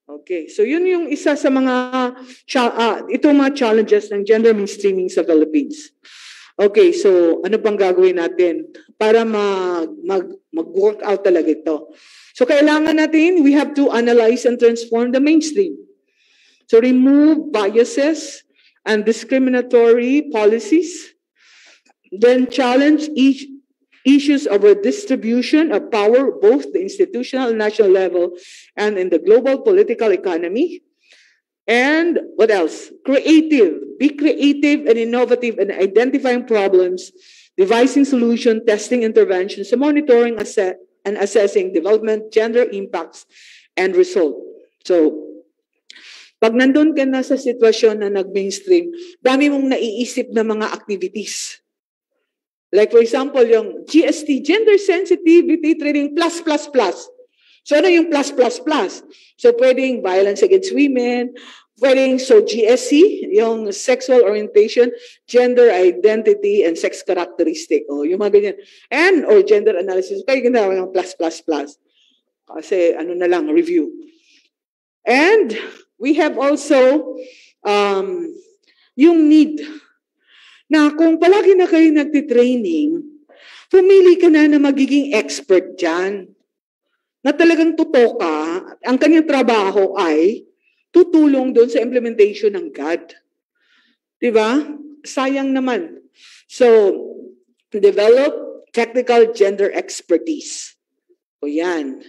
[SPEAKER 3] Okay, so yun yung isa sa mga challenges ng gender mainstreaming sa Philippines. Okay, so ano pang gagawin natin para mag-work out talaga ito? So kailangan natin, we have to analyze and transform the mainstream. So remove biases and discriminatory policies, then challenge issues of redistribution of power, both the institutional and national level and in the global political economy. And what else? Be creative and innovative in identifying problems, devising solution, testing interventions, monitoring and assessing development, gender impacts, and result. So, pag nandun ka na sa sitwasyon na nag-mainstream, dami mong naiisip na mga activities. Like for example, yung GST, Gender Sensitivity Training plus. So ano yung plus? So pwedeng violence against women, pwedeng GSC, yung sexual orientation, gender identity, and sex characteristic. O yung mga ganyan. Or gender analysis, kaya ginawa yung plus. Kasi review. And we have also yung need na kung palagi na kayo nagtitraining, pumili ka na magiging expert dyan. Na talagang totoo ka, ang kanyang trabaho ay tutulong doon sa implementation ng God. Diba? Sayang naman. So, develop technical gender expertise. O yan.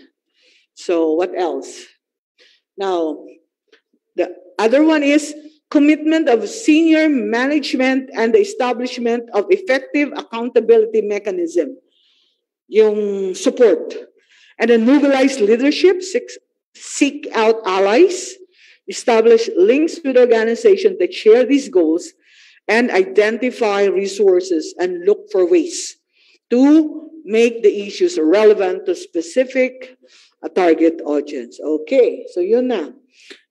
[SPEAKER 3] So, what else? Now, the other one is commitment of senior management and the establishment of effective accountability mechanism. Yung support. And then mobilize leadership, seek out allies, establish links with organizations that share these goals, and identify resources and look for ways to make the issues relevant to specific target audience. Okay, so yun na.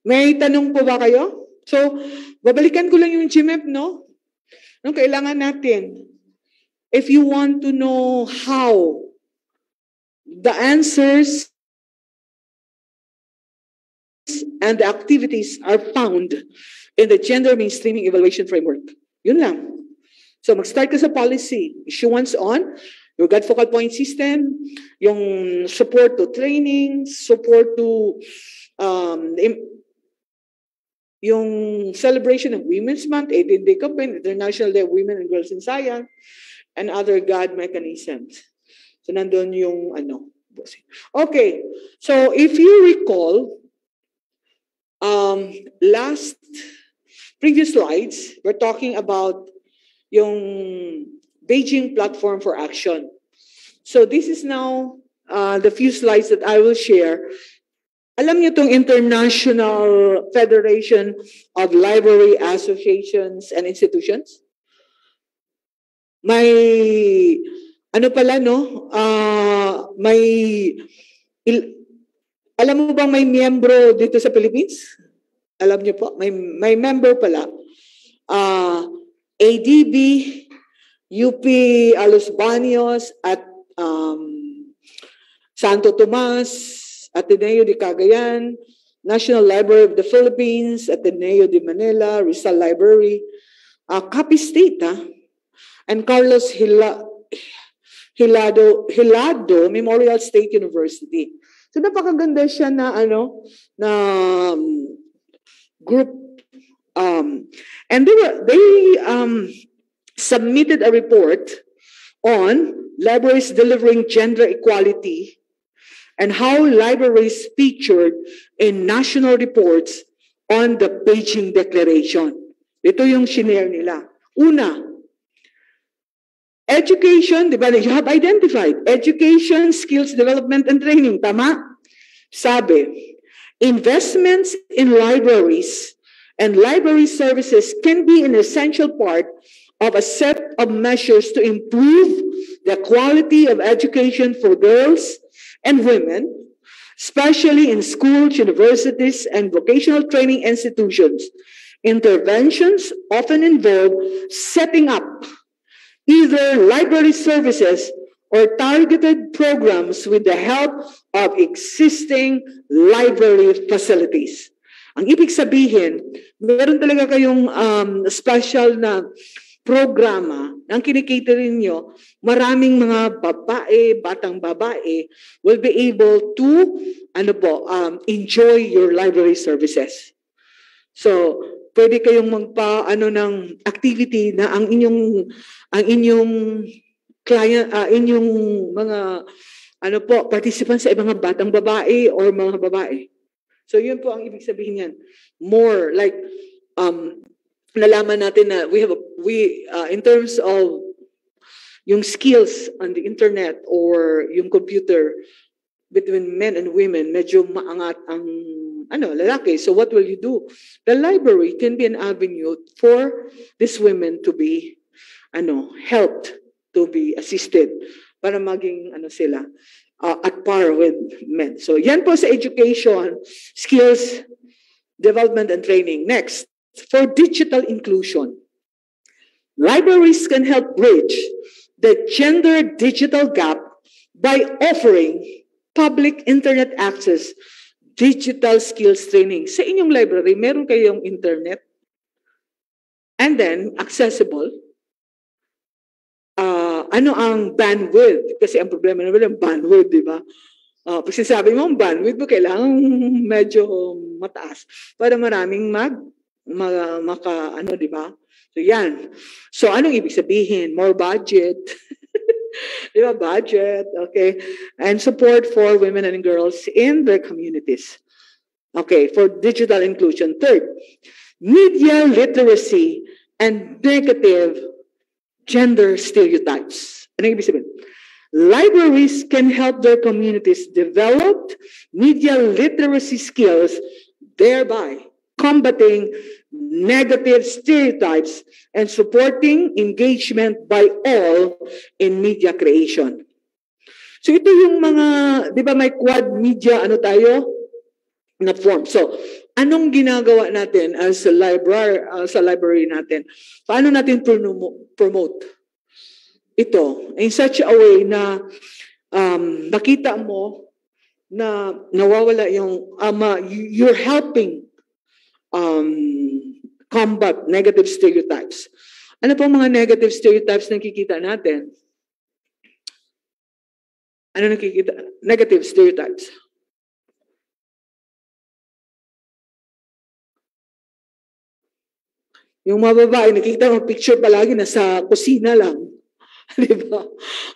[SPEAKER 3] May tanong po ba kayo? So, babalikan ko lang yung GMF, no? Anong kailangan natin? If you want to know how the answers and the activities are found in the gender mainstreaming evaluation framework. Yun lang. So, mag-start ka sa policy. Issuance on your God focal point system, yung support to training, support to yung celebration of Women's Month, 18th Day Campaign, International Day of Women and Girls in Science, and other God mechanisms. So, nandun yung Okay. So, if you recall, previous slides, we're talking about yung Beijing Platform for Action. So, this is now the few slides that I will share, alam niyo itong International Federation of Library Associations and Institutions? May, ano pala, no? Alam mo bang may miyembro dito sa Philippines? Alam niyo po, may member pala. ADB, UP Alos Baños, at Santo Tomas, Ateneo de Cagayan, National Library of the Philippines, Ateneo de Manila, Rizal Library, Capi State, and Carlos Hilado Memorial State University. So napakaganda siya na group, and they submitted a report on libraries delivering gender equality and how libraries featured in national reports on the Beijing Declaration. Ito yung shinare nila. Una, education, di ba? You have identified education, skills development, and training. Tama? Sabi, investments in libraries and library services can be an essential part of a set of measures to improve the quality of education for girls and women, especially in schools, universities, and vocational training institutions. Interventions often involve setting up either library services or targeted programs with the help of existing library facilities. Ang ibig sabihin, meron talaga kayong special na programa ang kinikitarin nyo, maraming mga babae, batang babae will be able to enjoy your library services. So, pwede kayong ng activity na ang inyong client, inyong mga participants sa mga batang babae or mga babae. So, yun po ang ibig sabihin yan. More like nalaman natin na we in terms of yung skills on the internet or yung computer between men and women, medyo maangat ang lalaki. So what will you do? The library can be an avenue for these women to be helped, to be assisted para maging sila at par with men. So yan po sa education, skills development and training. Next, for digital inclusion. Libraries can help bridge the gender digital gap by offering public internet access, digital skills training. Sa inyong library, meron kayong internet and then accessible. Ano ang bandwidth? Kasi ang problema naman ang bandwidth, di ba? Pag sinasabi mo ang bandwidth mo, kailangan medyo mataas para maraming di ba? So yan. So anong ibig sabihin? More budget. Di ba? Budget, okay. And support for women and girls in their communities. Okay, for digital inclusion. Third, media literacy and negative gender stereotypes. Anong ibig sabihin? Libraries can help their communities develop media literacy skills, thereby combating negative stereotypes and supporting engagement by all in media creation. So ito yung mga, di ba may quad media, na form. So, anong ginagawa natin as a library natin? Paano natin promote ito in such a way na nakita mo na nawawala yung you're helping combat negative stereotypes. Ano po mga negative stereotypes na nakikita natin? Ano nakikita? Negative stereotypes. Yung mga babae, nakikita mo picture palagi na sa kusina lang. Di ba?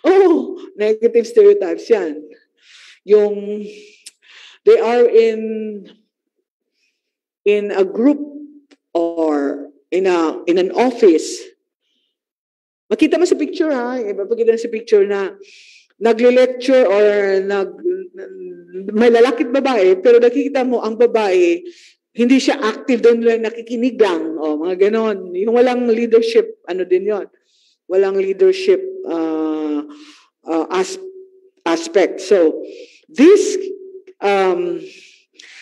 [SPEAKER 3] Oh, negative stereotypes yan. Yung, they are in a group or in an office. Makita mo sa picture, ha? Ipapakita na sa picture na nagle-lecture or may lalaki at babae, pero nakikita mo ang babae, hindi siya active doon lang, nakikinig lang. O, mga ganon. Yung walang leadership, ano din yon. Walang leadership aspect. So, this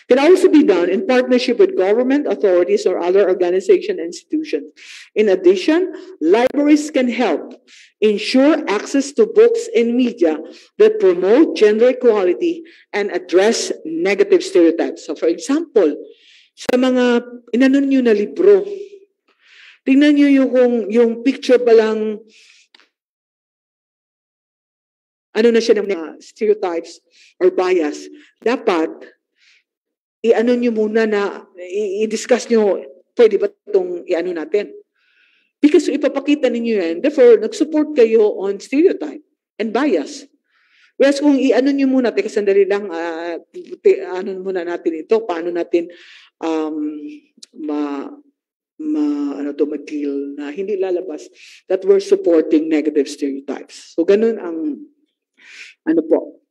[SPEAKER 3] can also be done in partnership with government authorities or other organization and institutions. In addition, libraries can help ensure access to books and media that promote gender equality and address negative stereotypes. So, for example, sa mga inanon nyo na libro, tingnan nyo yung picture pa lang, ano na siya ng stereotypes or bias. Dapat, i-ano nyo muna na, i-discuss nyo, pwede ba itong i-ano natin? Because ipapakita ninyo yan, therefore, nag-support kayo on stereotype and bias. Whereas kung i-ano nyo muna, teka sandali lang, ano muna natin ito, paano natin mag-deal na hindi lalabas that we're supporting negative stereotypes. So, ganun ang, ano po,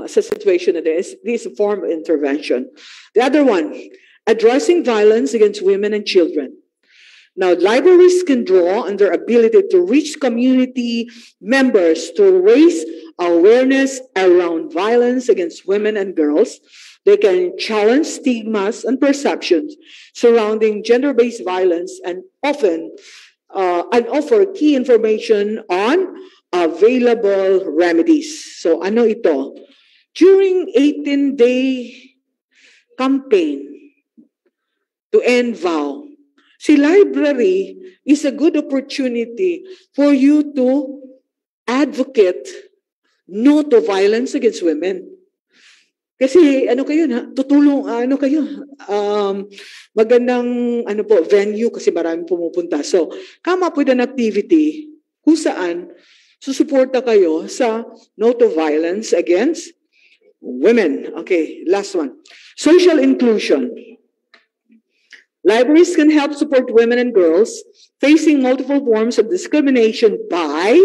[SPEAKER 3] sa situation that this is a form of intervention. The other one, addressing violence against women and children. Now, libraries can draw on their ability to reach community members to raise awareness around violence against women and girls. They can challenge stigmas and perceptions surrounding gender-based violence and offer key information on available remedies. So ano ito? During 18-day campaign to end VOW, si library is a good opportunity for you to advocate no to violence against women. Kasi ano kayo na, tutulong, ano kayo, magandang ano po, venue kasi maraming pumupunta. So, come up with an activity kung saan susuporta kayo sa no to violence against women. Okay, last one. Social inclusion. Libraries can help support women and girls facing multiple forms of discrimination by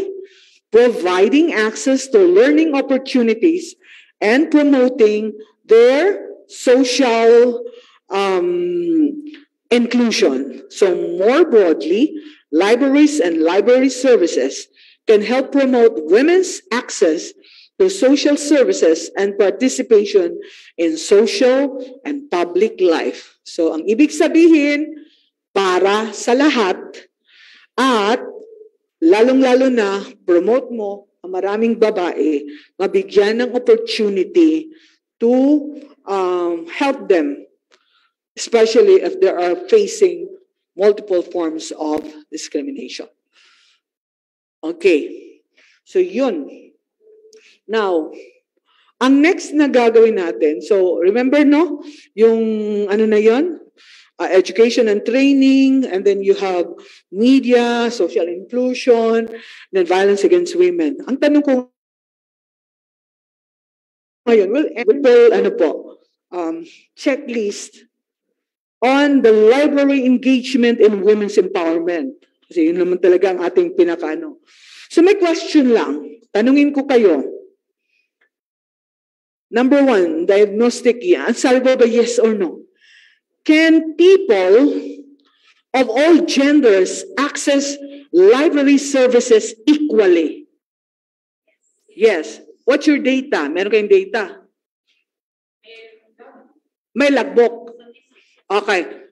[SPEAKER 3] providing access to learning opportunities and promoting their social inclusion. So more broadly, libraries and library services can help promote women's access to social services and participation in social and public life. So ang ibig sabihin, para sa lahat at lalong-lalo na promote mo ang maraming babae, mabigyan ng opportunity to help them, especially if they are facing multiple forms of discrimination. Okay, so yun. Now, ang next na gagawin natin, so remember no, yung ano na yun? Education and training, and then you have media, social inclusion, then violence against women. Ang tanong ko ngayon, ano po, checklist on the library engagement in women's empowerment. Kasi yun naman talaga ang ating pinakaano. So may question lang, tanungin ko kayo. Number one, diagnostic, answer ba yes or no? Can people of all genders access library services equally? Yes. What's your data? Meron kayong data? May logbook. Okay.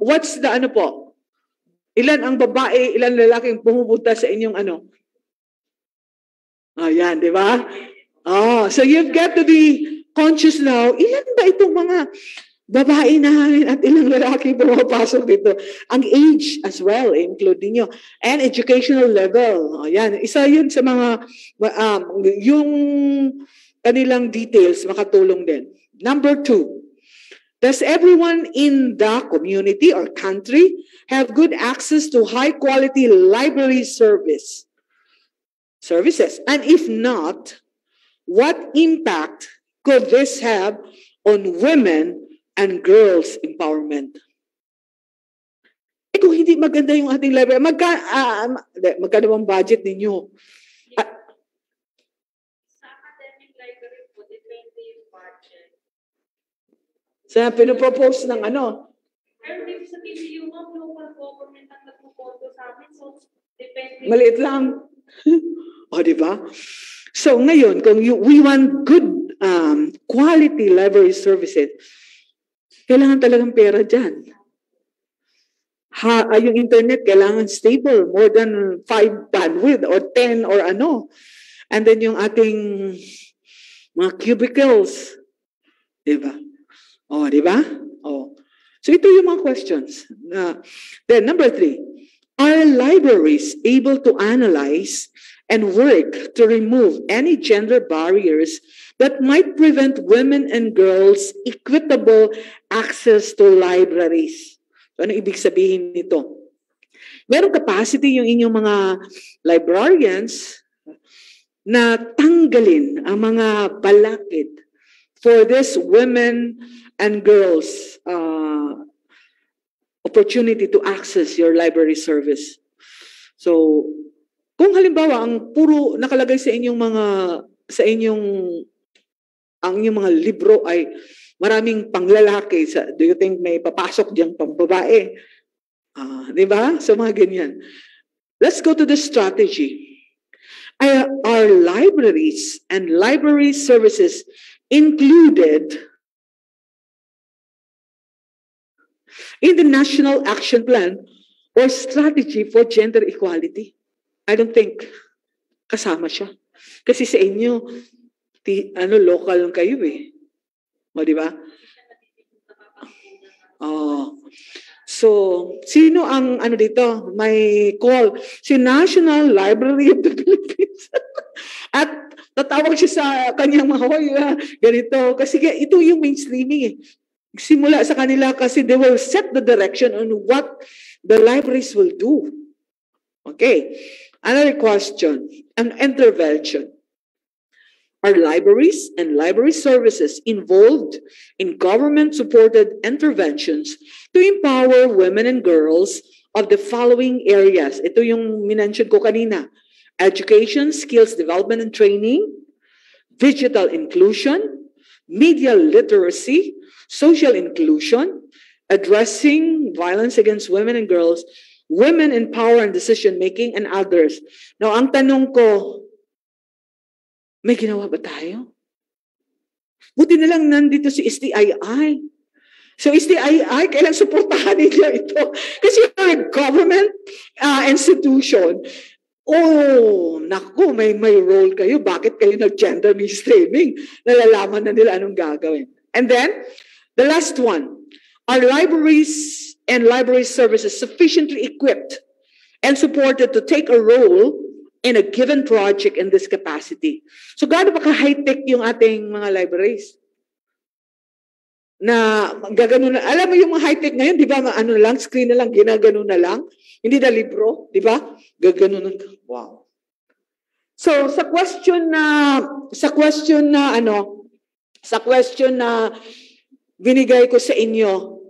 [SPEAKER 3] What's the ano po? Ilan ang babae, ilan lalaking pumupunta sa inyong ano? Ayan, di ba? So you've got to be conscious now. Ilan ba itong mga babae namin at ilang lalaki pumapasok dito? Ang age as well, include niyo. And educational level. Ayan, isa yun sa mga, yung kanilang details makatulong din. Number 2, does everyone in the community or country have good access to high-quality library services? And if not, what impact could this have on women and girls' empowerment? Kung hindi maganda yung ating library, magkano ang budget ninyo? Sa pinopropose ng ano.
[SPEAKER 5] Pero dito sa TCU, ma'am, local government ang nagpupunto sa amin. So, depende.
[SPEAKER 3] Maliit lang. O, di ba? So, ngayon, kung we want good quality library services, kailangan talagang pera dyan. Yung internet, kailangan stable, more than 5 bandwidth or 10 or ano. And then yung ating mga cubicles. Diba? O, diba? O. So ito yung mga questions. Then number 3, are libraries able to analyze and work to remove any gender barriers that might prevent women and girls equitable access to libraries? So, ano ibig sabihin nito? Merong capacity yung inyong mga librarians na tanggalin ang mga balakid for this women and girls opportunity to access your library service. So, kung halimbawa ang puro nakalagay sa inyong ang inyong mga libro ay maraming panglalaki, do you think may papasok diyang pambabae? Di ba? So mga ganyan. Let's go to the strategy. Are libraries and library services included in the National Action Plan or Strategy for Gender Equality? I don't think kasama siya. Kasi sa inyo, local lang kayo eh. O, di ba? So, sino ang dito? May call. Si National Library of the Philippines. At tatawag siya sa kanyang mga ganito. Kasi ito yung mainstreaming eh. Simula sa kanila kasi they will set the direction on what the libraries will do. Okay. Another question. An intervention. Are libraries and library services involved in government-supported interventions to empower women and girls of the following areas? Ito yung minention ko kanina. Education, skills development and training, digital inclusion, media literacy, social inclusion, addressing violence against women and girls, women in power and decision-making, and others. Now, ang tanong ko, may ginawa ba tayo? Buti na lang nandito si STII. So STII, kailang suportahan ninyo ito. Kasi you're a government institution. Oh, naku, may role kayo. Bakit kayo nag-gender mainstreaming? Nalalaman na nila anong gagawin. And then, the last one. Are libraries and library services sufficiently equipped and supported to take a role in a given project in this capacity? So, gaano ba ka-high-tech yung ating mga libraries? Na gagano na, alam mo yung mga high-tech ngayon, di ba, screen na lang, ginagano na lang. Hindi na libro, di ba? Gagano na, wow. So, sa question na binigay ko sa inyo,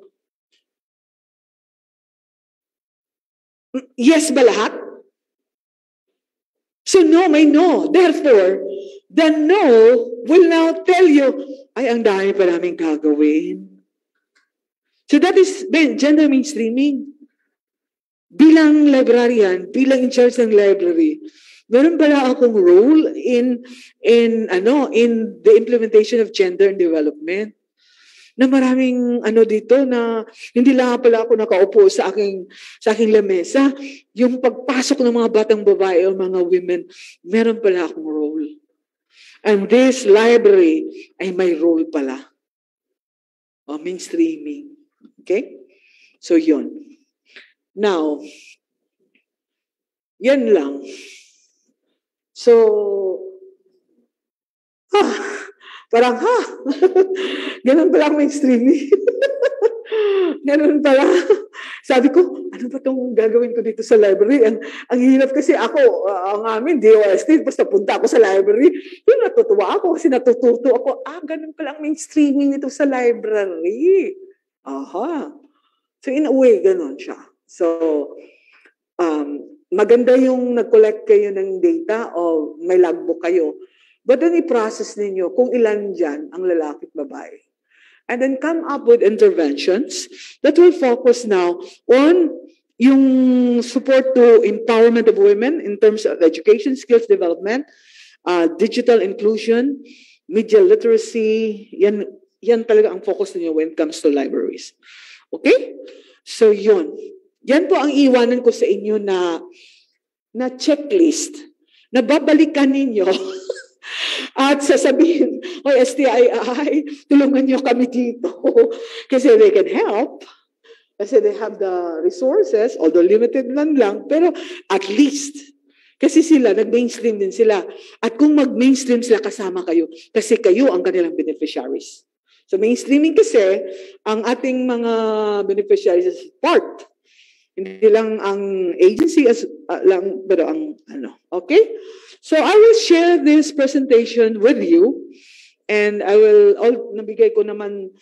[SPEAKER 3] yes ba lahat? So no, may no. Therefore, the no will now tell you, ay, ang dami pa namin gagawin. So that is gender mainstreaming. Bilang librarian, bilang in charge ng library, meron pala akong role in the implementation of gender and development. Na maraming dito na hindi lang pala ako nakaupo sa aking lamesa. Yung pagpasok ng mga batang babae o mga women, meron pala akong role. And this library ay may role pala. Mainstreaming. Okay? So yun. Now, yan lang. So, parang, ganun pala ang mainstreaming. Ganun pala. Sabi ko, ano ba itong gagawin ko dito sa library? Ang hirap kasi ako, ang amin, DOST, basta punta ako sa library, yung natutuwa ako kasi natututo ako, ganun pala ang mainstreaming nito sa library. Aha. So in a way, ganun siya. So, maganda yung nag-collect kayo ng data o may logbook kayo. But then i-process ninyo kung ilan dyan ang lalaki at babae. and then come up with interventions that will focus now on yung support to empowerment of women in terms of education, skills development, digital inclusion, media literacy. Yan talaga ang focus ninyo when it comes to libraries. Okay? So yun. Yan po ang iwanan ko sa inyo na checklist na babalikan ninyo at sasabihin, oy, STII, tulungan nyo kami dito. Kasi they can help. Kasi they have the resources, although limited lang, pero at least, kasi sila, nag-mainstream din sila. At kung mag-mainstream sila, kasama kayo. Kasi kayo ang kanilang beneficiaries. So mainstreaming kasi, ang ating mga beneficiaries is part. Hindi lang ang agency lang, pero ang okay? So I will share this presentation with you, and I will, nabigay ko naman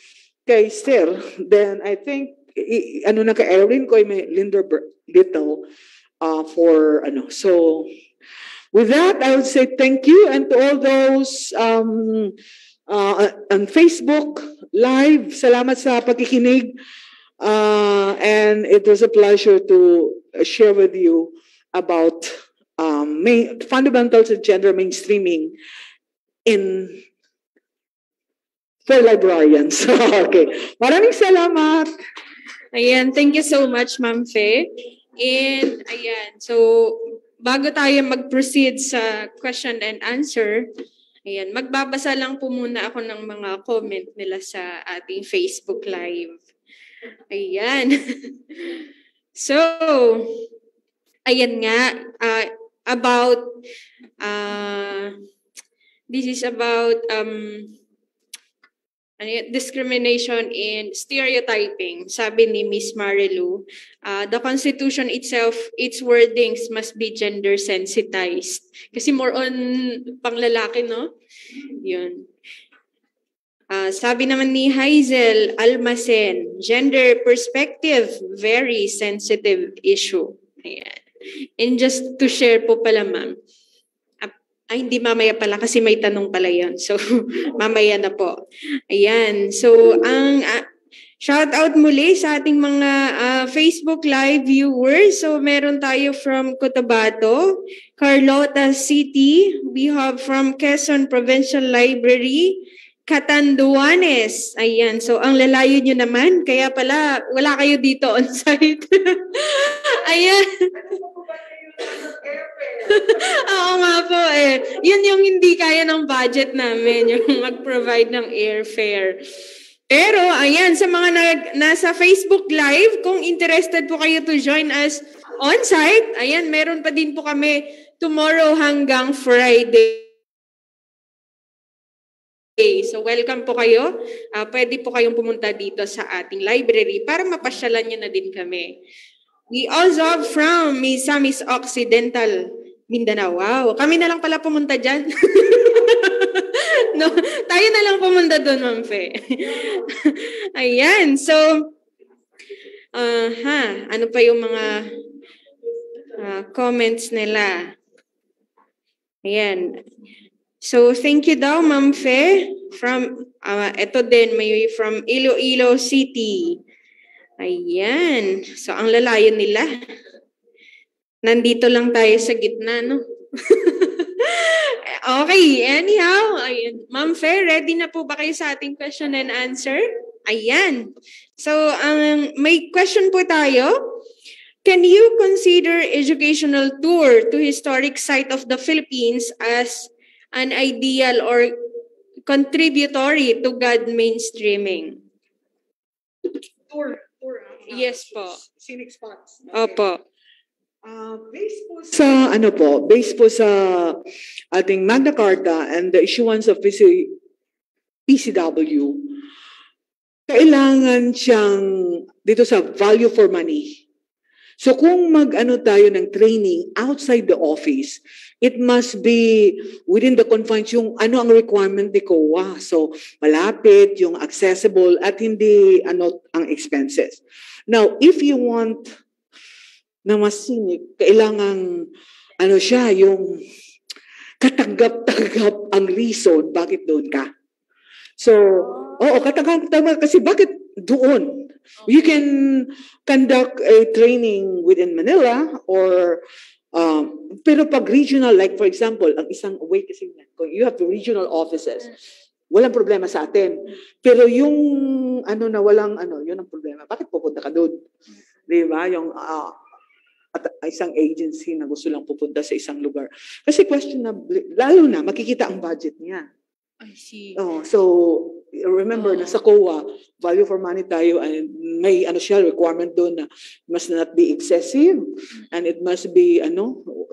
[SPEAKER 3] kay Sir, then I think, na kay Erin ko, may Linda Little for, So, with that, I would say thank you, and to all those on Facebook Live, salamat sa pakikinig, and it was a pleasure to share with you about fundamentals of gender mainstreaming for librarians. Okay. Maraming salamat.
[SPEAKER 5] Ayan, thank you so much, Ma'am Fe. And ayan, so bago tayo mag-proceed sa question and answer, ayan, magbabasa lang po muna ako ng mga comment nila sa ating Facebook Live. Ayan. So, ayan nga, this is about discrimination and stereotyping. Sabi ni Miss Marilu, the Constitution itself, its wordings must be gender sensitized. Kasi more on panglalaki, no? Yun. Sabi naman ni Hazel Almacen, gender perspective, very sensitive issue. Ayan. And just to share po pala, ma'am. Ay, hindi mamaya pala kasi may tanong pala yun. So, mamaya na po. Ayan. So, ang shout out muli sa ating mga Facebook Live viewers. So, meron tayo from Cotabato, Carlota City. We have from Quezon Provincial Library, Catanduanes. Ayan. So, ang lalayo nyo naman. Kaya pala, wala kayo dito on site. Ayan. Oo nga po eh. Yun yung hindi kaya ng budget namin, yung mag-provide ng airfare. Pero ayan, sa mga nasa Facebook Live, kung interested po kayo to join us on-site, ayan, meron pa din po kami tomorrow hanggang Friday. So welcome po kayo. Pwede po kayong pumunta dito sa ating library para mapasyalan nyo na din kami. We also have from Misamis Occidental, Mindanao. Wow, kami na lang pala pumunta dyan. No, tayo na lang pumunta doon, Ma'am Fe. Ayan, so, ano pa yung mga comments nila? Ayan. So, thank you daw, Ma'am Fe. From, ito din, may from Iloilo City. Ayan. So, ang lalayo nila. Nandito lang tayo sa gitna, no? Okay, anyhow. Ayan. Ma'am Fe, ready na po ba kayo sa ating question and answer? Ayan. So, may question po tayo. Can you consider educational tour to historic site of the Philippines as an ideal or contributory to God mainstreaming?
[SPEAKER 3] Tour.
[SPEAKER 5] Yes po.
[SPEAKER 3] Scenic spots. Okay.
[SPEAKER 5] Opo.
[SPEAKER 3] Based po sa ating Magna Carta and the issuance of PCW, kailangan siyang dito sa value for money. So kung tayo ng training outside the office, it must be within the confines yung ang requirement ni COA. So malapit, yung accessible at hindi ang expenses. Now, if you want na mas scenic, kailangan yung katanggap-tanggap ang reason bakit doon ka. So, katanga kasi bakit doon? You can conduct a training within Manila or pero pag regional, like for example, ang isang way kasi kung you have regional offices, walang problema sa atin. Pero yung yun ang problema. Bakit pupunta ka doon? Di ba? Yung isang agency na gusto lang pupunta sa isang lugar. Kasi questionable, lalo na makikita ang budget niya.
[SPEAKER 5] I see.
[SPEAKER 3] So remember na sa COA, value for money tayo, and may requirement doon na must not be excessive and it must be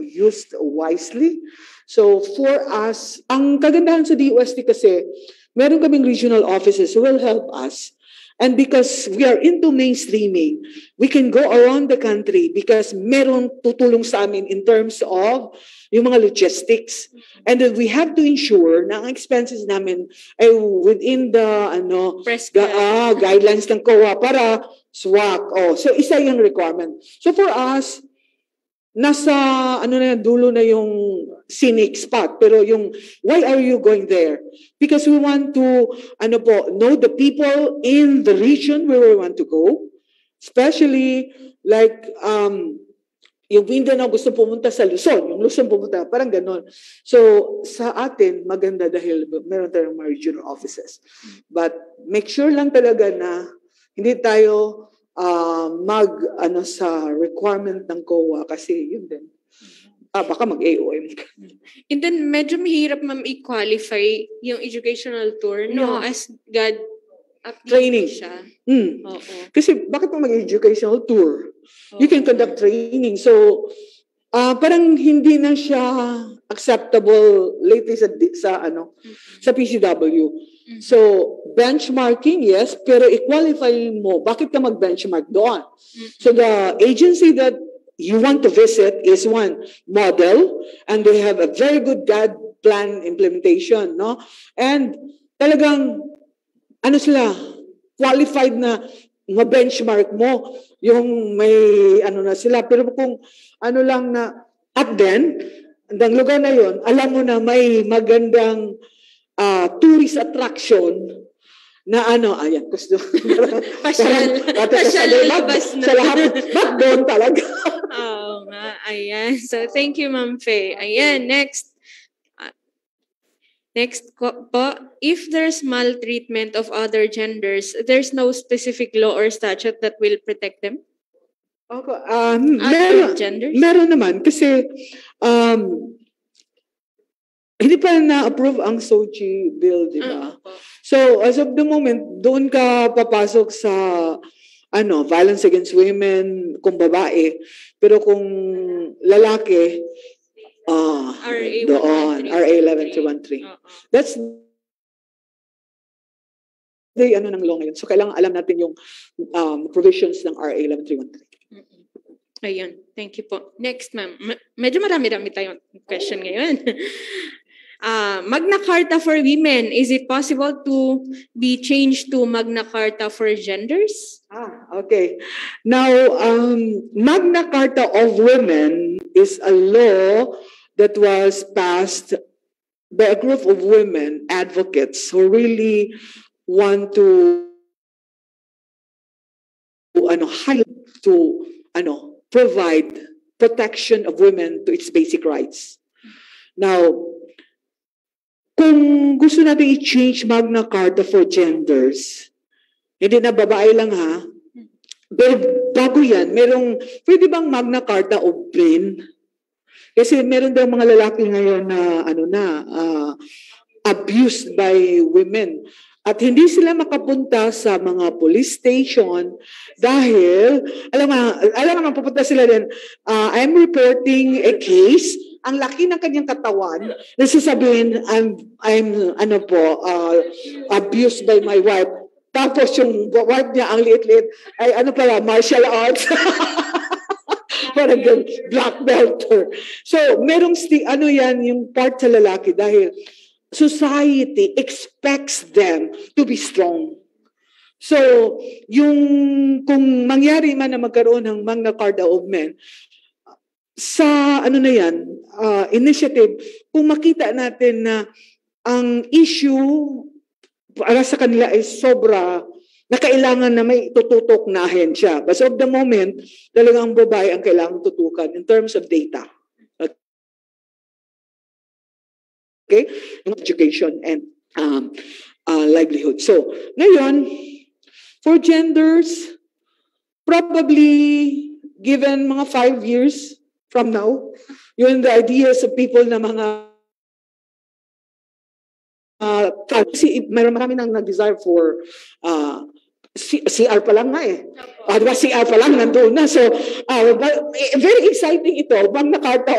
[SPEAKER 3] used wisely. So for us, ang kagandahan sa DOST kasi, meron kaming regional offices who will help us. And because we are into mainstreaming, we can go around the country because meron tutulong sa amin in terms of yung mga logistics. And then we have to ensure na ang expenses namin ay within the guidelines ng COA para swak. So isa yung requirement. So for us, nasa dulo na yung scenic spot, pero yung why are you going there? Because we want to know the people in the region where we want to go, especially like yung Mindanao gusto pumunta sa Luzon, yung Luzon pumunta, parang ganon. So sa atin maganda dahil meron tayong mga regional offices, but make sure lang talaga na hindi tayo sa requirement ng COA kasi yun din. Baka mag-AOM ka.
[SPEAKER 5] And then, medyo mahirap i-qualify yung educational tour, no? As God
[SPEAKER 3] training
[SPEAKER 5] siya.
[SPEAKER 3] Kasi bakit mo mag-educational tour? You can conduct training. So, parang hindi na siya acceptable lately sa PCW. So, benchmarking, yes, pero i-qualify mo, bakit ka mag-benchmark doon? So, the agency that you want to visit is one model, and they have a very good guide plan implementation, no? And talagang, sila, qualified na ma-benchmark mo, yung may, na sila, pero kung lang na, at then, ang lugar na yon, alam mo na may magandang tourist attraction na ayan, gusto.
[SPEAKER 5] Pasyal labas na.
[SPEAKER 3] Sa lahat, ba't doon talaga?
[SPEAKER 5] Oo nga, ayan. So, thank you, Ma'am Faye. Ayan, next. Next po, if there's maltreatment of other genders, there's no specific law or statute that will protect them? Other genders?
[SPEAKER 3] Meron naman, kasi hindi pa na-approve ang SOGI bill, di ba? So, as of the moment, doon ka papasok sa violence against women kung babae. Pero kung lalaki, doon, RA 11313. That's the ng law ngayon. So, kailangan alam natin yung provisions ng RA 11313.
[SPEAKER 5] Ayun. Thank you po. Next, ma'am. Medyo marami-rami tayong question ngayon. Magna Carta for Women, is it possible to be changed to Magna Carta for Genders?
[SPEAKER 3] Okay. Now, Magna Carta of Women is a law that was passed by a group of women advocates who really want to provide protection of women to its basic rights. Now, kung gusto natin i-change Magna Carta for genders, hindi na babae lang ha, pero bago yan, pwede bang Magna Carta of men? Kasi meron daw mga lalaki ngayon na abused by women. At hindi sila makapunta sa mga police station dahil, alam naman, pupunta sila din, I'm reporting a case, ang laki ng kanyang katawan, nasasabihin, I'm abused by my wife. Tapos yung wife niya, ang liit-liit, ay martial arts. Parang black belt. So, merong yung part sa lalaki dahil society expects them to be strong. So, kung mangyari man na magkaroon ng Magna Carta of Men, sa initiative, kung makita natin na ang issue para sa kanila ay sobra na kailangan na may tututok na ahensya. But of the moment, talagang babae ang kailangan tutukan in terms of data. Okay? Education and livelihood. So, ngayon, for genders, probably given mga 5 years from now, yun the ideas of people na mga kasi marami nang nag-desire for CR pa lang nga eh. Diba CR pa lang nandoon na. So, very exciting ito. Bang nakarta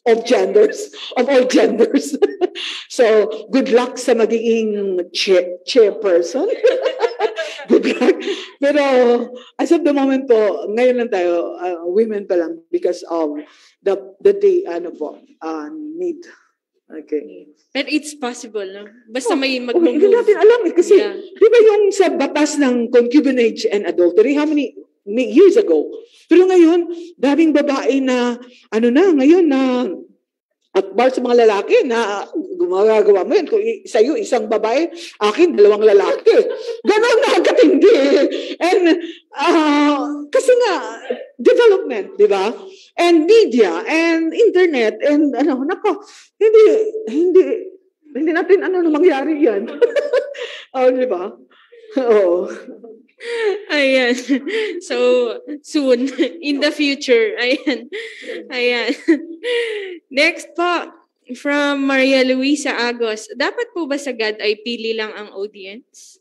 [SPEAKER 3] of genders, of all genders. So, good luck sa magiging chairperson. Good luck. Pero, as of the moment po, ngayon lang tayo, women pa lang because of the day, need. Okay.
[SPEAKER 5] But it's possible, no? Basta may
[SPEAKER 3] mag-move. Hindi natin alam eh. Kasi, di ba yung sa batas ng concubinage and adultery, how many years ago? Pero ngayon, daming babae na, ngayon na, at bar sa mga lalaki na gumagawa mo yun. Kung sa'yo, isang babae, akin, 2 lalaki. Ganon na katindi. And, kasi nga, development, di ba? And media, and internet, and hindi natin mangyari yan. Di ba? Oo.
[SPEAKER 5] Ayan. So, soon, in the future. Ayan. Next po, from Maria Luisa Agos. Dapat po ba sagad ay pili lang ang audience?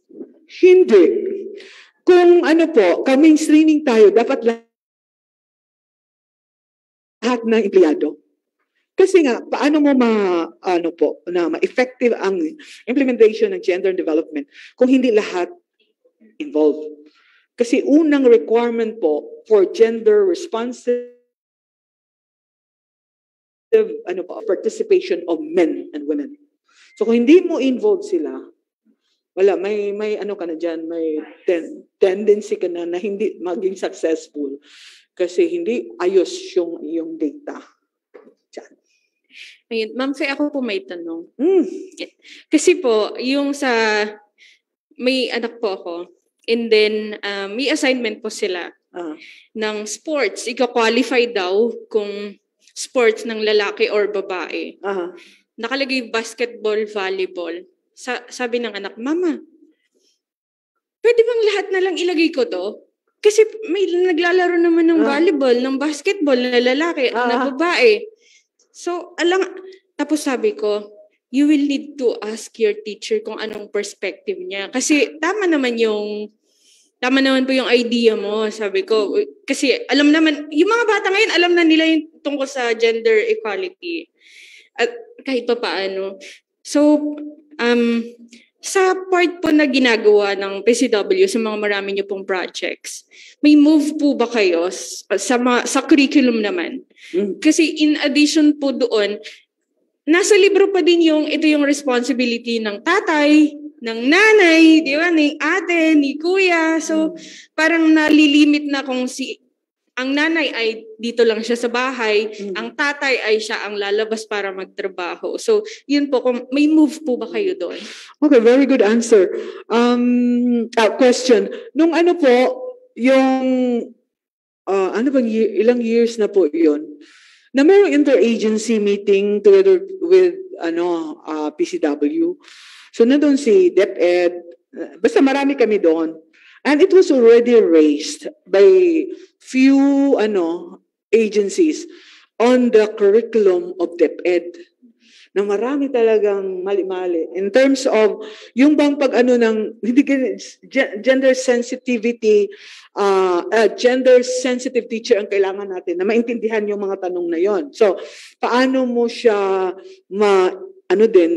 [SPEAKER 3] Hindi. Kung ka-mainstreaming tayo, dapat lahat ng empleyado. Kasi nga, paano mo ma-effective ang implementation ng gender development kung hindi lahat involved. Kasi unang requirement po for gender responsive participation of men and women. So kung hindi mo involved sila, wala, may ka na dyan, may tendency ka na hindi maging successful kasi hindi ayos yung data. Dyan.
[SPEAKER 5] Ayun, Ma'am Fe, ako po may tanong. Kasi po, yung may anak po ako, and then may assignment po sila ng sports. Ika-qualify daw kung sports ng lalaki or babae. Nakalagay basketball, volleyball. Sabi ng anak, Mama, pwede bang lahat na lang ilagay ko to? Kasi may naglalaro naman ng volleyball, ng basketball na lalaki, na babae. So, tapos sabi ko, you will need to ask your teacher kung anong perspective niya. Kasi tama naman po yung idea mo, sabi ko. Kasi alam naman, yung mga bata ngayon, alam na nila yung tungkol sa gender equality. At kahit pa paano. So, sa part po na ginagawa ng PCW sa mga marami niyo pong projects, may move po ba kayo sa curriculum naman? Kasi in addition po doon, nasa libro pa din ito yung responsibility ng tatay, ng nanay, di ba, ng ate, ni kuya. So, parang nalilimit na kung ang nanay ay dito lang siya sa bahay, ang tatay ay siya ang lalabas para magtrabaho. So, yun po, kung may move po ba kayo doon?
[SPEAKER 3] Okay, very good answer. Question. Nung yung, ilang years na po yun, na mayroong interagency meeting together with PCW. So, nandun si DepEd, basta marami kami doon. And it was already raised by few agencies on the curriculum of DepEd na marami talagang mali-mali in terms of yung bang gender sensitivity, gender sensitive teacher ang kailangan natin na maintindihan yung mga tanong na yon. So paano mo siya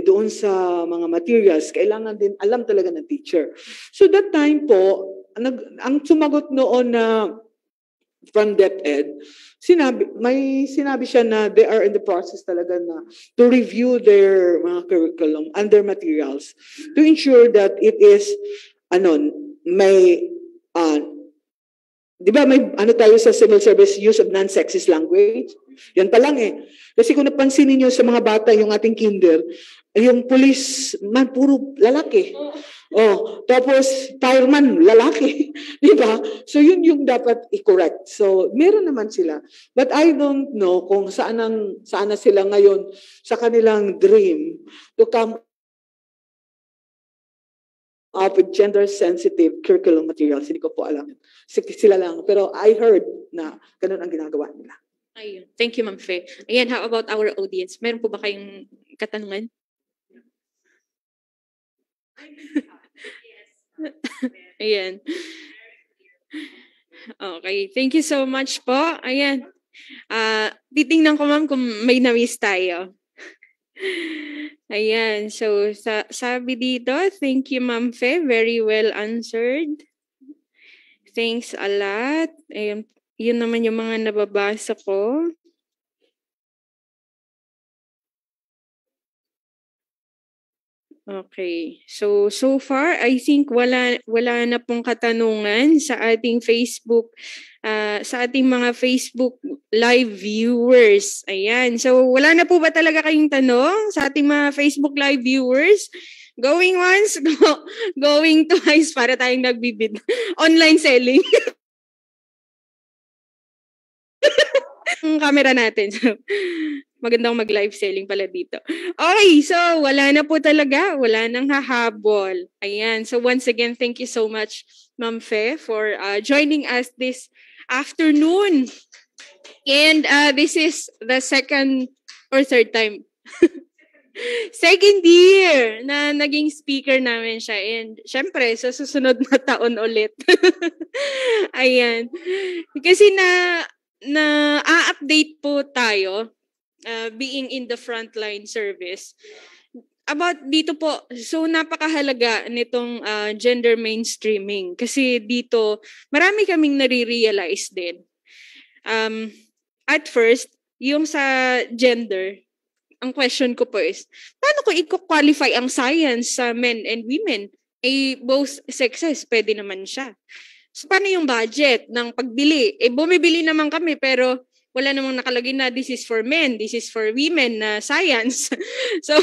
[SPEAKER 3] doon sa mga materials, kailangan din alam talaga ng teacher. So that time po, ang sumagot noon na from DepEd, may sinabi siya na they are in the process talaga na to review their mga curriculum and their materials to ensure that it is Di ba may ano tayo sa civil service, use of non-sexist language? Yan pa lang eh. Kasi kung napansin niyo sa mga bata, yung ating kinder, yung police man, puro lalaki. Oh, tapos fireman, lalaki. Di ba? So yun yung dapat i-correct. So meron naman sila. But I don't know kung saan na sila ngayon sa kanilang dream to come up with gender-sensitive curriculum materials. Hindi ko po alam. Sila lang. Pero I heard na ganun ang ginagawa nila.
[SPEAKER 5] Ayun. Thank you, Ma'am Fe. Ayan, how about our audience? Meron po ba kayong katanungan? Ayan. Okay. Thank you so much po. Ayan. Titingnan ko, ma'am, kung may na-miss tayo. Ayan. So, sabi dito, thank you, Ma'am Fe. Very well answered. Thanks a lot. Ayan. Yun naman yung mga nababasa ko. Okay. So far, I think wala na pong katanungan sa ating Facebook, sa ating mga Facebook live viewers. Ayan. So wala na po ba talaga kayong tanong sa ating mga Facebook live viewers? Going once, going twice para tayong nagbibid. Online selling. Ang camera natin. Magandang mag-live selling pala dito. Okay, so wala na po talaga. Wala nang hahabol. Ayan. So once again, thank you so much, Ma'am Fe, for joining us this afternoon. And this is the second or third time. Second year na naging speaker namin siya. And syempre, sa susunod na taon ulit. Ayan. Kasi na-update po tayo being in the frontline service. About dito po, so napakahalaga nitong gender mainstreaming kasi dito marami kaming nare-realize din. At first, yung sa gender, ang question ko po is, paano ko i-qualify ang science sa men and women? Both sexes, pwede naman siya. So, paano yung budget ng pagbili? Bumibili naman kami pero wala namang nakalagay na this is for men, this is for women na science. So,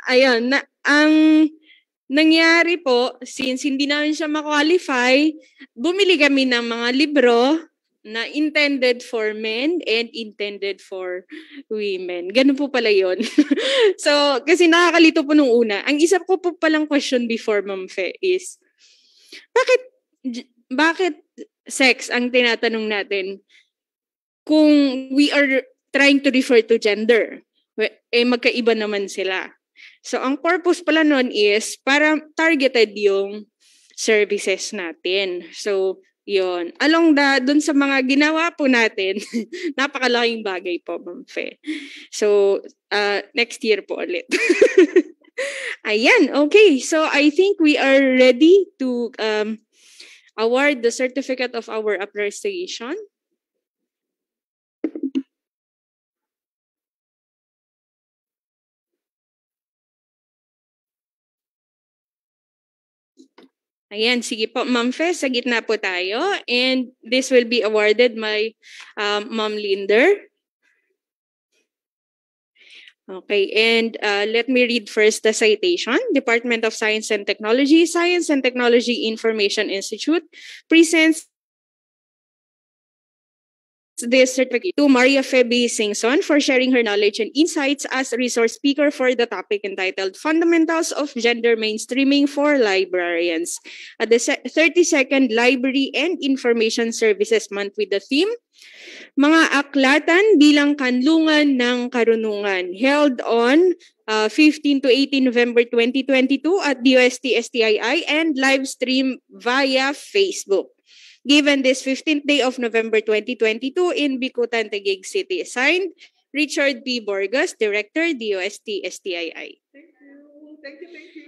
[SPEAKER 5] ayun. Ang nangyari po, since hindi namin siya ma-qualify, bumili kami ng mga libro na intended for men and intended for women. Ganun po pala yun. So, kasi nakakalito po nung una. Ang isa ko po palang question before, Ma'am Fe, is, bakit sex ang tinatanong natin kung we are trying to refer to gender? Magkaiba naman sila. So, ang purpose pala nun is para targeted yung services natin. So, yun. Dun sa mga ginawa po natin, napakalaking bagay po, Ma'am Fe. So, next year po ulit. Ayan, okay. So, I think we are ready to award the certificate of our appreciation. Ayan, sige po, Ma'am Fe, sa gitna po tayo. And this will be awarded by Ma'am Linder. Okay, and let me read first the citation. Department of Science and Technology, Science and Technology Information Institute presents this certificate to Maria Feby Singson for sharing her knowledge and insights as a resource speaker for the topic entitled Fundamentals of Gender Mainstreaming for Librarians at the 32nd Library and Information Services Month with the theme Mga Aklatan bilang Kanlungan ng Karunungan, held on 15 to 18 November 2022 at DOST-STII and live stream via Facebook. Given this 15th day of November 2022 in Bicutan, Taguig City. Signed, Richard P. Borgas, Director, DOST-STII.
[SPEAKER 3] Thank you. Thank you. Thank you.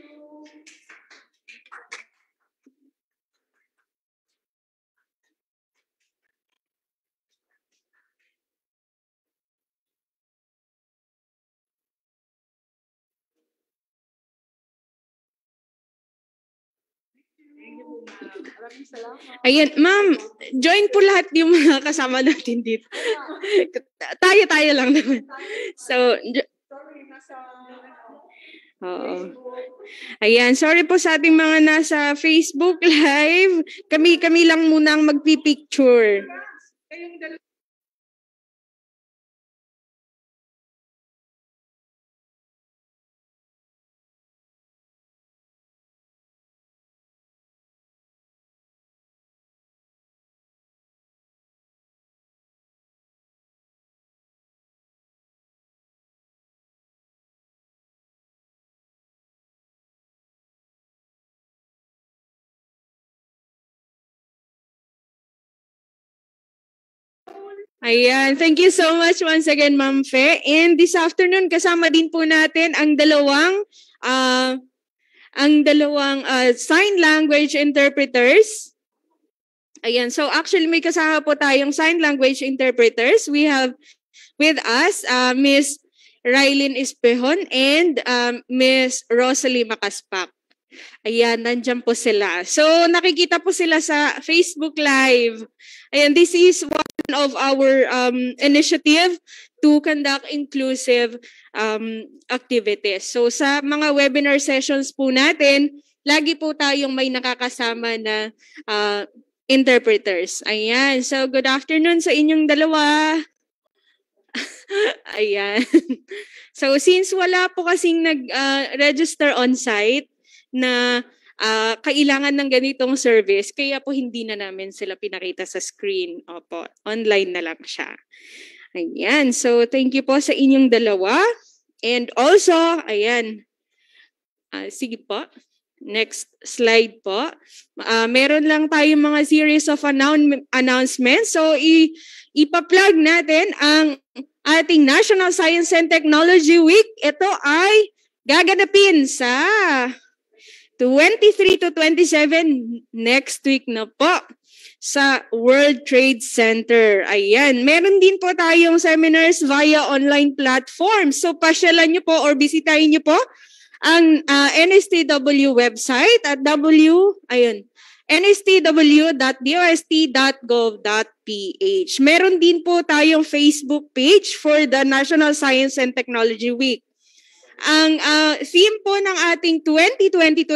[SPEAKER 5] Ayan, ma'am, join po lahat yung mga kasama natin dito. Tayo lang naman. So, oo. Ayan, sorry po sa ating mga nasa Facebook Live. Kami lang muna ang magpipicture. Ayan, thank you so much once again, Ma'am Fe. And this afternoon, kasama din po natin ang dalawang sign language interpreters. Ayan, so actually may kasama po tayong sign language interpreters. We have with us Miss Rylin Espehon and Miss Rosalie Macaspak. Ayan, nandyan po sila. So, nakikita po sila sa Facebook Live. Ayan, this is one of our initiative to conduct inclusive activities. So, sa mga webinar sessions po natin, lagi po tayong may nakakasama na interpreters. Ayan, so good afternoon sa inyong dalawa. Ayan. So, since wala po kasing nag-register on-site, na kailangan ng ganitong service, kaya po hindi na namin sila pinakita sa screen. Opo, online na lang siya. Ayan, so thank you po sa inyong dalawa. And also, ayan, sige po, next slide po. Meron lang tayong mga series of announcements. So, ipa-plug natin ang ating National Science and Technology Week. Ito ay gaganapin sa 23 to 27 next week na po sa World Trade Center. Ayan, meron din po tayong seminars via online platform. So pasyalan nyo po or bisitahin nyo po ang NSTW website at nstw.dost.gov.ph. Meron din po tayong Facebook page for the National Science and Technology Week. Ang theme po ng ating 2022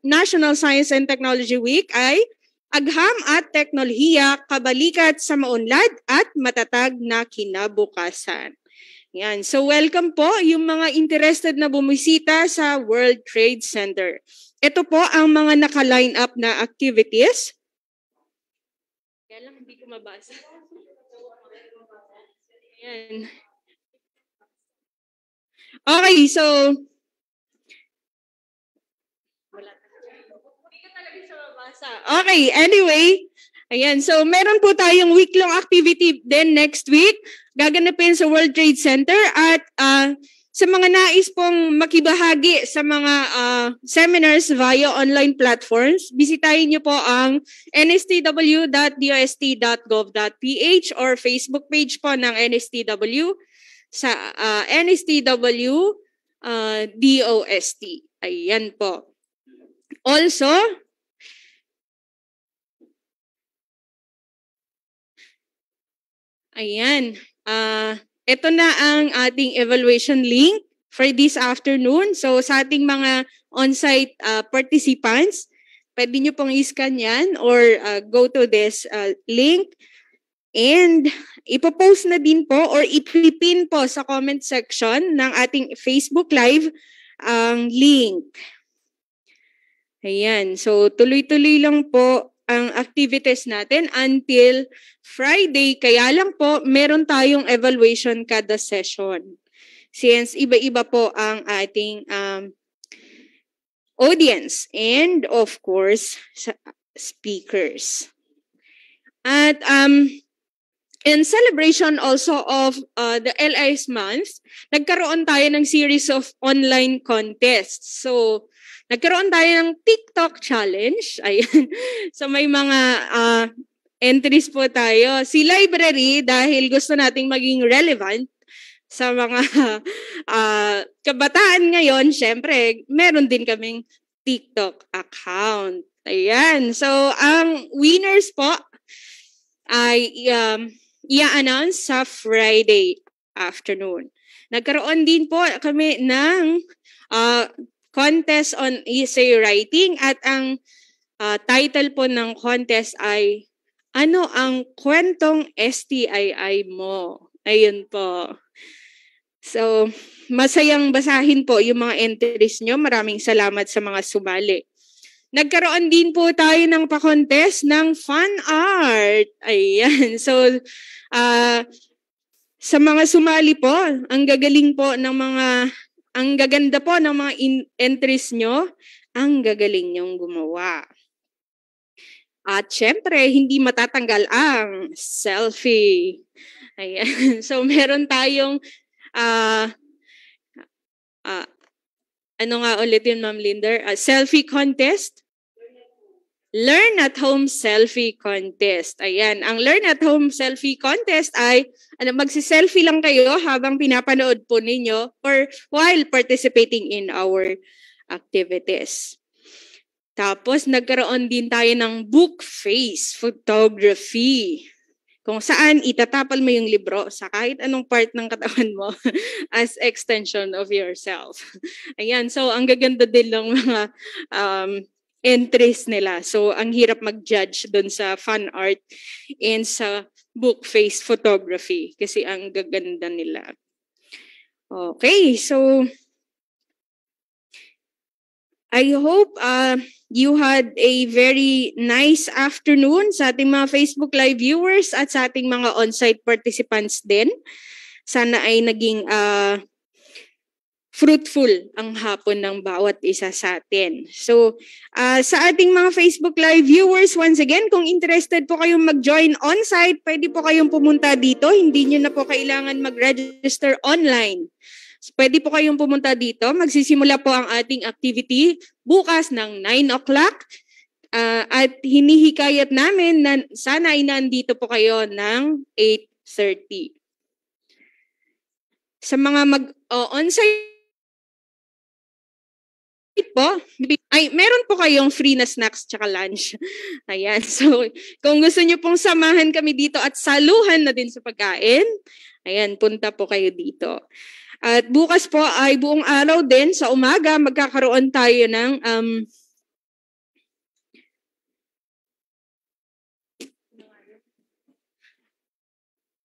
[SPEAKER 5] National Science and Technology Week ay Agham at Teknolohiya, Kabalikat sa Maunlad at Matatag na Kinabukasan. Yan. So welcome po yung mga interested na bumisita sa World Trade Center. Ito po ang mga naka-line up na activities. Kaya lang hindi ko mabasa. Yan. Okay, so okay, anyway, ayan, so meron po tayong week-long activity then next week, gaganapin sa World Trade Center at sa mga nais pong makibahagi sa mga seminars via online platforms, bisitahin niyo po ang nstw.dost.gov.ph or Facebook page po ng NSTW sa NSTW DOST. Ayan po. Also, ayan, ito na ang ating evaluation link for this afternoon. So sa ating mga on-site participants, pwede nyo pong i-scan yan or go to this link. And ipopost na din po or ipipin po sa comment section ng ating Facebook Live ang link. Ayan. So tuloy-tuloy lang po ang activities natin until Friday. Kaya lang po meron tayong evaluation kada session. Since iba-iba po ang ating audience and of course speakers. At in celebration also of the LIS month, nagkaroon tayo ng series of online contests. So, nagkaroon tayo ng TikTok challenge. Ayan. So, may mga entries po tayo. Si Library, dahil gusto nating maging relevant sa mga kabataan ngayon, syempre, meron din kaming TikTok account.
[SPEAKER 2] Ayan. So, ang winners po ay i-announce sa Friday afternoon. Nagkaroon din po kami ng contest on essay writing at ang title po ng contest ay ano ang kwentong STII mo? Ayun po. So, masayang basahin po yung mga entries nyo. Maraming salamat sa mga sumali. Nagkaroon din po tayo ng pa-contest ng fan art. Ayan. So, sa mga sumali po, ang gagaling po ng ang gaganda po ng mga entries nyo, ang gagaling nyong gumawa. At syempre, hindi matatanggal ang selfie. Ayan. So, meron tayong ano nga ulit yun, Ma'am Linder? Selfie contest? Learn at Home Selfie Contest. Ayan. Ang Learn at Home Selfie Contest ay magsi-selfie lang kayo habang pinapanood po ninyo or while participating in our activities. Tapos, nagkaroon din tayo ng book face photography. Kung saan itatapal mo yung libro sa kahit anong part ng katawan mo as extension of yourself. Ayan, so ang gaganda din ng mga entries nila. So ang hirap mag-judge dun sa fan art and sa book face photography kasi ang gaganda nila. Okay, so I hope you had a very nice afternoon sa ating mga Facebook Live viewers at sa ating mga on-site participants din. Sana ay naging fruitful ang hapon ng bawat isa sa atin. So, sa ating mga Facebook Live viewers, once again, kung interested po kayong mag-join on-site, pwede po kayong pumunta dito. Hindi nyo na po kailangan mag-register online. So, pwede po kayong pumunta dito. Magsisimula po ang ating activity bukas ng 9 o'clock. At hinihikayat namin na sana ay nandito po kayo ng 8:30. Sa mga on-site po, ay meron po kayong free na snacks tsaka lunch. Ayan. So, kung gusto nyo pong samahan kami dito at saluhan na din sa pagkain, ayan, punta po kayo dito. At bukas po ay buong araw din sa umaga magkakaroon tayo ng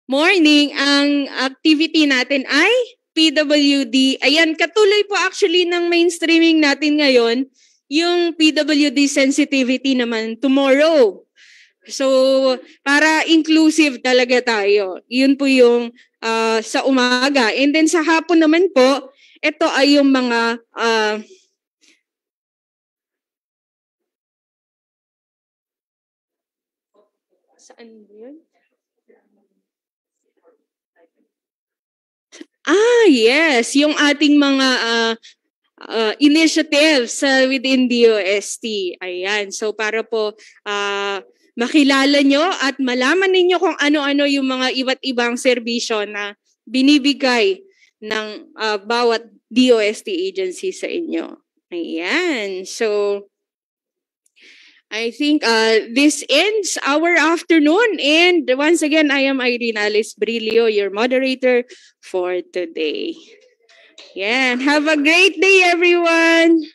[SPEAKER 2] morning. Ang activity natin ay PWD. Ayan, katuloy po actually ng mainstreaming natin ngayon, yung PWD sensitivity naman tomorrow. So, para inclusive talaga tayo. Yun po yung sa umaga. And then sa hapon naman po, ito ay yung mga saan yun? Yes. Yung ating mga initiatives within DOST. Ayan. So, para po makilala nyo at malaman ninyo kung ano-ano yung mga iba't ibang serbisyo na binibigay ng bawat DOST agency sa inyo. Ayan. So, I think this ends our afternoon. And once again, I am Irene Alice Brilio, your moderator for today. Yeah. Have a great day, everyone.